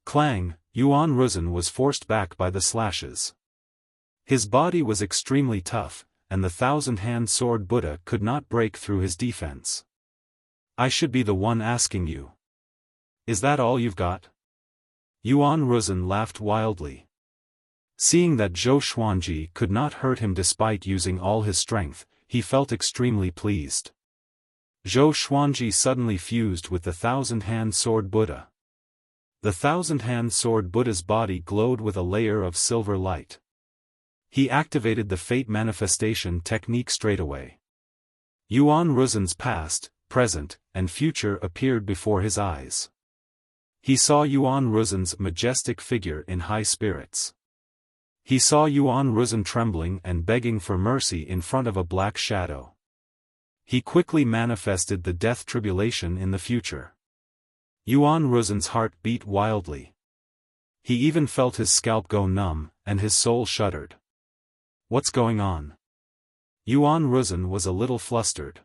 Clang! Yuan Ruzhen was forced back by the slashes. His body was extremely tough, and the thousand-hand sword Buddha could not break through his defense. I should be the one asking you. Is that all you've got? Yuan Ruzhen laughed wildly. Seeing that Zhou Xuanji could not hurt him despite using all his strength, he felt extremely pleased. Zhou Xuanji suddenly fused with the thousand-hand sword Buddha. The thousand-hand sword Buddha's body glowed with a layer of silver light. He activated the fate manifestation technique straightaway. Yuan Ruzhen's past, present, and future appeared before his eyes. He saw Yuan Ruzhen's majestic figure in high spirits. He saw Yuan Ruzhen trembling and begging for mercy in front of a black shadow. He quickly manifested the death tribulation in the future. Yuan Ruzhen's heart beat wildly. He even felt his scalp go numb, and his soul shuddered. What's going on? Yuan Ruzhen was a little flustered.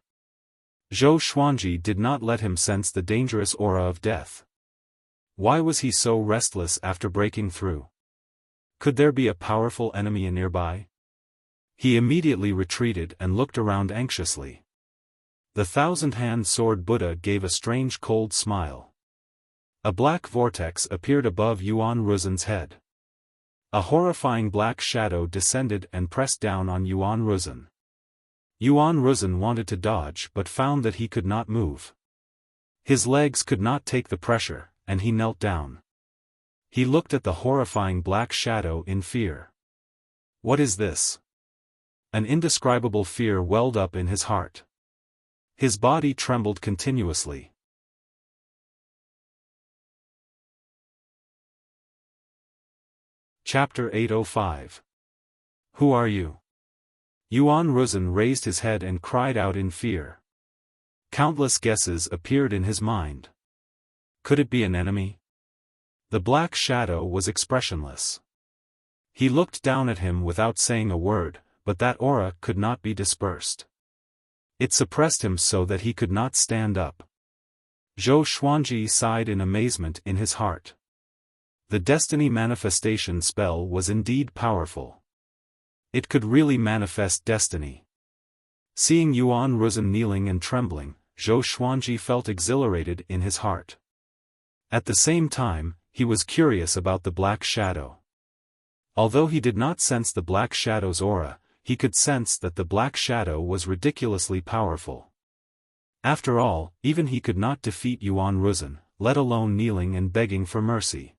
Zhou Xuanji did not let him sense the dangerous aura of death. Why was he so restless after breaking through? Could there be a powerful enemy nearby? He immediately retreated and looked around anxiously. The thousand-hand sword Buddha gave a strange cold smile. A black vortex appeared above Yuan Ruzhen's head. A horrifying black shadow descended and pressed down on Yuan Ruzhen. Yuan Ruzhen wanted to dodge but found that he could not move. His legs could not take the pressure, and he knelt down. He looked at the horrifying black shadow in fear. What is this? An indescribable fear welled up in his heart. His body trembled continuously. Chapter 805. Who are you? Yuan Ruzhen raised his head and cried out in fear. Countless guesses appeared in his mind. Could it be an enemy? The black shadow was expressionless. He looked down at him without saying a word, but that aura could not be dispersed. It suppressed him so that he could not stand up. Zhou Xuanji sighed in amazement in his heart. The destiny manifestation spell was indeed powerful. It could really manifest destiny. Seeing Yuan Ruzhen kneeling and trembling, Zhou Xuanji felt exhilarated in his heart. At the same time, he was curious about the black shadow. Although he did not sense the black shadow's aura, he could sense that the black shadow was ridiculously powerful. After all, even he could not defeat Yuan Ruzhen, let alone kneeling and begging for mercy.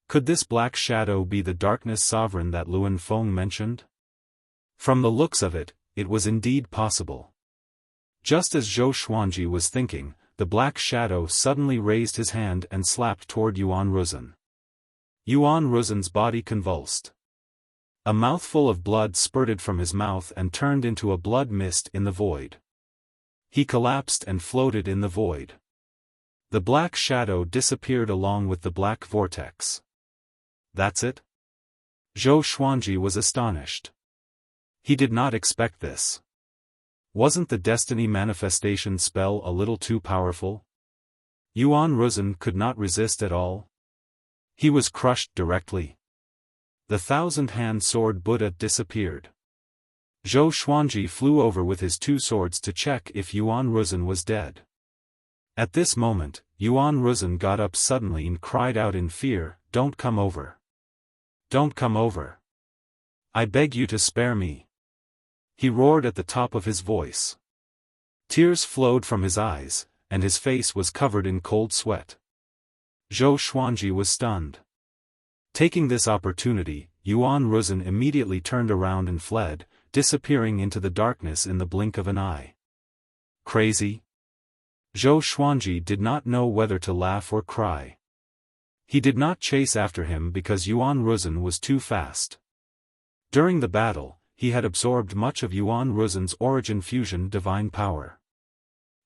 Could this black shadow be the darkness sovereign that Luan Feng mentioned? From the looks of it, it was indeed possible. Just as Zhou Xuanji was thinking, the black shadow suddenly raised his hand and slapped toward Yuan Ruzhen. Yuan Ruzhen's body convulsed. A mouthful of blood spurted from his mouth and turned into a blood mist in the void. He collapsed and floated in the void. The black shadow disappeared along with the black vortex. That's it? Zhou Xuanji was astonished. He did not expect this. Wasn't the destiny manifestation spell a little too powerful? Yuan Ruzhen could not resist at all. He was crushed directly. The thousand-hand sword Buddha disappeared. Zhou Xuanji flew over with his two swords to check if Yuan Ruzhen was dead. At this moment, Yuan Ruzhen got up suddenly and cried out in fear, "Don't come over. Don't come over. I beg you to spare me." He roared at the top of his voice. Tears flowed from his eyes, and his face was covered in cold sweat. Zhou Xuanji was stunned. Taking this opportunity, Yuan Ruzhen immediately turned around and fled, disappearing into the darkness in the blink of an eye. Crazy? Zhou Xuanji did not know whether to laugh or cry. He did not chase after him because Yuan Ruzhen was too fast. During the battle, he had absorbed much of Yuan Ruzhen's Origin Fusion Divine power.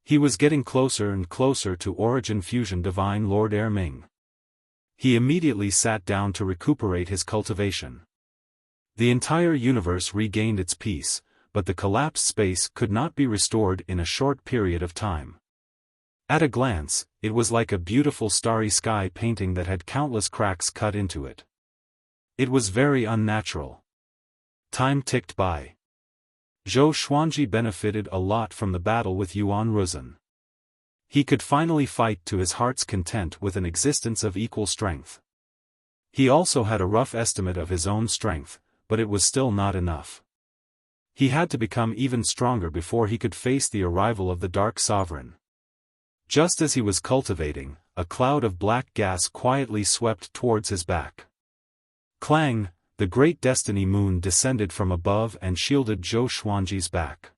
He was getting closer and closer to Origin Fusion Divine Lord Erming. He immediately sat down to recuperate his cultivation. The entire universe regained its peace, but the collapsed space could not be restored in a short period of time. At a glance, it was like a beautiful starry sky painting that had countless cracks cut into it. It was very unnatural. Time ticked by. Zhou Xuanji benefited a lot from the battle with Yuan Ruzhen. He could finally fight to his heart's content with an existence of equal strength. He also had a rough estimate of his own strength, but it was still not enough. He had to become even stronger before he could face the arrival of the Dark Sovereign. Just as he was cultivating, a cloud of black gas quietly swept towards his back. Clang! The great destiny moon descended from above and shielded Zhou Xuanji's back.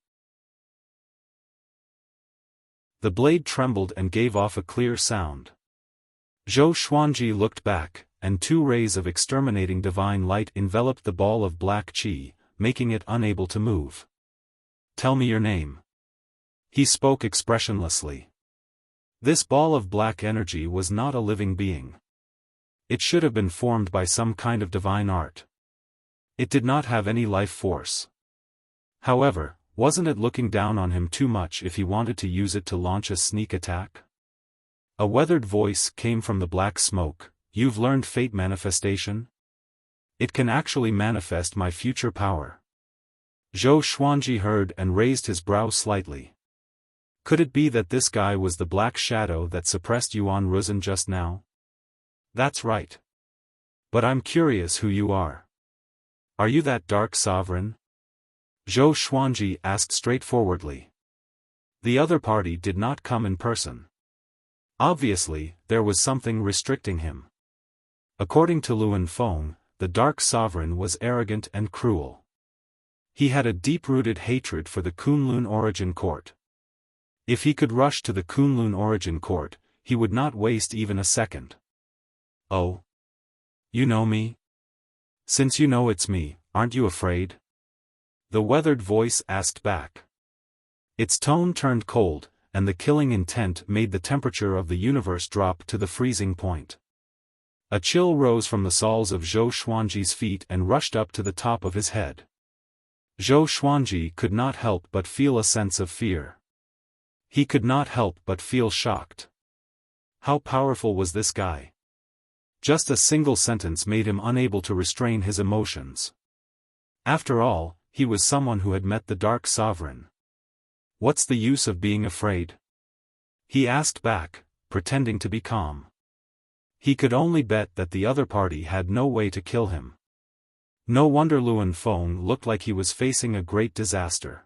The blade trembled and gave off a clear sound. Zhou Xuanji looked back, and 2 rays of exterminating divine light enveloped the ball of black qi, making it unable to move. "Tell me your name." He spoke expressionlessly. This ball of black energy was not a living being. It should have been formed by some kind of divine art. It did not have any life force. However, wasn't it looking down on him too much if he wanted to use it to launch a sneak attack? A weathered voice came from the black smoke. "You've learned fate manifestation? It can actually manifest my future power." Zhou Xuanji heard and raised his brow slightly. Could it be that this guy was the black shadow that suppressed Yuan Ruzhen just now? That's right. But I'm curious who you are. Are you that Dark Sovereign? Zhou Xuanji asked straightforwardly. The other party did not come in person. Obviously, there was something restricting him. According to Luan Feng, the Dark Sovereign was arrogant and cruel. He had a deep-rooted hatred for the Kunlun Origin Court. If he could rush to the Kunlun Origin Court, he would not waste even a second. "Oh? You know me? Since you know it's me, aren't you afraid?" The weathered voice asked back. Its tone turned cold, and the killing intent made the temperature of the universe drop to the freezing point. A chill rose from the soles of Zhou Xuanji's feet and rushed up to the top of his head. Zhou Xuanji could not help but feel a sense of fear. He could not help but feel shocked. How powerful was this guy? Just a single sentence made him unable to restrain his emotions. After all, he was someone who had met the Dark Sovereign. "What's the use of being afraid?" he asked back, pretending to be calm. He could only bet that the other party had no way to kill him. No wonder Luan Feng looked like he was facing a great disaster.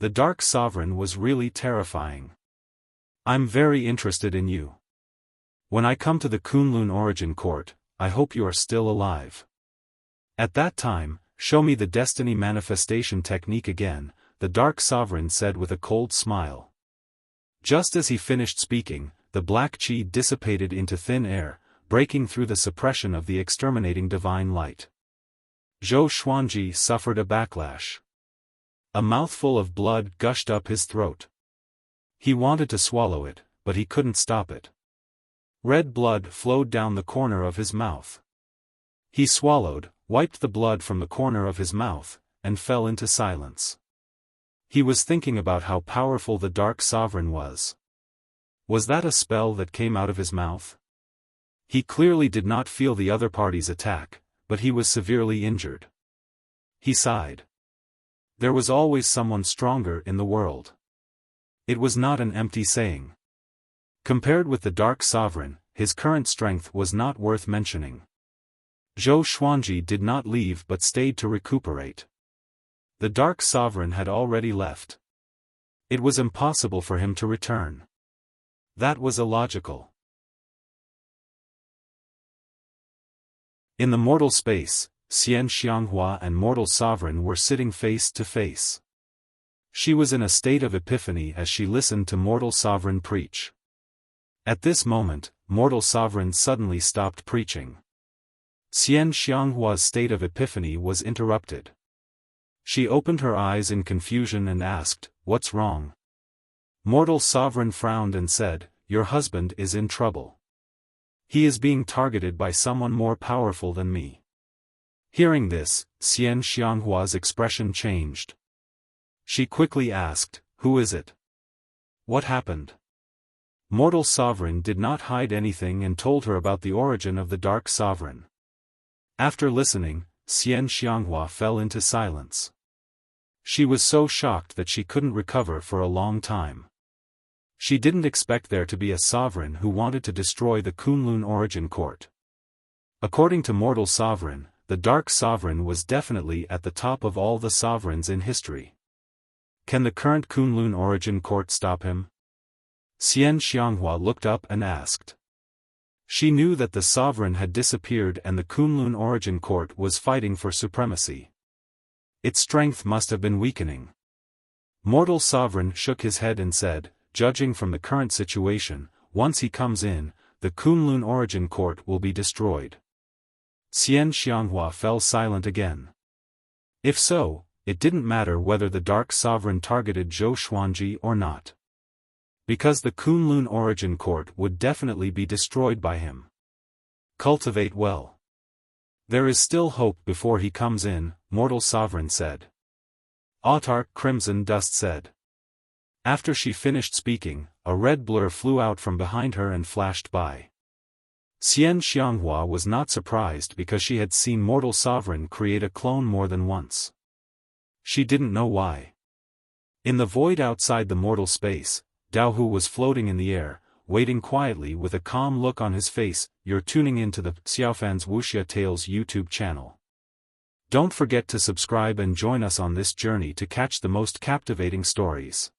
The Dark Sovereign was really terrifying. "I'm very interested in you. When I come to the Kunlun Origin Court, I hope you are still alive. At that time, show me the destiny manifestation technique again," the Dark Sovereign said with a cold smile. Just as he finished speaking, the black qi dissipated into thin air, breaking through the suppression of the exterminating divine light. Zhou Xuanji suffered a backlash. A mouthful of blood gushed up his throat. He wanted to swallow it, but he couldn't stop it. Red blood flowed down the corner of his mouth. He swallowed, wiped the blood from the corner of his mouth, and fell into silence. He was thinking about how powerful the Dark Sovereign was. Was that a spell that came out of his mouth? He clearly did not feel the other party's attack, but he was severely injured. He sighed. There was always someone stronger in the world. It was not an empty saying. Compared with the Dark Sovereign, his current strength was not worth mentioning. Zhou Xuanji did not leave but stayed to recuperate. The Dark Sovereign had already left. It was impossible for him to return. That was illogical. In the mortal space, Xian Xianghua and Mortal Sovereign were sitting face to face. She was in a state of epiphany as she listened to Mortal Sovereign preach. At this moment, Mortal Sovereign suddenly stopped preaching. Xian Xianghua's state of epiphany was interrupted. She opened her eyes in confusion and asked, "What's wrong?" Mortal Sovereign frowned and said, "Your husband is in trouble. He is being targeted by someone more powerful than me." Hearing this, Xian Xianghua's expression changed. She quickly asked, "Who is it? What happened?" Mortal Sovereign did not hide anything and told her about the origin of the Dark Sovereign. After listening, Xian Xianghua fell into silence. She was so shocked that she couldn't recover for a long time. She didn't expect there to be a sovereign who wanted to destroy the Kunlun Origin Court. According to Mortal Sovereign, the Dark Sovereign was definitely at the top of all the sovereigns in history. Can the current Kunlun Origin Court stop him? Xian Xianghua looked up and asked. She knew that the sovereign had disappeared and the Kunlun Origin Court was fighting for supremacy. Its strength must have been weakening. Mortal Sovereign shook his head and said, judging from the current situation, once he comes in, the Kunlun Origin Court will be destroyed. Xian Xianghua fell silent again. If so, it didn't matter whether the Dark Sovereign targeted Zhou Xuanji or not. Because the Kunlun Origin Court would definitely be destroyed by him. Cultivate well. There is still hope before he comes in, Mortal Sovereign said. Autarch Crimson Dust said. After she finished speaking, a red blur flew out from behind her and flashed by. Xian Xianghua was not surprised because she had seen Mortal Sovereign create a clone more than once. She didn't know why. In the void outside the mortal space, Dao Hu was floating in the air, waiting quietly with a calm look on his face. You're tuning into the Xiaofan's Wuxia Tales YouTube channel. Don't forget to subscribe and join us on this journey to catch the most captivating stories.